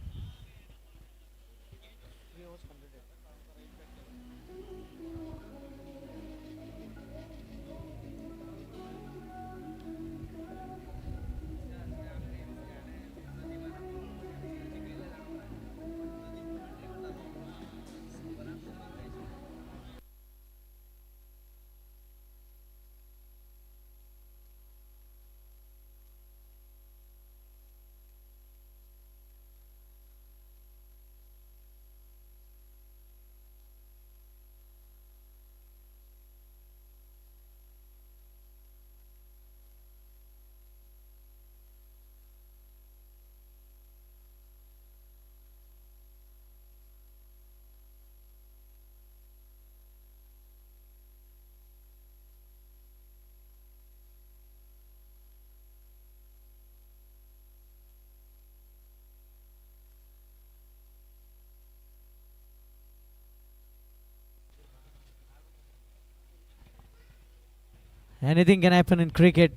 Anything can happen in cricket.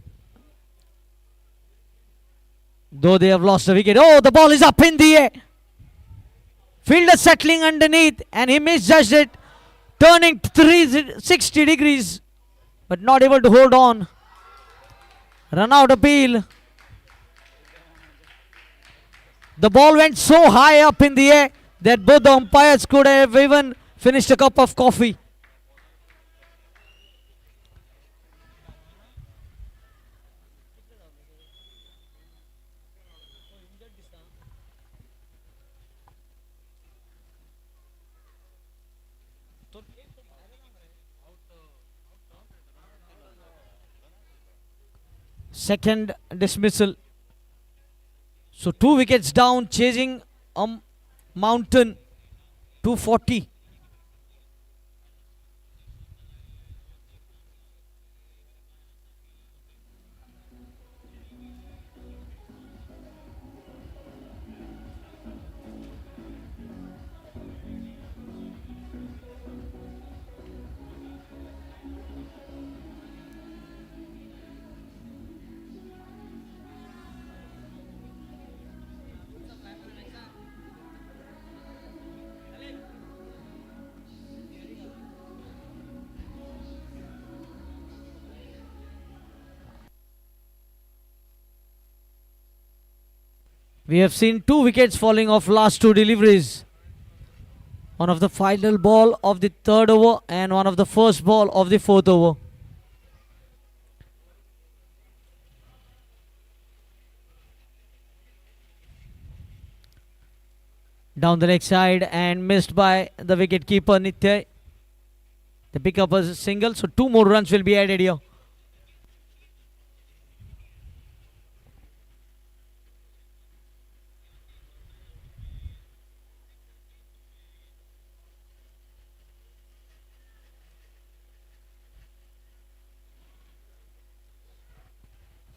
Though they have lost the wicket. Oh, the ball is up in the air. Fielder settling underneath and he misjudged it. Turning 360 degrees. But not able to hold on. Run out appeal. The ball went so high up in the air that both the umpires could have even finished a cup of coffee. Second dismissal. So 2 wickets down, chasing a mountain. 240. We have seen 2 wickets falling off last 2 deliveries. One of the final ball of the 3rd over and one of the first ball of the 4th over. Down the leg side and missed by the wicket keeper Nitya. The pickup was a single, so 2 more runs will be added here.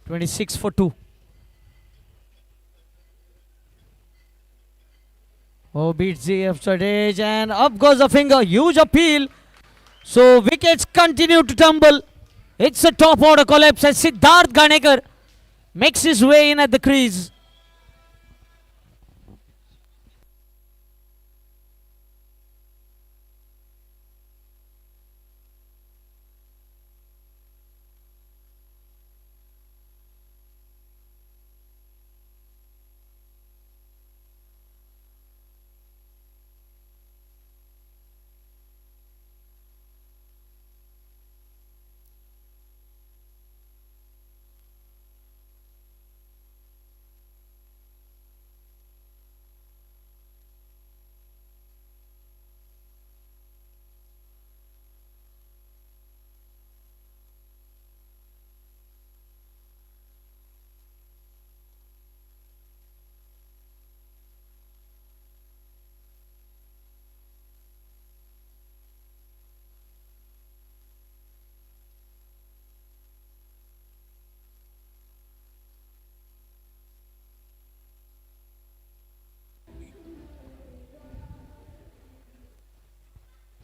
(26 for 2). Oh, beats the extra edge and up goes the finger. Huge appeal. So wickets continue to tumble. It's a top order collapse as Siddharth Ganekar makes his way in at the crease.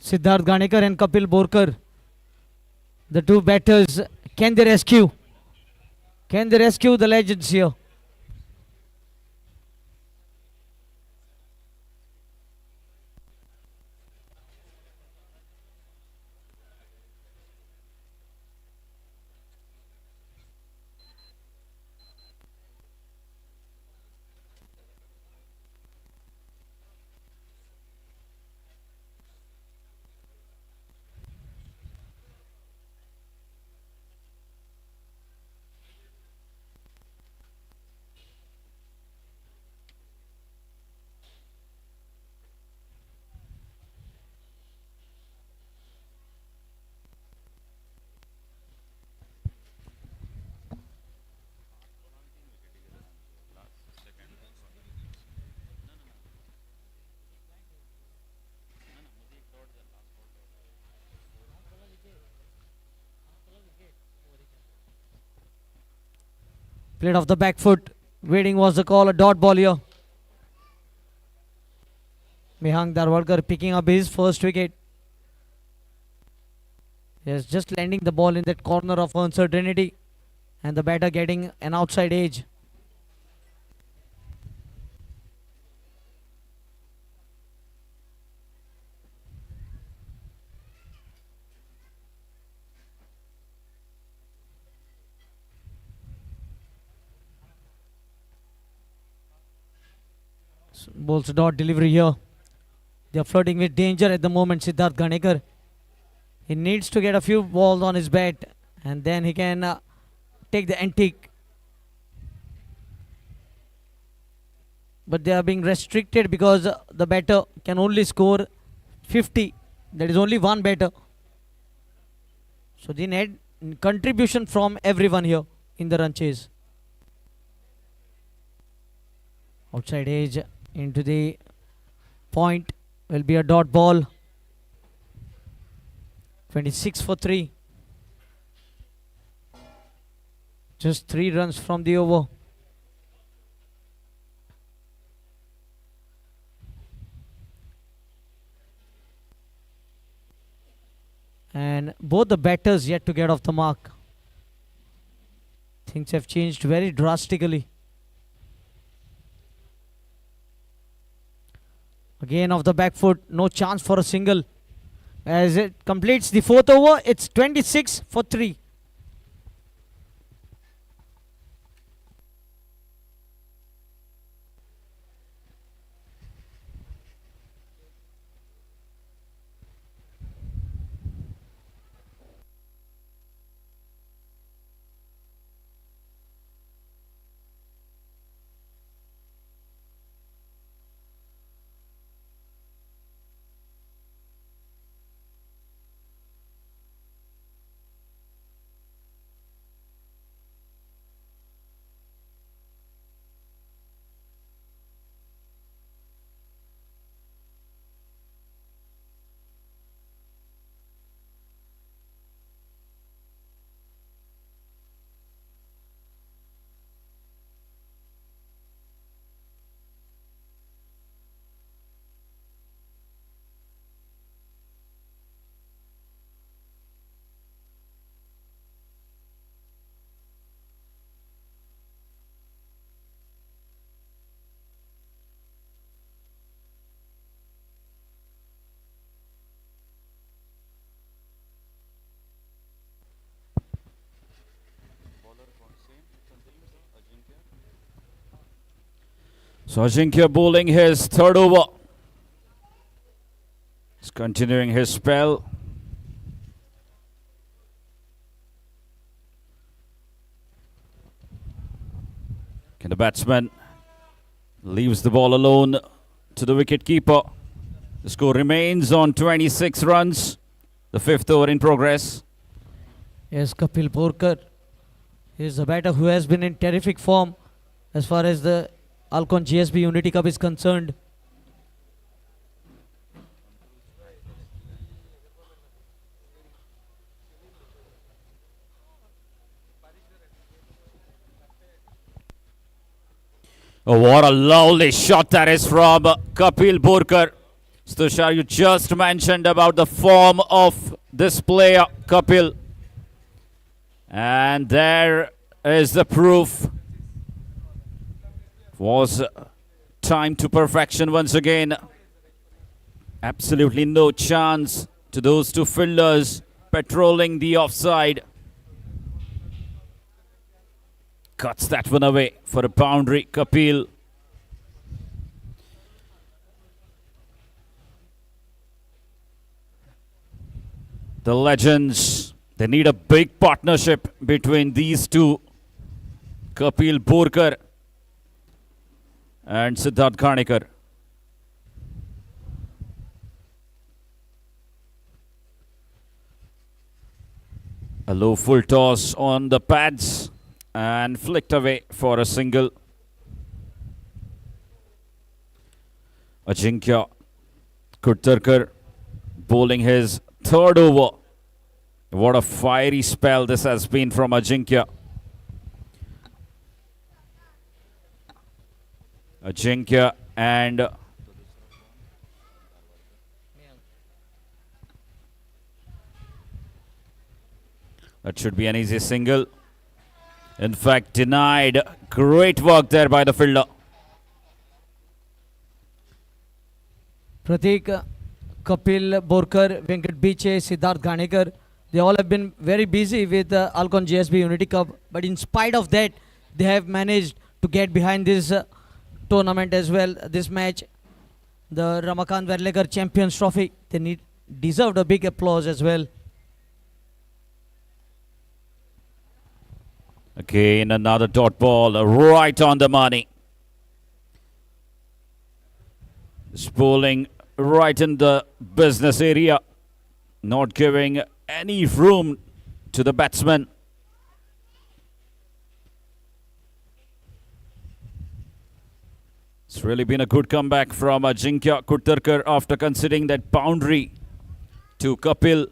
Siddharth Ganekar and Kapil Borkar, the 2 batters, can they rescue? Can they rescue the legends here? Played off the back foot. Waiting was the call, a dot ball here. Mehang Darwadkar picking up his first wicket. Yes, just landing the ball in that corner of uncertainty and the batter getting an outside edge. Bowls dot delivery here. They are flirting with danger at the moment, Siddharth Ganekar. He needs to get a few balls on his bat and then he can take the antique. But they are being restricted because the batter can only score 50. There is only one batter. So they need contribution from everyone here in the run chase. Outside edge into the point will be a dot ball. 26 for 3. Just 3 runs from the over. And both the batters yet to get off the mark. Things have changed very drastically. Again off the back foot, no chance for a single. As it completes the 4th over, it's 26 for 3. So Ajinkya bowling his 3rd over. He's continuing his spell. Can the batsman leaves the ball alone to the wicket keeper. The score remains on 26 runs. The 5th over in progress. Yes, Kapil Borkar is a batter who has been in terrific form as far as the Alcon GSB Unity Cup is concerned. Oh, what a lovely shot that is from Kapil Borkar. Tushar, you just mentioned about the form of this player, Kapil. And there is the proof. Was time to perfection once again. Absolutely no chance to those two fielders patrolling the offside. Cuts that one away for a boundary, Kapil. The legends, they need a big partnership between these two, Kapil Borkar and Siddharth Ganekar. A low full toss on the pads and flicked away for a single. Ajinkya Kurtarkar bowling his 3rd over. What a fiery spell this has been from Ajinkya. Ajinkya and That should be an easy single. In fact, denied. Great work there by the fielder. Pratik, Kapil Borkar, Venkat Biche, Siddharth Ganekar, they all have been very busy with the Alcon GSB Unity Cup. But in spite of that, they have managed to get behind this tournament as well, this match. The Ramakant Verlekar Champions Trophy, they deserved a big applause as well. Again, another dot ball right on the money. Spooling right in the business area, not giving any room to the batsman. It's really been a good comeback from Ajinkya Kuttarkar after conceding that boundary to Kapil.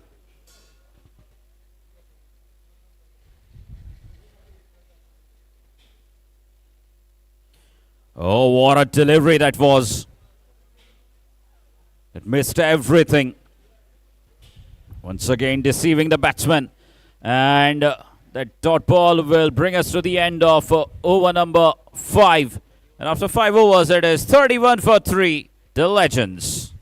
Oh, what a delivery that was. It missed everything. Once again deceiving the batsman. And that dot ball will bring us to the end of over number 5. And after 5 overs, it is 31 for 3, the Legends.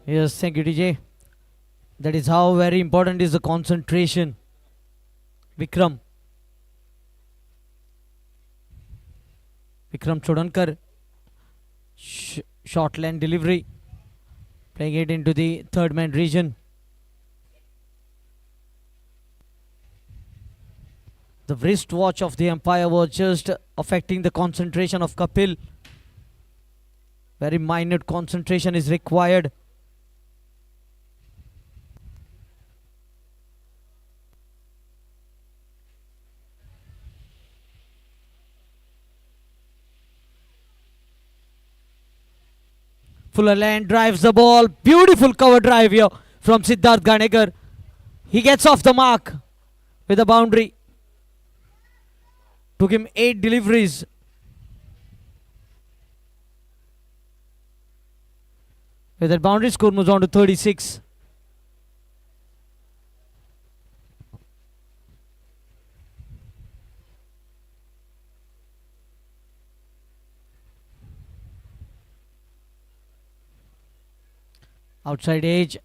Yes, thank you, DJ. That is how very important is the concentration. Vikram. Vikram Chodankar. Short lane delivery. Playing it into the third man region. The wristwatch of the umpire was just affecting the concentration of Kapil. Very minute concentration is required. Fuller Land drives the ball. Beautiful cover drive here from Siddharth Ganekar. He gets off the mark with a boundary. Took him 8 deliveries. With that boundary, score moves on to 36. Outside edge,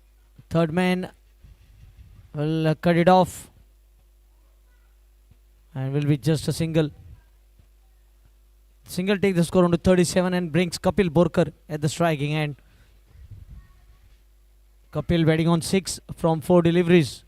third man will cut it off and will be just a single. Single takes the score on to 37 and brings Kapil Borkar at the striking end. Kapil batting on 6 from 4 deliveries.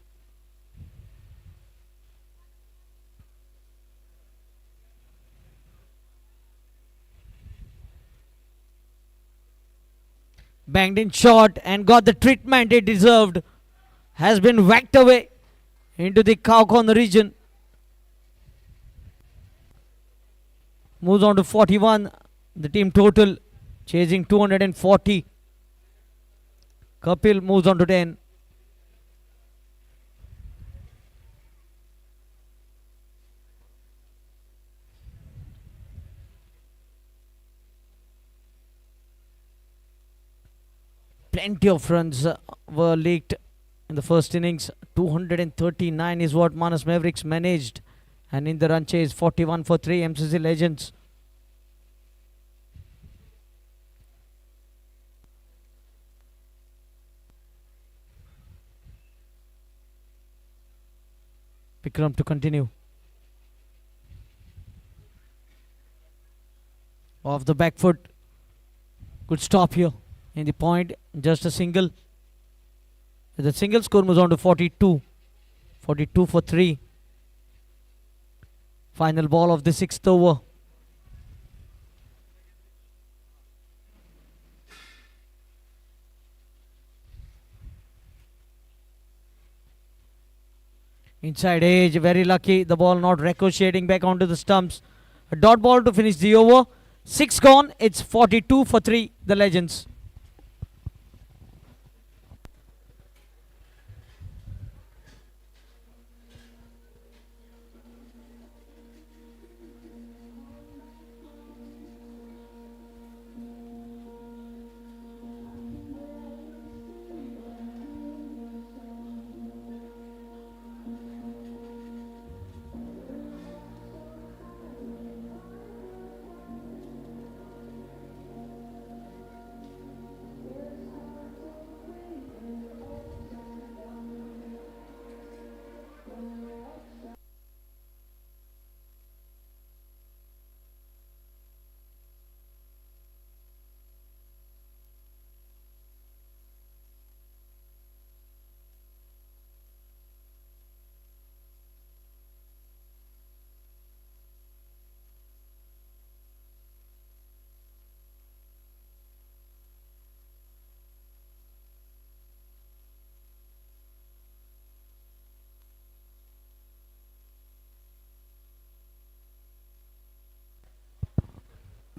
Banged in short and got the treatment it deserved. Has been whacked away into the cow corner region. Moves on to 41. The team total chasing 240. Kapil moves on to 10. Plenty of runs were leaked in the first innings. 239 is what Manas Mavericks managed. And in the run chase, 41 for 3 MCC Legends. Vikram to continue. Off the back foot. Good stop here. In the point, just a single. The single score moves on to 42. 42 for 3. Final ball of the 6th over. Inside edge, very lucky. The ball not ricocheting back onto the stumps. A dot ball to finish the over. 6 gone. It's 42 for 3, the Legends.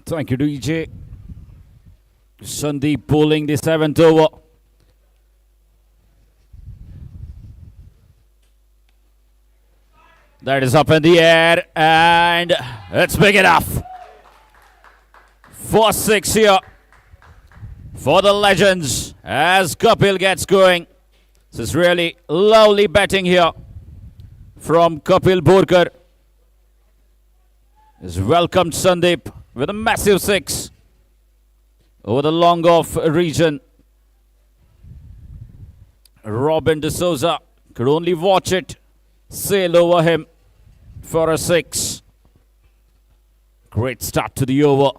Thank you, DJ. Sandeep bowling the 7th over. That is up in the air and it's big enough. 4-6 here for the Legends as Kapil gets going. This is really lovely batting here from Kapil Borkar. He's welcomed Sandeep with a massive 6 over the long off region. Robin D'Souza could only watch it sail over him for a 6. Great start to the over.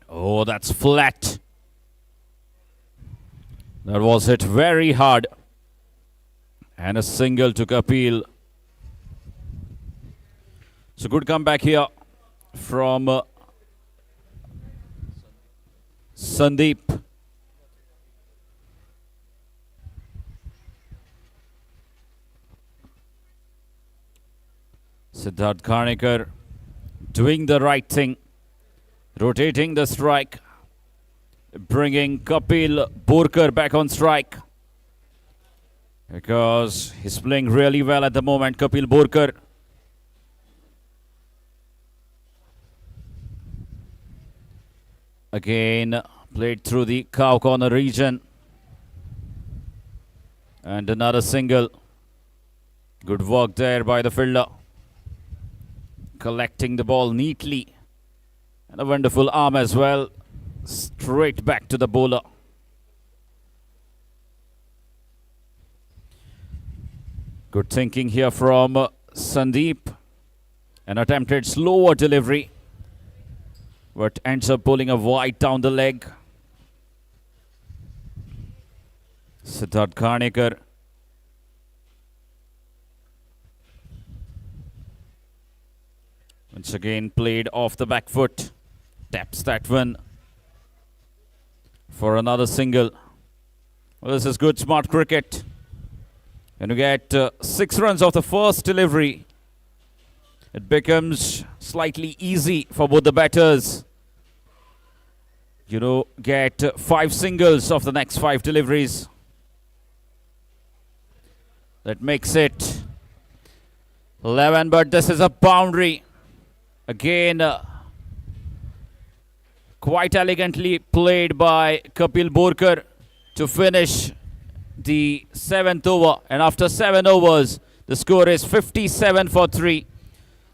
Oh, that's flat. That was hit very hard. And a single to Kapil. So good comeback here from Sandeep. Siddharth Karnikar doing the right thing. Rotating the strike. Bringing Kapil Borkar back on strike. Because he's playing really well at the moment, Kapil Borkar. Again, played through the cow corner region. And another single. Good work there by the fielder. Collecting the ball neatly. And a wonderful arm as well. Straight back to the bowler. Good thinking here from Sandeep. An attempted slower delivery. But ends up pulling a wide down the leg. Siddharth Karnikar. Once again played off the back foot. Taps that one for another single. Well, this is good, smart cricket. And you get 6 runs off the first delivery. It becomes slightly easy for both the batters. Get 5 singles of the next 5 deliveries. That makes it 11, but this is a boundary. Again, quite elegantly played by Kapil Borkar to finish the 7th over. And after 7 overs, the score is 57 for 3.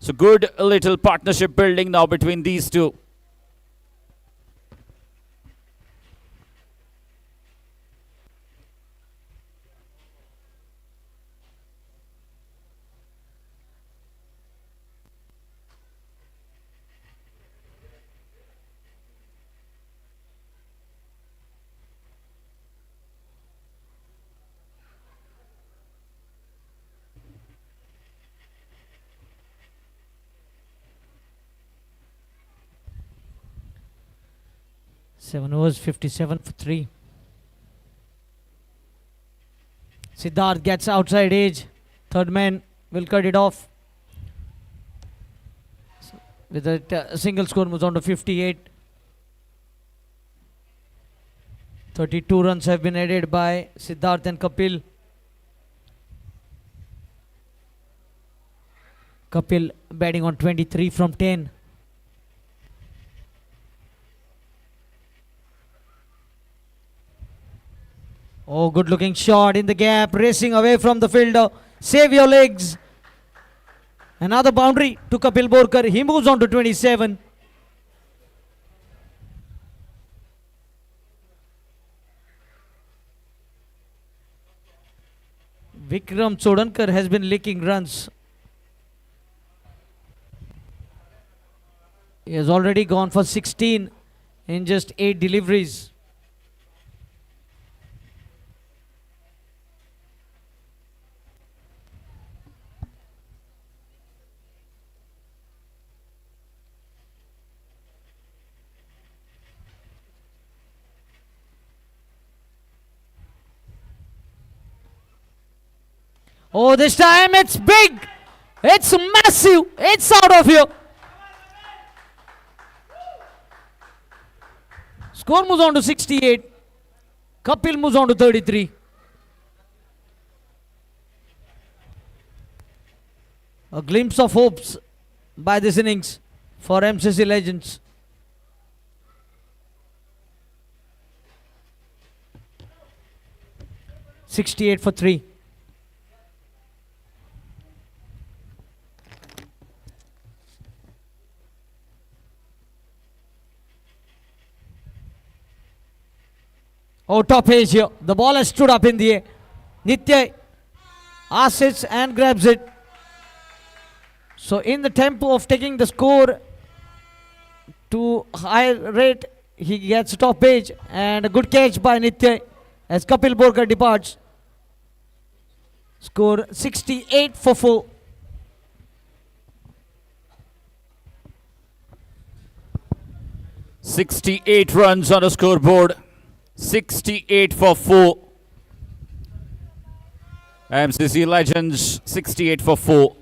So good little partnership building now between these two. Seven overs, 57 for 3. Siddharth gets outside edge. Third man will cut it off. So with a single score moves on to 58. 32 runs have been added by Siddharth and Kapil. Kapil batting on 23 from 10. Oh, good looking shot in the gap, racing away from the fielder. Save your legs. Another boundary to Kapil Borkar. He moves on to 27. Vikram Chodankar has been licking runs. He has already gone for 16 in just 8 deliveries. Oh, this time it's big. It's massive. It's out of here. Score moves on to 68. Kapil moves on to 33. A glimpse of hopes by this innings for MCC legends. $68 for 3. Oh, top edge here. The ball has stood up in the air. Nitya asks and grabs it. So in the tempo of taking the score to higher rate, he gets top edge and a good catch by Nitya as Kapil Borkar departs. Score 68 for 4. "68 runs on the scoreboard. 68 for 4. MCC Legends 68 for 4.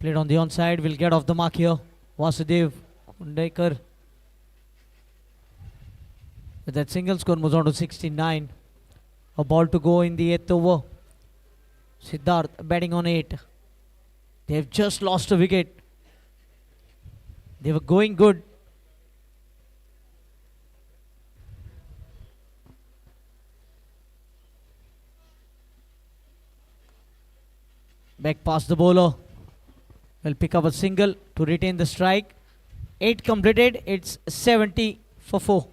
Played on the onside, will get off the mark here. Vasudev Kundekar. With that single score moves on to 69. A ball to go in the 8th over. Siddharth batting on 8. They have just lost a wicket. They were going good. Back past the bowler. Will pick up a single to retain the strike. 8 completed. It's 70 for 4.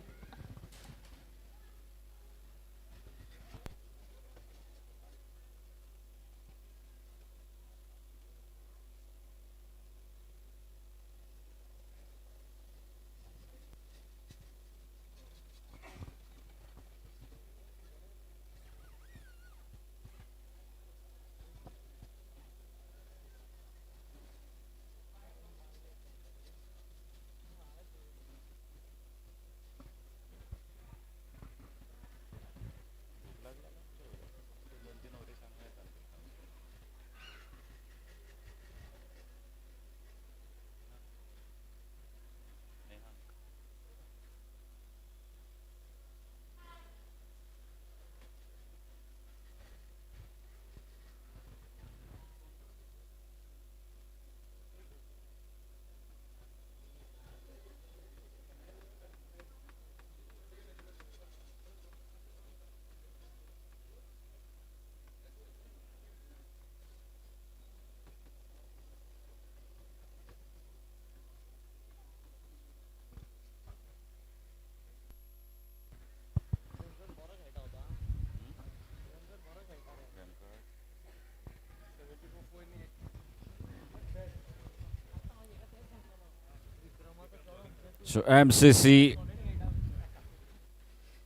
So MCC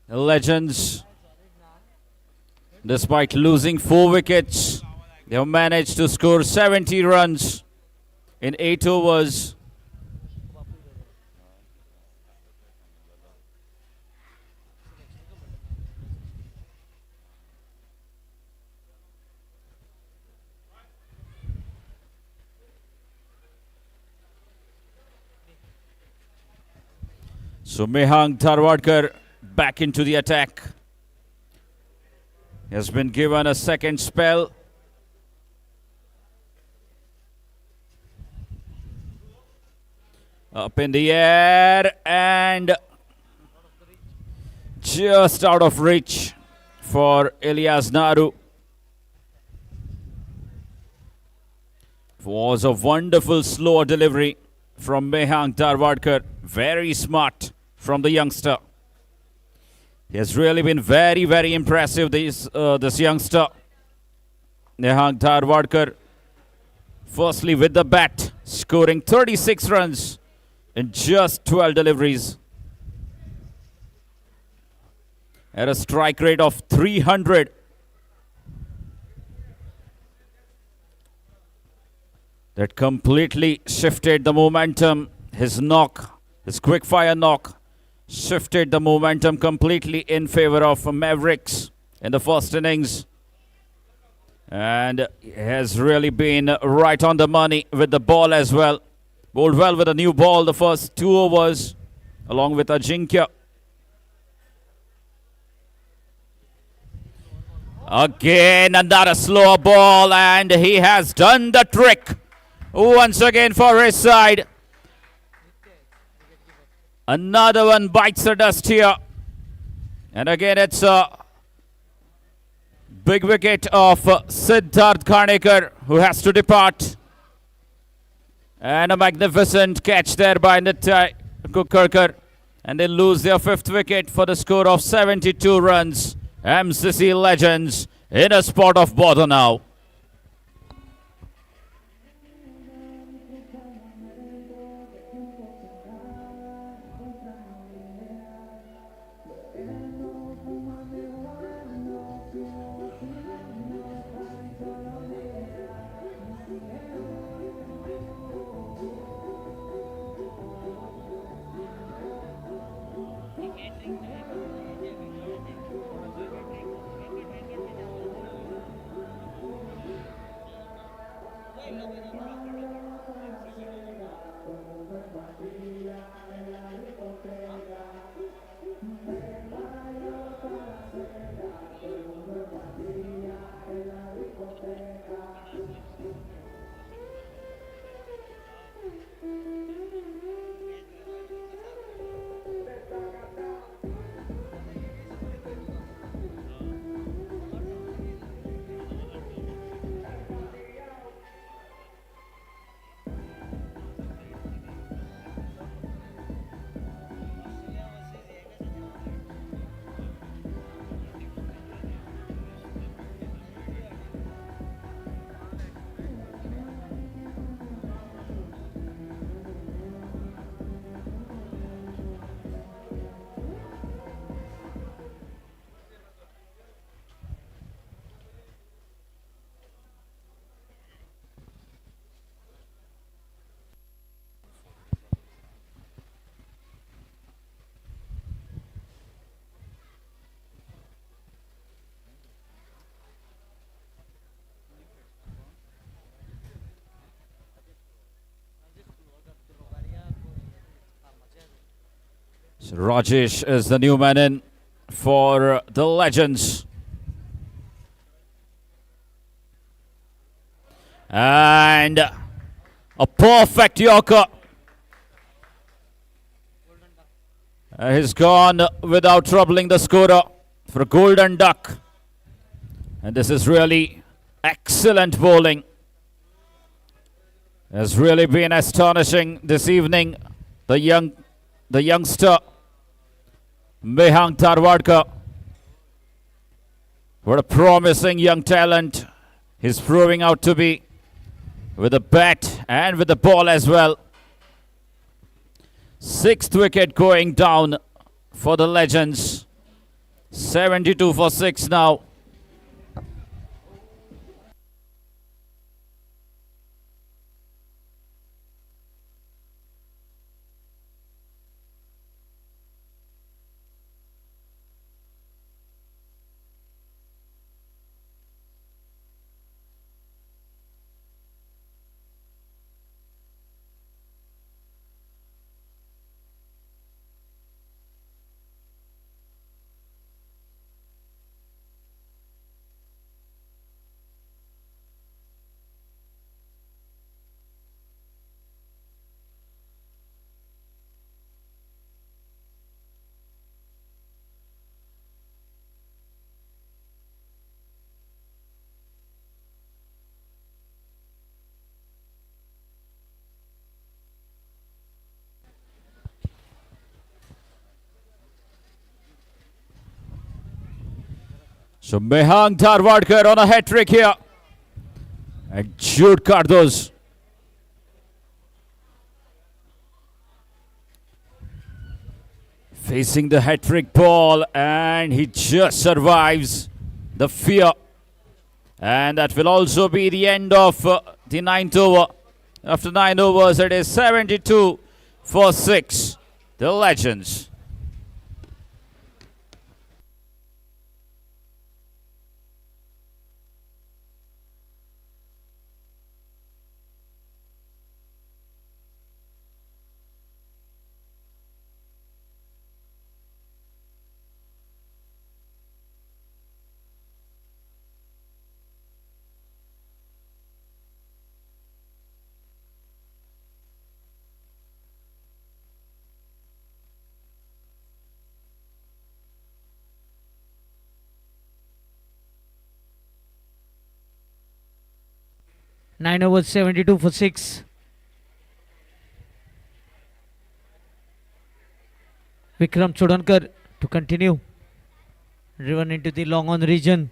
Legends, despite losing 4 wickets, they have managed to score 70 runs in 8 overs. So Mehang Dharwadkar back into the attack. He has been given a second spell. Up in the air and just out of reach for Ilyas Naru. Was a wonderful slower delivery from Mehang Dharwadkar. Very smart from the youngster. He has really been very, very impressive, this youngster. Mehang Dharwadkar, firstly with the bat, scoring 36 runs in just 12 deliveries. At a strike rate of 300. That completely shifted the momentum. His knock, his quick fire knock, shifted the momentum completely in favor of Mavericks in the first innings. And has really been right on the money with the ball as well. Bowled well with a new ball the first 2 overs, along with Ajinkya. Again, another slower ball, and he has done the trick once again for his side. Another one bites the dust here. And again, it's a big wicket of Siddharth Khanekar, who has to depart. And a magnificent catch there by Nitya Kukarkar. And they lose their 5th wicket for the score of 72 runs. MCC Legends in a spot of bother now. So Rajesh is the new man in for the Legends. And a perfect Yorker. He's gone without troubling the scorer for a golden duck. And this is really excellent bowling. Has really been astonishing this evening. The youngster Mehang Tarwadkar. What a promising young talent he's proving out to be, with the bat and with the ball as well. 6th wicket going down for the Legends. 72 for 6 now. So Mehang Tarwadkar on a hat-trick here. And Jude Cardoz. Facing the hat-trick ball, and he just survives the fear. And that will also be the end of the 9th over. After 9 overs, it is 72 for 6. The Legends. Nine overs, 72 for 6. Vikram Chodankar to continue. Driven into the long on region.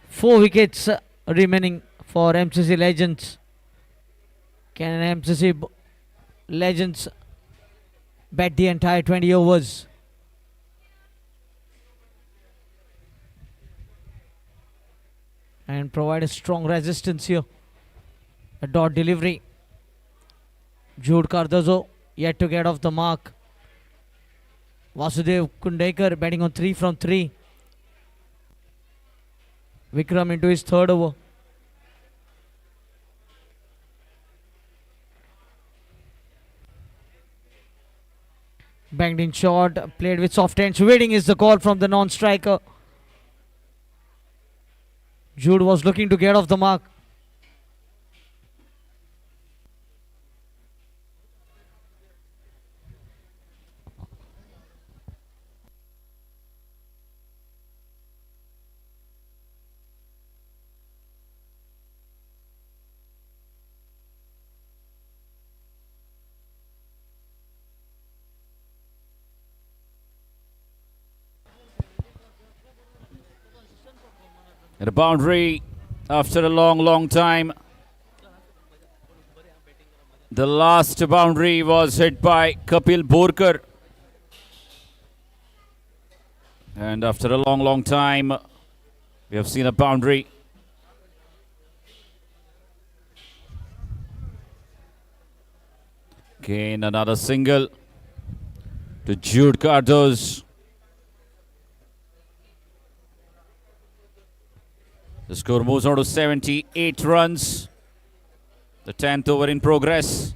4 wickets remaining for MCC Legends. Can MCC Legends bat the entire 20 overs? And provide a strong resistance here. A dot delivery. Jude Cardozo yet to get off the mark. Vasudev Kundekar batting on 3 from 3. Vikram into his 3rd over. Banged in short, played with soft edge. Waiting is the call from the non-striker. Jude was looking to get off the mark. And a boundary after a long time. The last boundary was hit by Kapil Borkar. And after a long time, we have seen a boundary. Again, another single to Jude Cardoz. The score moves on to 78 runs. The 10th over in progress.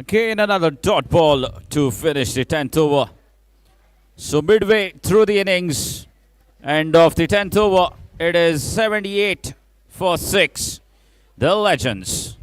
Again, another dot ball to finish the 10th over. So midway through the innings, end of the 10th over, it is 78 for 6. The Legends.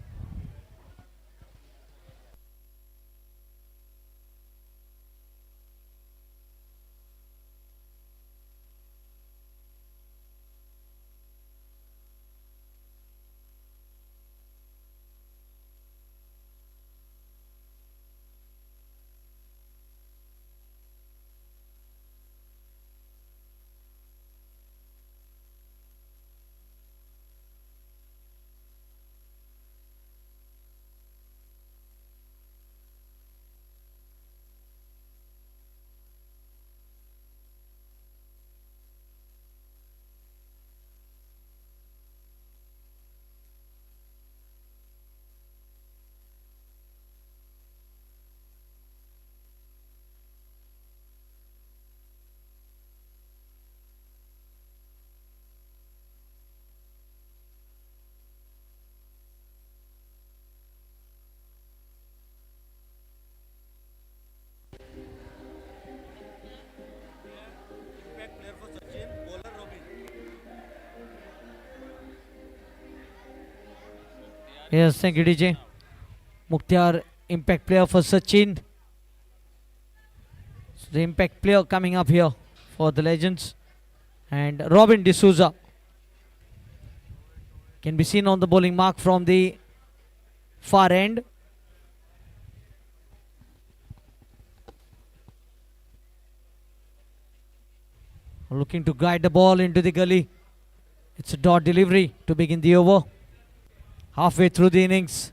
Yes, thank you, DJ. Mukhtar, impact player for Sachin. So the impact player coming up here for the Legends. And Robin D'Souza can be seen on the bowling mark from the far end. Looking to guide the ball into the gully. It's a dot delivery to begin the over. Halfway through the innings.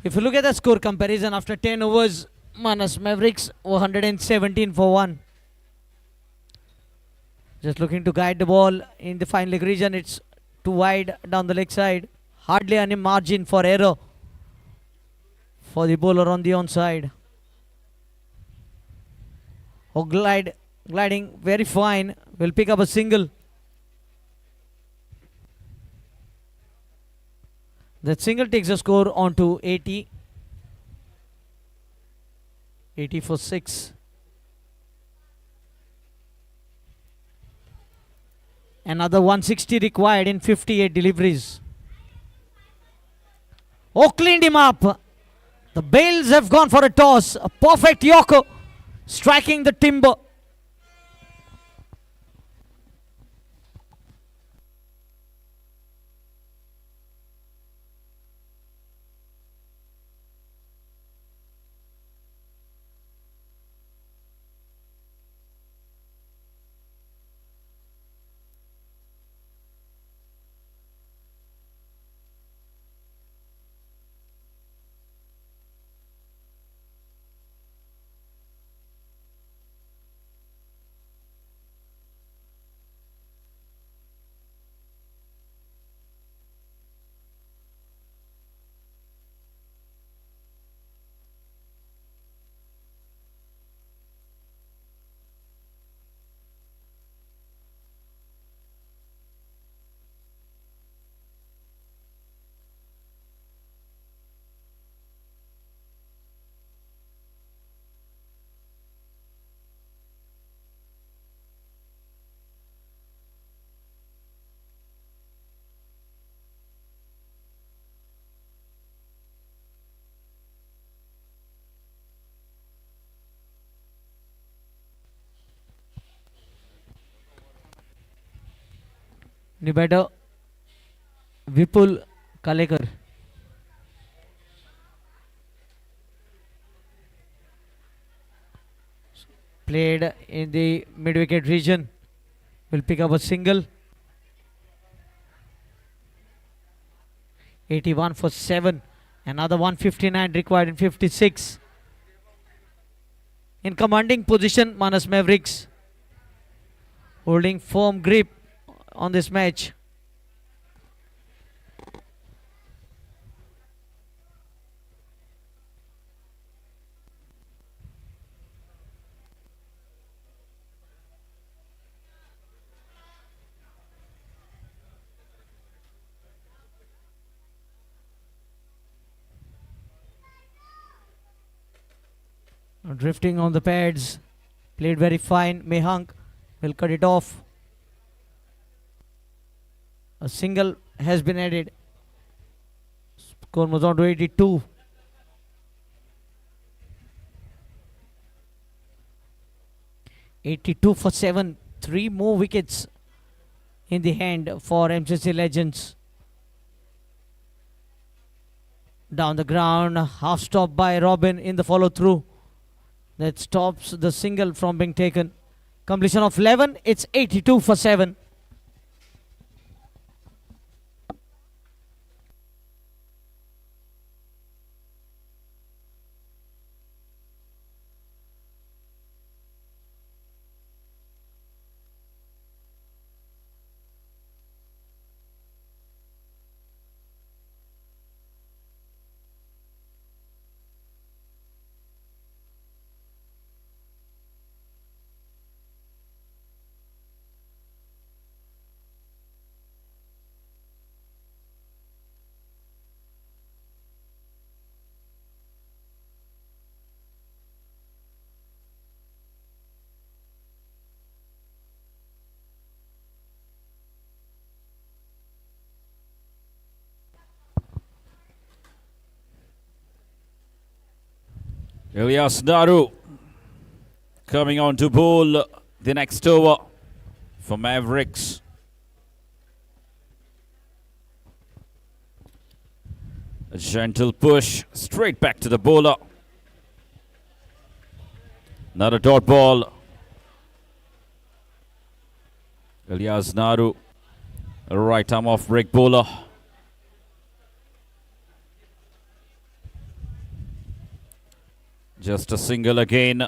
If you look at the score comparison after 10 overs, Manas Mavericks were 117 for 1. Just looking to guide the ball in the fine leg region. It's too wide down the leg side. Hardly any margin for error for the bowler on the onside. Oh, gliding very fine. Will pick up a single. That single takes the score on to 80. 80 for 6. Another 160 required in 58 deliveries. Oh, cleaned him up. The Bales have gone for a toss. A perfect Yorker striking the timber. New batter Vipul Kalekar. Played in the mid-wicket region. Will pick up a single. 81 for 7. Another 159 required in 56. In commanding position, Manas Mavericks holding firm grip on this match. Drifting on the pads. Played very fine. Mehank will cut it off. A single has been added. Score moves on to 82. (82 for 7). 3 more wickets in the hand for MCC Legends. Down the ground, half stop by Robin in the follow through. That stops the single from being taken. Completion of 11. It's 82 for 7. Ilyas Naru coming on to bowl the next over for Mavericks. A gentle push straight back to the bowler. Not a dot ball. Ilyas Naru, a right arm off break bowler. Just a single again.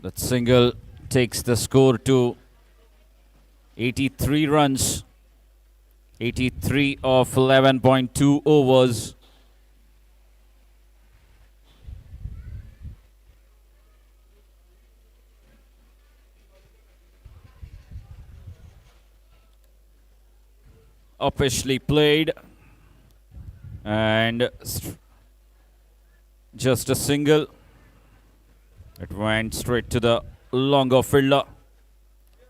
That single takes the score to 83 runs. 83 of 11.2 overs. Officially played. And just a single. It went straight to the longer fielder.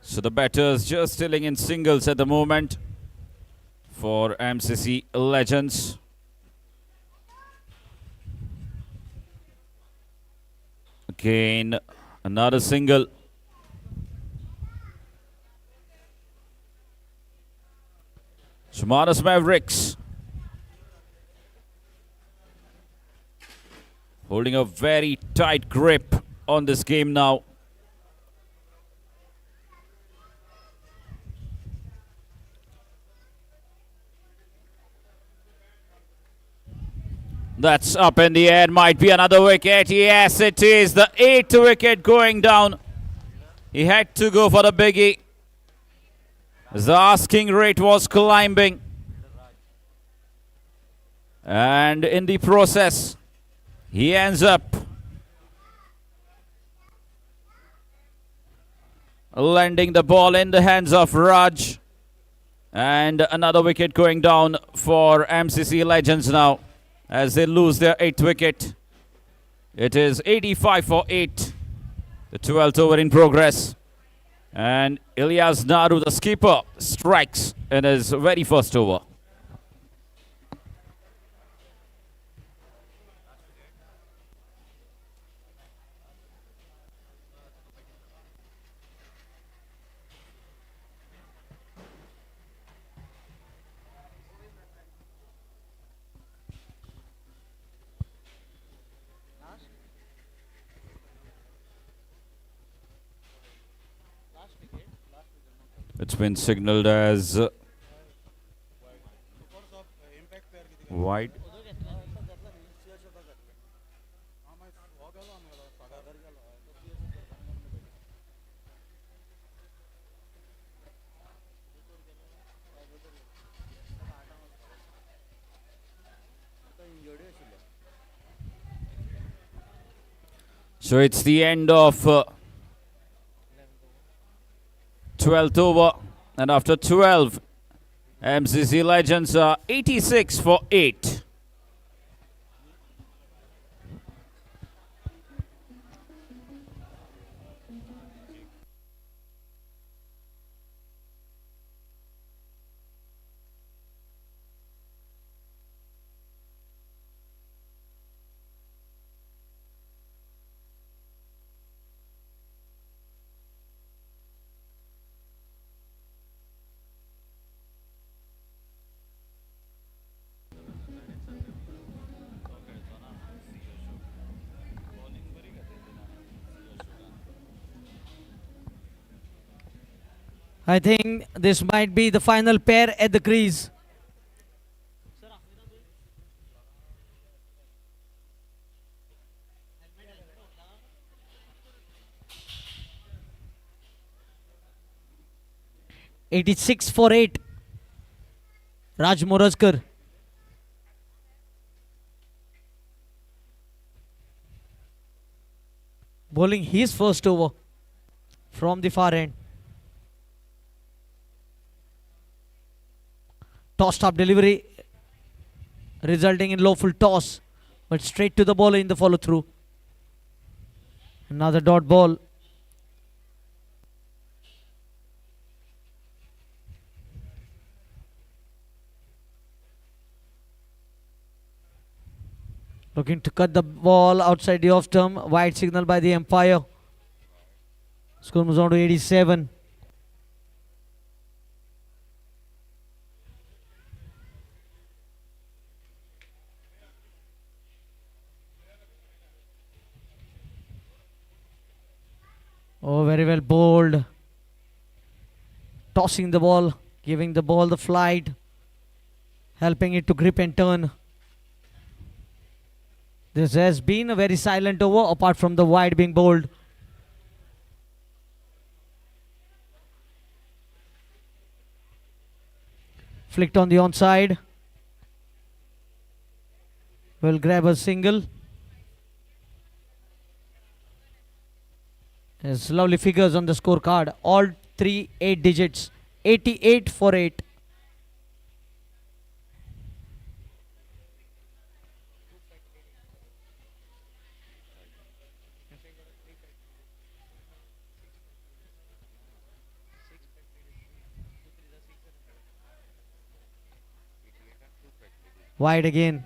So the batters just dealing in singles at the moment for MCC Legends. Again, another single. Sumaras Mavericks holding a very tight grip on this game now. That's up in the air. Might be another wicket. Yes, it is. The 8th wicket going down. He had to go for the biggie. The asking rate was climbing. And in the process, he ends up landing the ball in the hands of Raj. And another wicket going down for MCC Legends now, as they lose their 8th wicket. It is 85 for 8. The 12th over in progress. And Ilyas Naru, the skipper, strikes in his very first over. It's been signaled as wide. So it's the end of 12th over, and after 12, MCC Legends are 86 for 8. I think this might be the final pair at the crease. '86 for 8. Raj Morazkar. Bowling his first over from the far end. Tossed up delivery resulting in low full toss, but straight to the bowler in the follow through. Another dot ball. Looking to cut the ball outside the off stump. Wide signal by the umpire. Score moves on to 87. Oh, very well bowled. Tossing the ball, giving the ball the flight, helping it to grip and turn. This has been a very silent over apart from the wide being bowled. Flicked on the onside. Will grab a single. There's lovely figures on the scorecard. All 3 8 digits. 88 for 8. Wide again.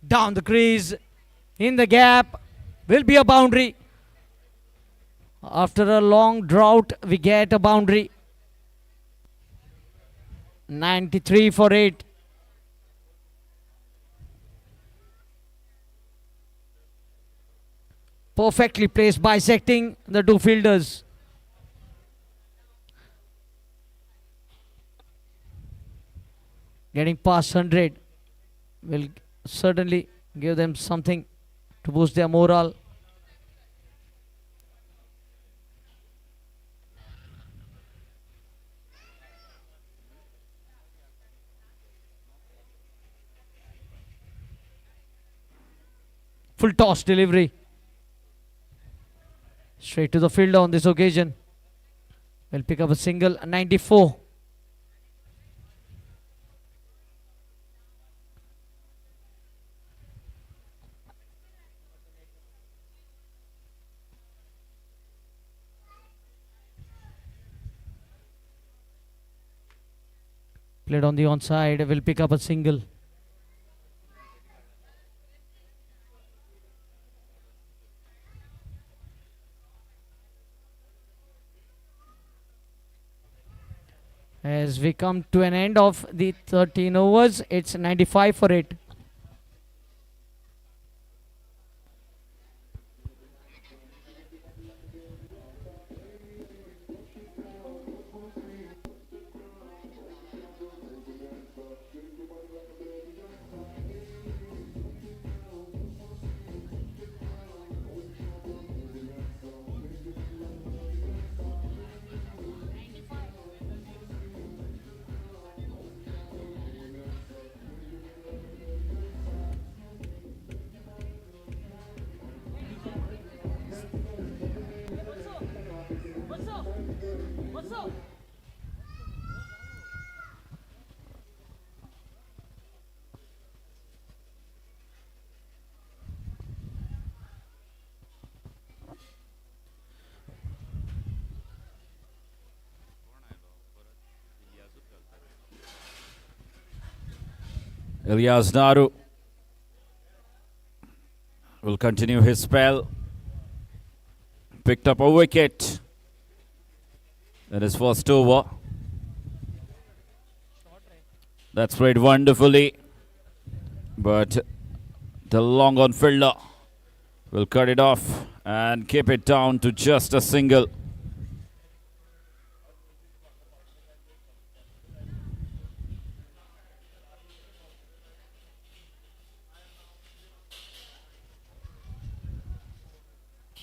Down the crease, in the gap, will be a boundary. After a long drought, we get a boundary. 93 for 8. Perfectly placed, bisecting the two fielders. Getting past 100 will certainly give them something to boost their morale. Full toss delivery. Straight to the fielder on this occasion. Will pick up a single. 94. Played on the onside. Will pick up a single. As we come to an end of the 13 overs, it's 95 for 8. Ilyas Naru will continue his spell. Picked up a wicket in his first over. That's played wonderfully. But the long on fielder will cut it off and keep it down to just a single.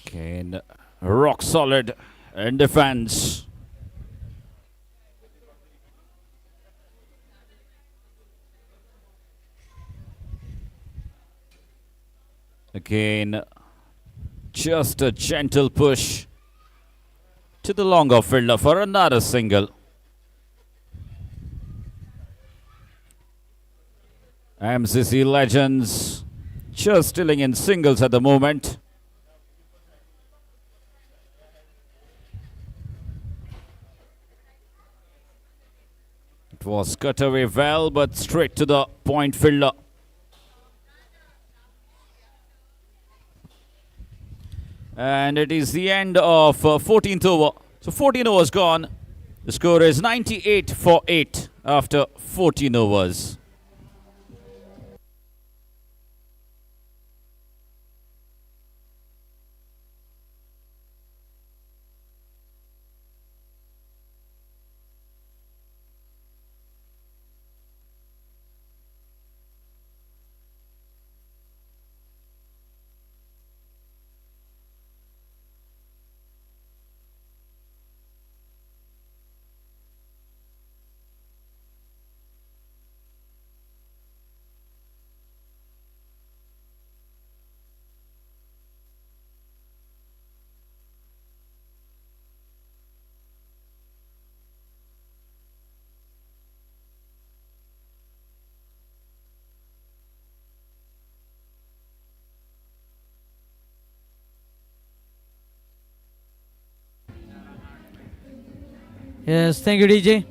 Kane rock solid in defense. Again, just a gentle push to the longer fielder for another single. MCC legends just dealing in singles at the moment. It was cut away well, but straight to the point fielder. And it is the end of 14th over. So 14 overs gone. The score is 98 for 8 after 14 overs. Yes, thank you, DJ.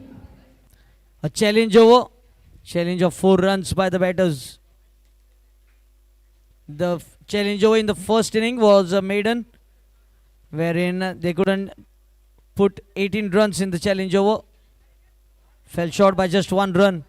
A challenge over. Challenge of 4 runs by the batters. The challenge over in the first inning was a maiden, wherein they couldn't put 18 runs in the challenge over. Fell short by just 1 run.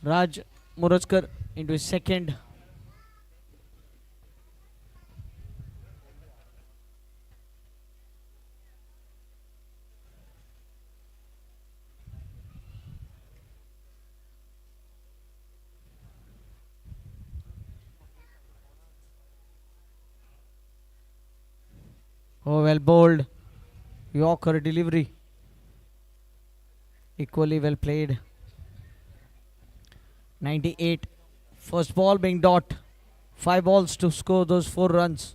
Raj Murajkar into his second. Oh, well bowled. Yorker delivery. Equally well played. 98. First ball being dot. 5 balls to score those 4 runs.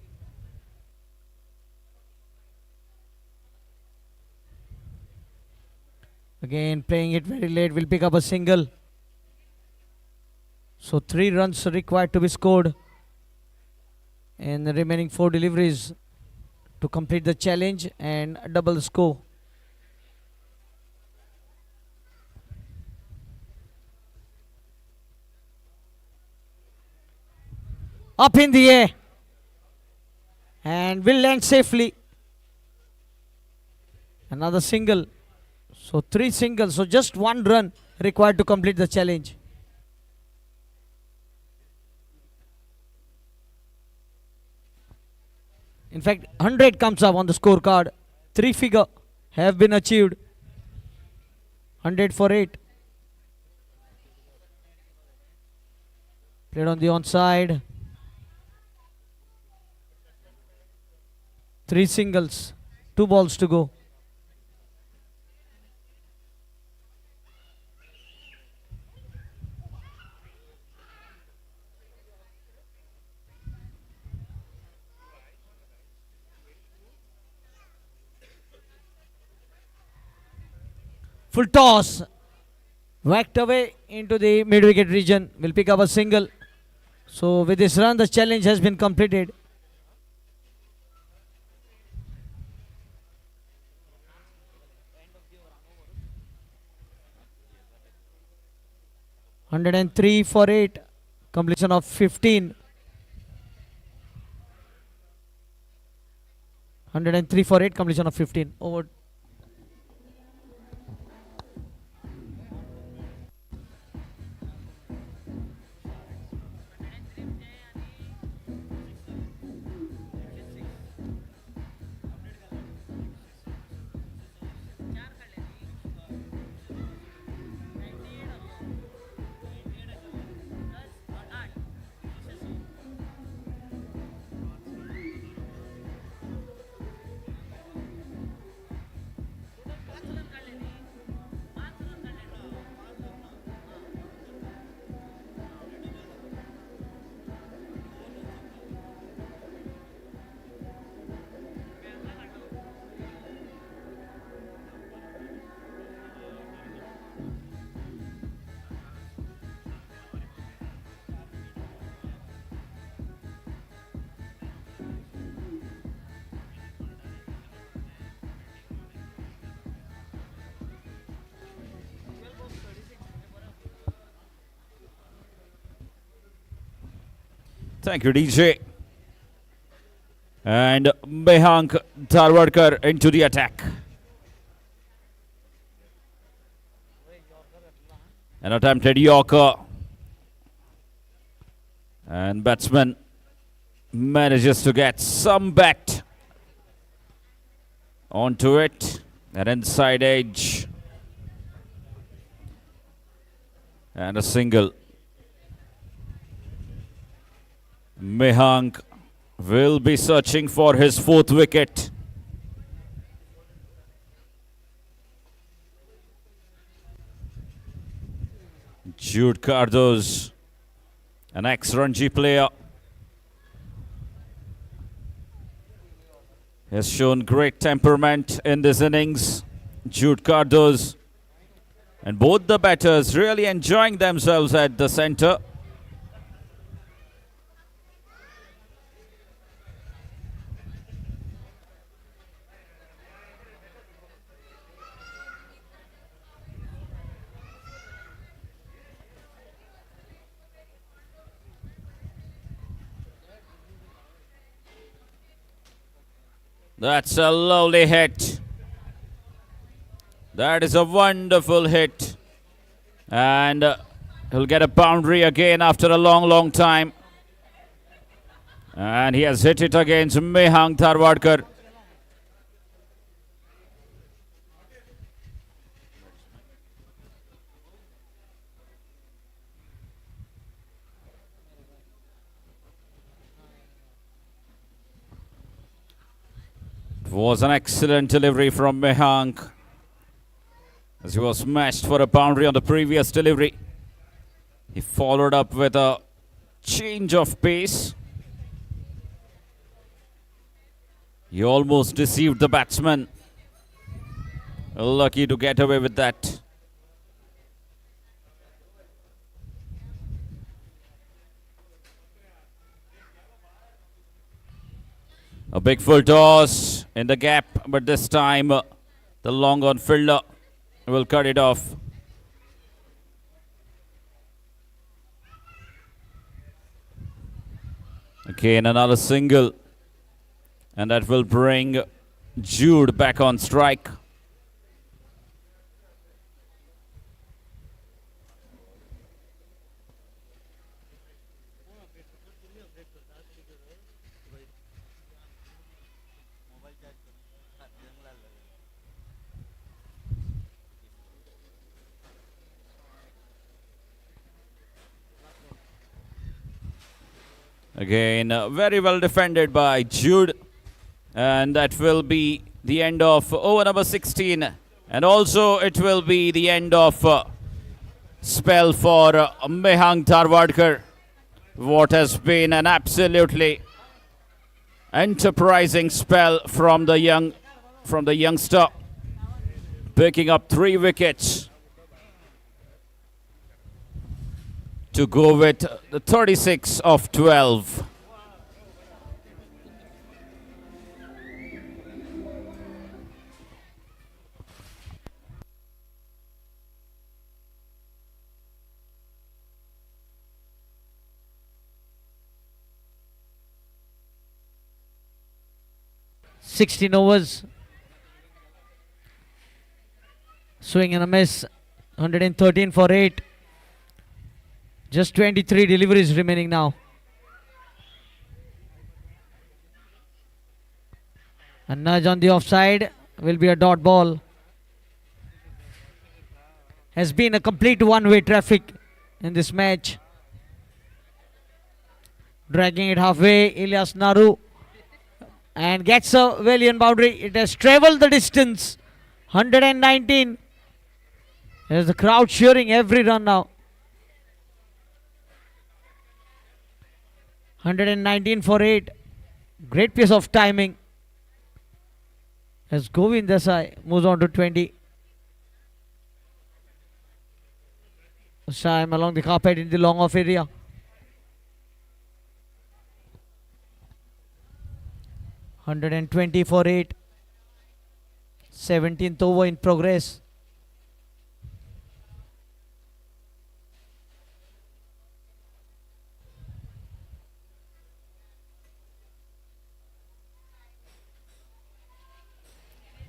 Again, playing it very late, will pick up a single. So 3 runs are required to be scored. And the remaining 4 deliveries to complete the challenge and double the score. Up in the air and will land safely. Another single. So 3 singles. So just 1 run required to complete the challenge. In fact, 100 comes up on the scorecard. 3 figure have been achieved. 100 for 8. Played on the onside. 3 singles, 2 balls to go. Full toss. Whacked away into the mid-wicket region. Will pick up a single. So with this run, the challenge has been completed. (103 for 8). Completion of 15. 103 for 8. Completion of 15. Over. Thank you, DJ. And Mehank Dharwadkar into the attack. An attempted Yorker. And batsman manages to get some bat onto it. An inside edge. And a single. Mehank will be searching for his 4th wicket. Jude Cardoz, an ex-Ranji player, has shown great temperament in this innings. Jude Cardoz, and both the batters really enjoying themselves at the centre. That's a lovely hit. That is a wonderful hit. And he'll get a boundary again after a long, long time. And he has hit it against Mehank Dharwadkar. It was an excellent delivery from Mehank, as he was smashed for a boundary on the previous delivery. He followed up with a change of pace. He almost deceived the batsman. Lucky to get away with that. A big full toss in the gap, but this time the long on fielder will cut it off. Again, another single, and that will bring Jude back on strike. Again, very well defended by Jude. And that will be the end of over number 16. And also it will be the end of spell for Mehank Dharwadkar. What has been an absolutely enterprising spell from the youngster. Picking up 3 wickets. to go with the 36 of 12. Sixteen overs. Swing and a miss. 113 for 8. Just 23 deliveries remaining now. A nudge on the offside will be a dot ball. Has been a complete one-way traffic in this match. Dragging it halfway, Ilyas Naru. And gets a valiant boundary. It has traveled the distance. 119. There's the crowd cheering every run now. 119 for 8. Great piece of timing. As Govind Desai moves on to 20. Shaim along the carpet in the long off area. $120 for 8. 17th over in progress.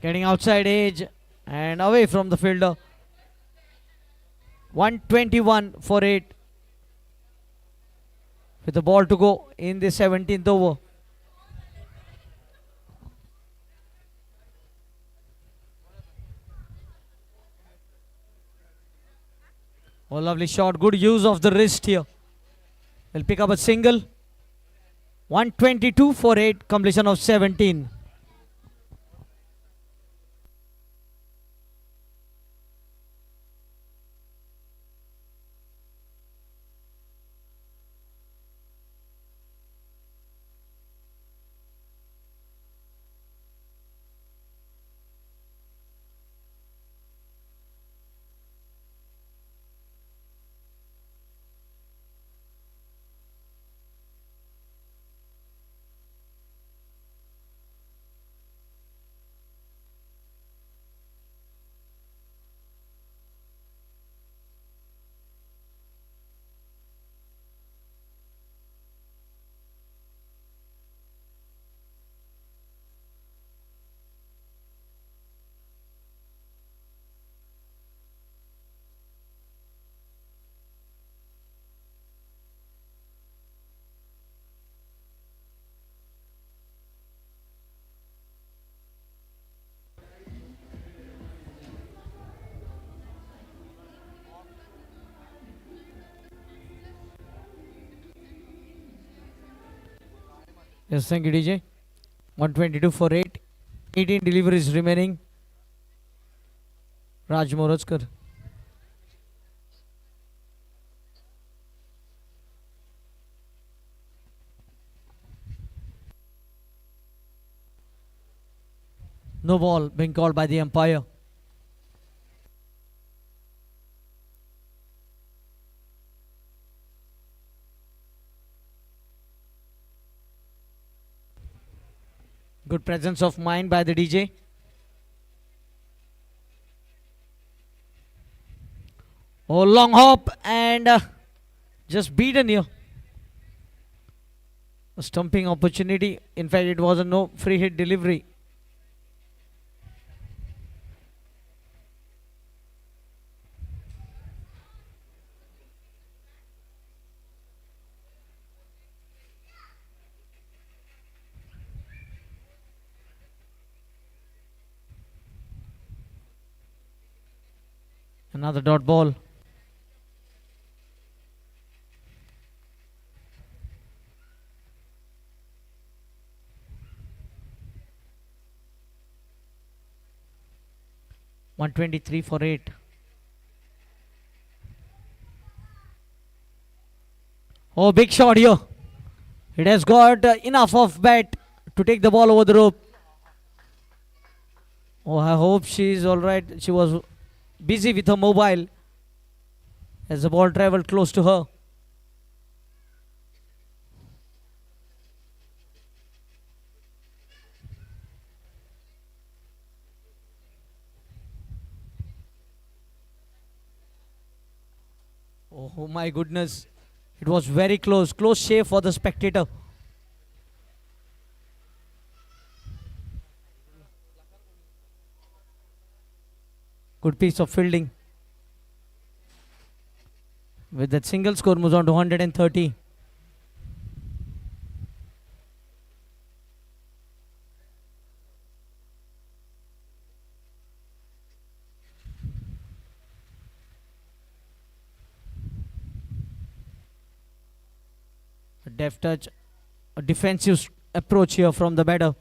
Getting outside edge and away from the fielder. 121 for 8. With the ball to go in the 17th over. Oh, lovely shot. Good use of the wrist here. Will pick up a single. 122 for 8. Completion of 17. Yes, thank you, DJ. 122 for 8. 18 deliveries remaining. Raj Morozkar. No ball being called by the umpire. Good presence of mind by the DJ. Oh, long hop and just beaten here. A stumping opportunity. In fact, it was a no free hit delivery. Another dot ball. $123 for 8. Oh, big shot here. It has got enough of bat to take the ball over the rope. Oh, I hope she is alright. She was busy with her mobile as the ball traveled close to her. Oh my goodness. It was very close. Close shave for the spectator. Good piece of fielding. With that single, score moves on to 130. A deft touch, a defensive approach here from the batter.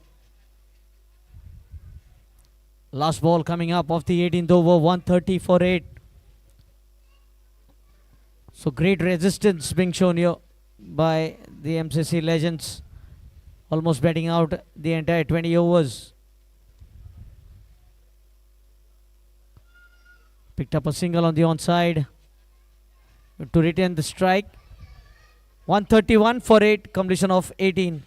Last ball coming up of the 18th over, 130 for 8. So great resistance being shown here by the MCC legends. Almost batting out the entire 20 overs. Picked up a single on the onside to retain the strike. 131 for 8, completion of 18.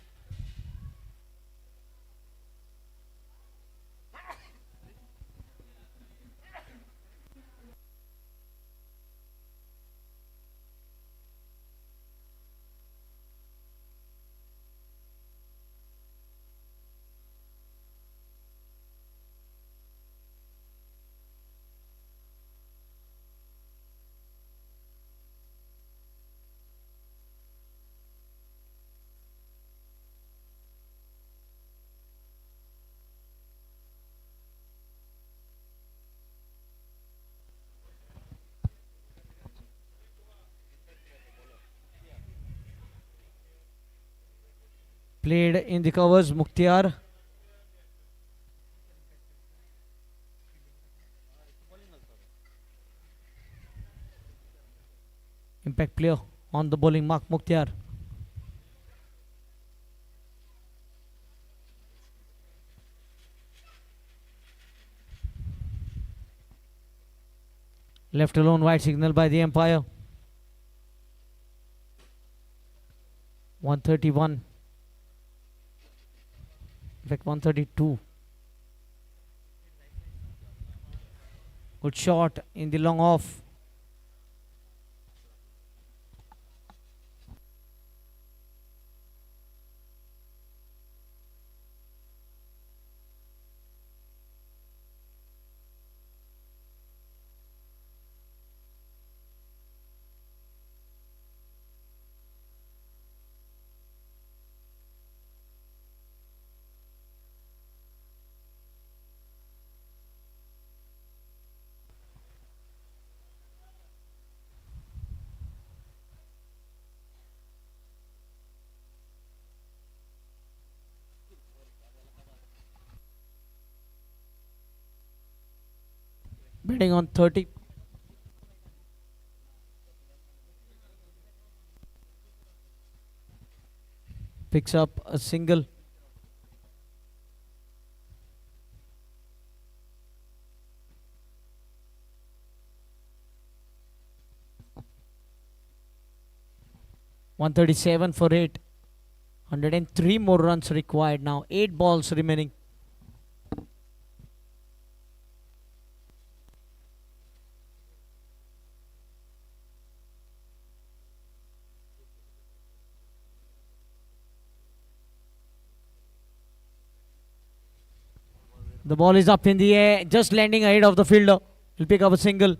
Played in the covers, Mukhtiar. Impact player on the bowling mark, Mukhtiar. Left alone, wide signal by the umpire. 131. In fact, 132. Good shot in the long off. Batting on 30. Picks up a single. (137 for 8). 103 more runs required now. 8 balls remaining. The ball is up in the air, just landing ahead of the fielder. He'll pick up a single.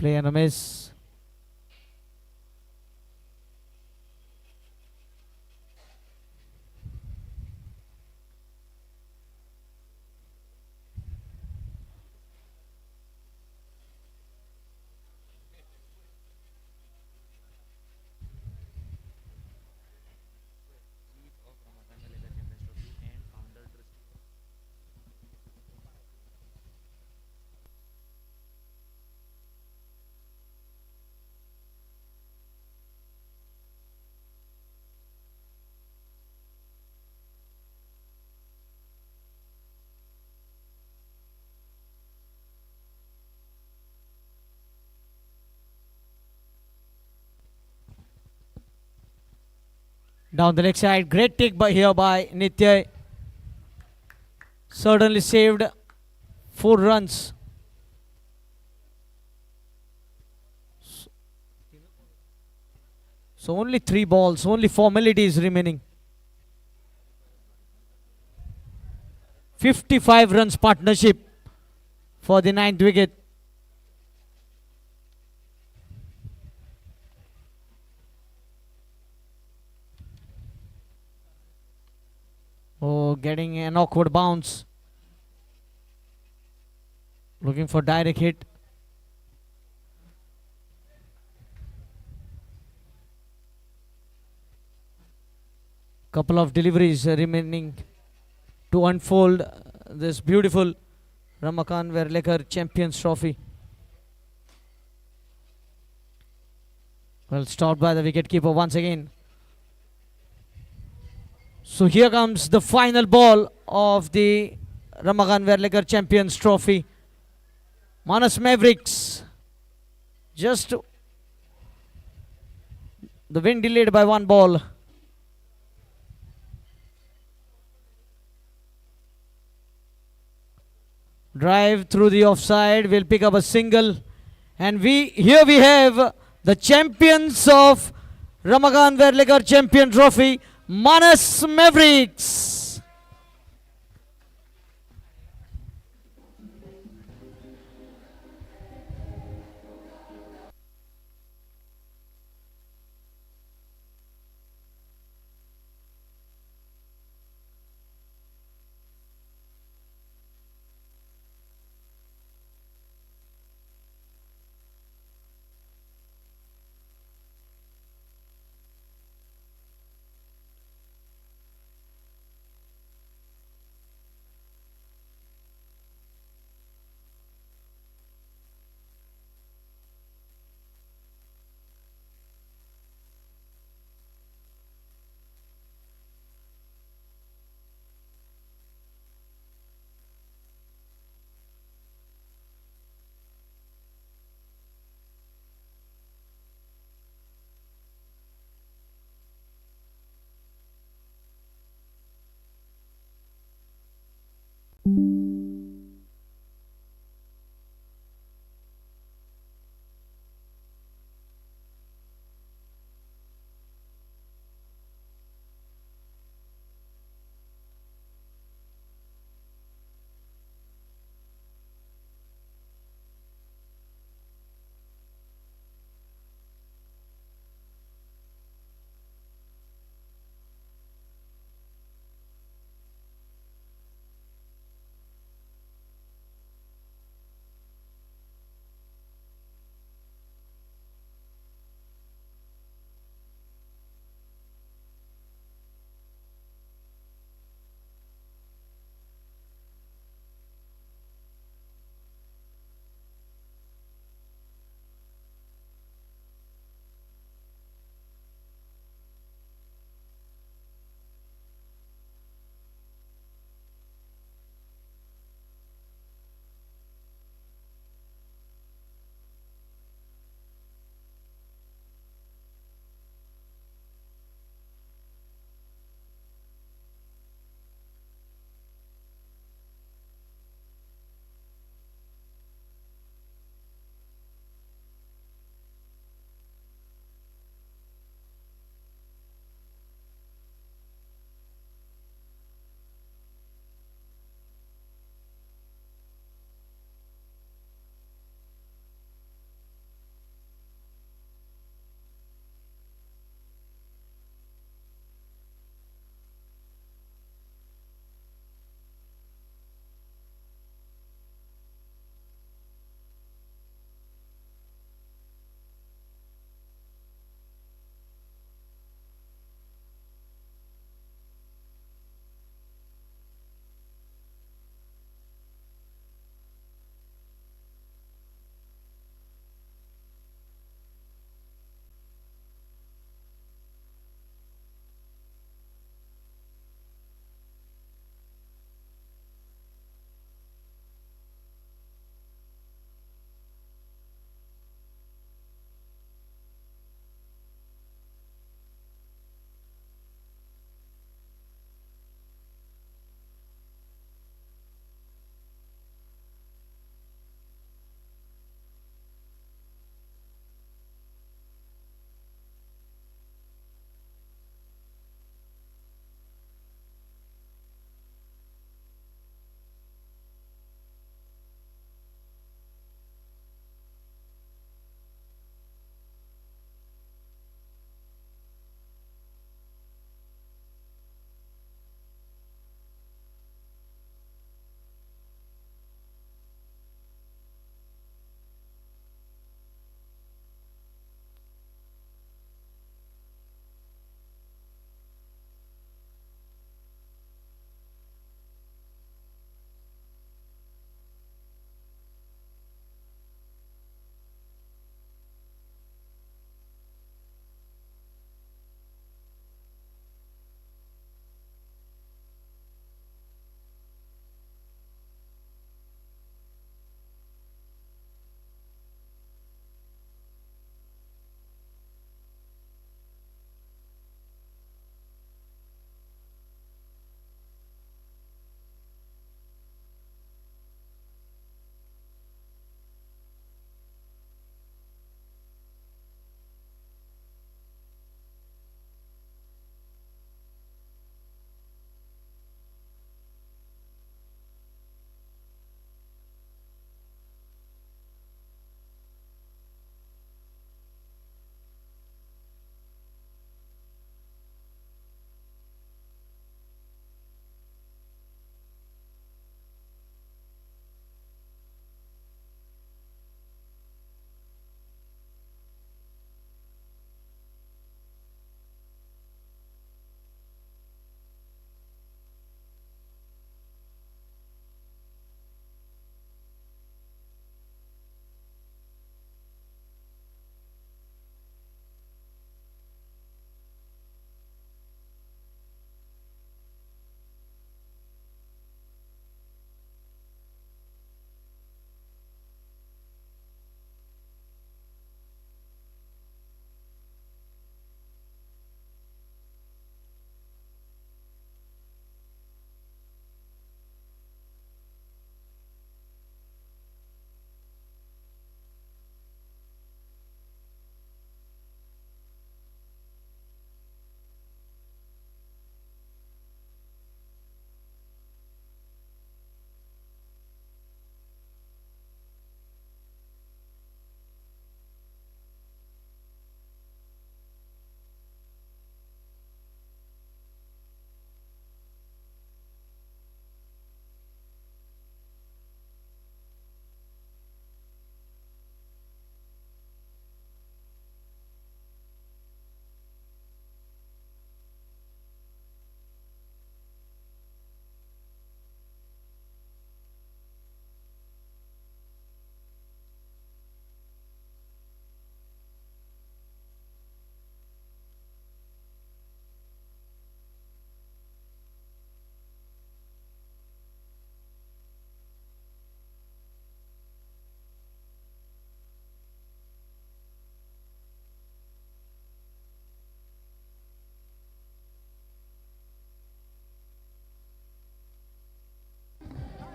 Play and a miss. Down the leg side. Great take by here by Nitya. Certainly saved 4 runs. So only 3 balls, only formalities remaining. 55 runs partnership for the 9th wicket. Oh, getting an awkward bounce. Looking for direct hit. Couple of deliveries remaining to unfold this beautiful Ramakant Verlekar Champions Trophy. Well stopped by the wicketkeeper once again. So here comes the final ball of the Ramakant Verlekar Champions Trophy. Mavericks just the win delayed by 1 ball. Drive through the offside, will pick up a single, and here we have the champions of Ramakant Verlekar Champion Trophy, Mavericks.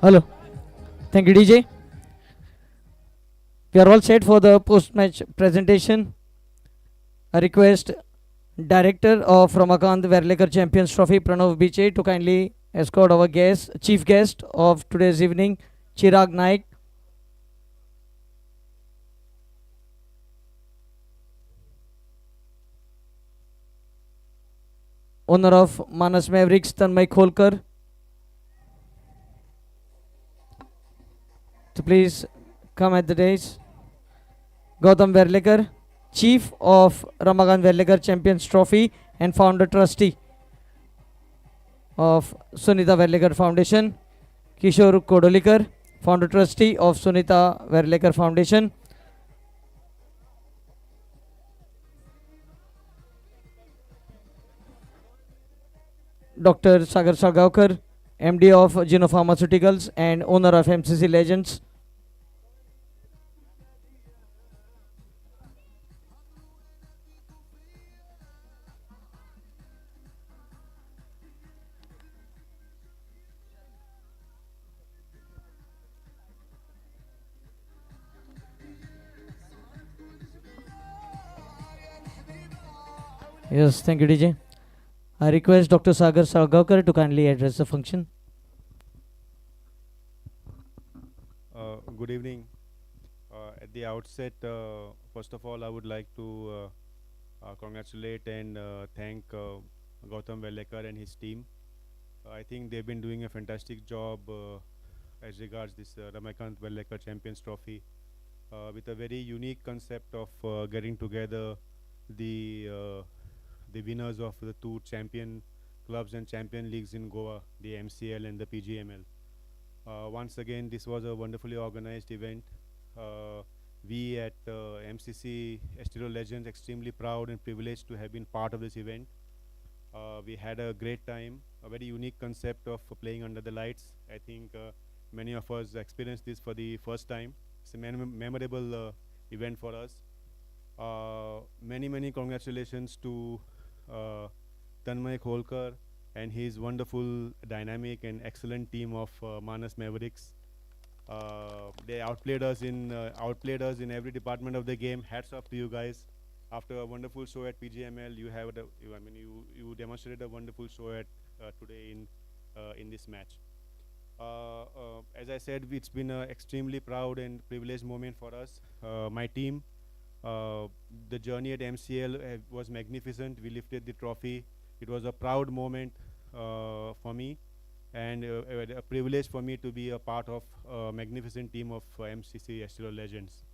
Hello. Thank you, DJ. We are all set for the post-match presentation. I request Director of Ramakant Verlekar Champions Trophy, Pranav Biche, to kindly escort our guest, chief guest of today's evening, Chirag Naik. Owner of Manas Mavericks, Tanmay Kholkar, to please come at the dais. Gautam Verlekar, Chief of Ramakant Verlekar Champions Trophy and Founder Trustee of Sunita Verlekar Foundation. Kishore Kodolikar, Founder Trustee of Sunita Verlekar Foundation. Dr. Sagar Salgaonkar, MD of Geno Pharmaceuticals and owner of MCC Legends. Yes, thank you, DJ. I request Dr. Sagar Salgaonkar to kindly address the function. Good evening. At the outset, first of all, I would like to congratulate and thank Gautam Verlekar and his team. I think they've been doing a fantastic job as regards this Ramakant Verlekar Champions Trophy with a very unique concept of getting together the winners of the two champion clubs and champion leagues in Goa, the MCL and the PGML. Once again, this was a wonderfully organized event. We at MCC Estero Legends extremely proud and privileged to have been part of this event. We had a great time, a very unique concept of playing under the lights. I think many of us experienced this for the first time. It's a memorable event for us. Many congratulations to Tanmay Kholkar and his wonderful, dynamic and excellent team of Manas Mavericks. They outplayed us in every department of the game. Hats off to you guys. After a wonderful show at PGML, you demonstrated a wonderful show at today in this match. As I said, it's been an extremely proud and privileged moment for us. My team, the journey at MCL was magnificent. We lifted the trophy. It was a proud moment for me, and a privilege for me to be a part of a magnificent team of MCC Estero Legends.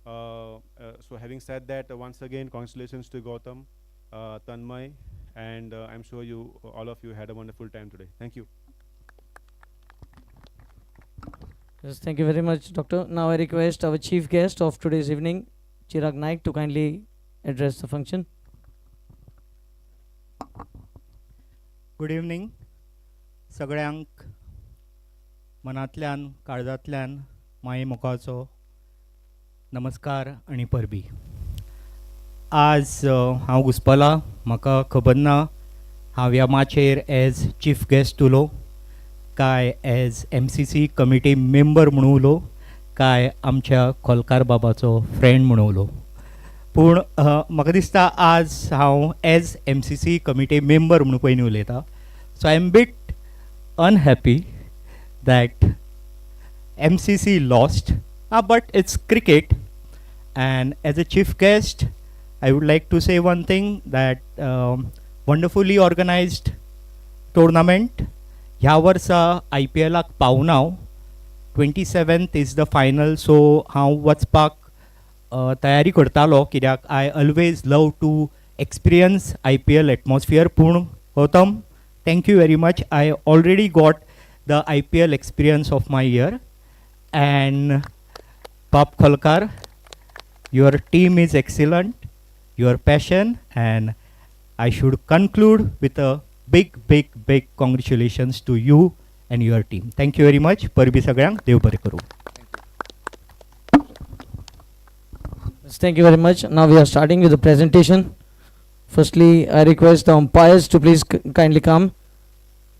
So having said that, once again, congratulations to Gautam, Tanmay, and I'm sure all of you had a wonderful time today. Thank you. Yes, thank you very much, Doctor. Now I request our chief guest of today's evening, Chirag Naik, to kindly address the function. Good evening सगळ्यांक मनांतल्यान काळजांतल्यान माये मोगाचो नमस्कार आनी परबी. आज हांव घुसपला, म्हाका खबर ना हांव ह्या माचेर एज चीफ गेस्ट उलो काय एज MCC कमिटी मेंबर म्हणून उलो काय आमच्या खोलकार बाबाचो फ्रेंड म्हणून उलो. पूण म्हाका दिसता आज हांव एज MCC कमिटी मेंबर म्हणून पयलीं उलयतां. So I am bit unhappy that MCC lost, but it's cricket. And as a chief guest, I would like to say one thing, that wonderfully organized tournament. ह्या वर्सा IPL-आक पावना. 27th is the final, so हांव वचपाक तयारी करतालो, कित्याक I always love to experience IPL atmosphere. पूण Gautam, thank you very much. I already got the IPL experience of my year. And Pap Kholkar, your team is excellent, your passion, and I should conclude with a big congratulations to you and your team. Thank you very much. परबी सगळ्यांक देव बरें करूं. Thank you very much. Now we are starting with the presentation. Firstly, I request the umpires to please kindly come.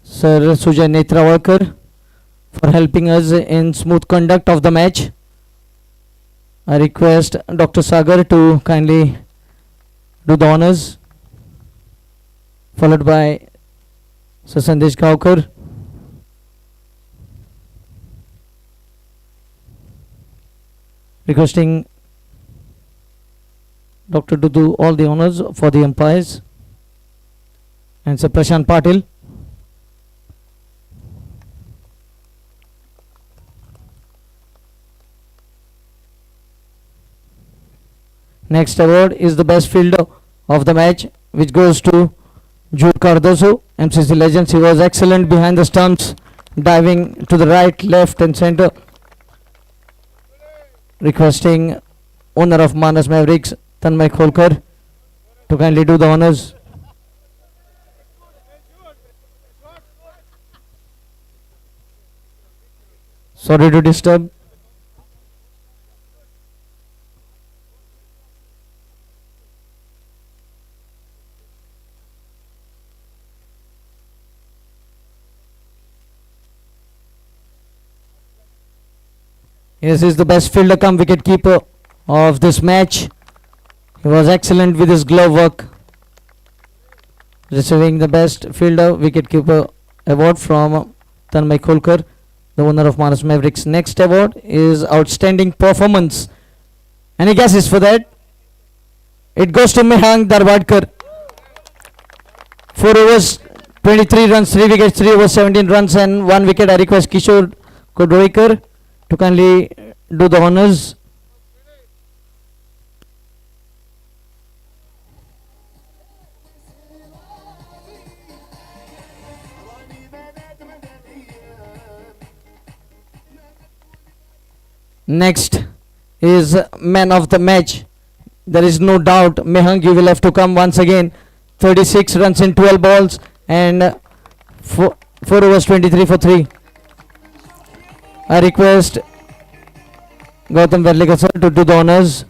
Sir Sujay Netrawalkar, for helping us in smooth conduct of the match. I request Dr. Sagar to kindly do the honors, followed by Sir Sandesh Gaokar. Requesting Doctor to do all the honors for the umpires, and Sir Prashant Patil. Next award is the best fielder of the match, which goes to Jude Cardoso, MCC Legends. He was excellent behind the stumps, diving to the right, left and center. Requesting owner of Manas Mavericks, Tanmay Kholkar, to kindly do the honors. Sorry to disturb. Yes, he is the best fielder come wicket keeper of this match. He was excellent with his glove work, receiving the best fielder wicket keeper award from Tanmay Kholkar, the owner of Manas Mavericks. Next award is outstanding performance. Any guesses for that? It goes to Mehang Darwadkar. 4 overs, 23 runs, 3 wickets, 3 overs, 17 runs and 1 wicket. I request Kishore Kodroikar to kindly do the honors. Next is man of the match. There is no doubt Mehang, you will have to come once again. 36 runs in 12 balls and 4 overs, 23 for 3. I request Gautam Verlekar sir to do the honors.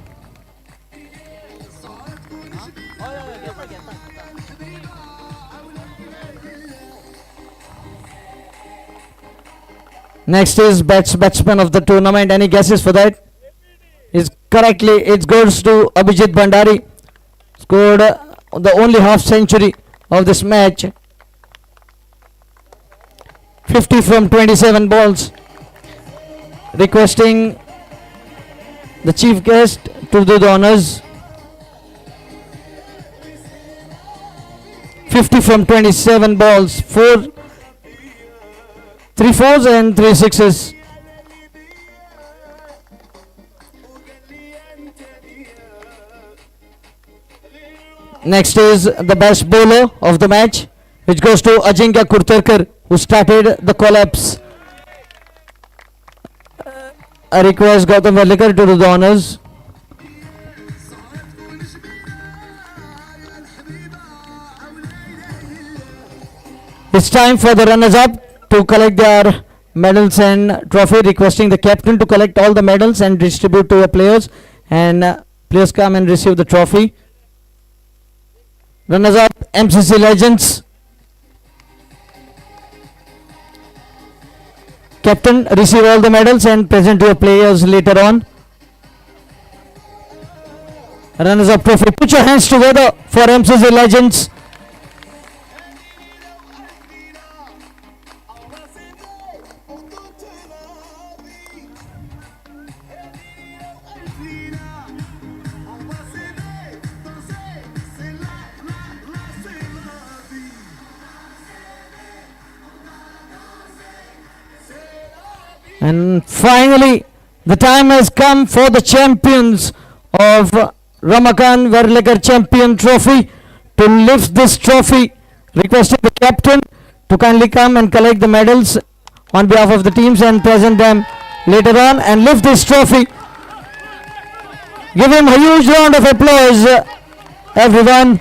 Next is batsman of the tournament. Any guesses for that? Is correctly it goes to Abhijit Bhandari. Scored the only half century of this match. 50 from 27 balls. Requesting the chief guest to do the honors. 50 from 27 balls, 3 fours and 3 sixes. Next is the best bowler of the match, which goes to Ajinkya Kurtarkar, who started the collapse. I request Gautam Verlekar to do the honors. It's time for the runners-up to collect their medals and trophy. Requesting the captain to collect all the medals and distribute to the players, and players come and receive the trophy. Runners-up, MCC Legends. Captain, receive all the medals and present to your players later on. Runners-up trophy. Put your hands together for MCC Legends. And finally, the time has come for the champions of Ramakant Verlekar Champion Trophy to lift this trophy. Requesting the captain to kindly come and collect the medals on behalf of the teams and present them later on and lift this trophy. Give him a huge round of applause, everyone.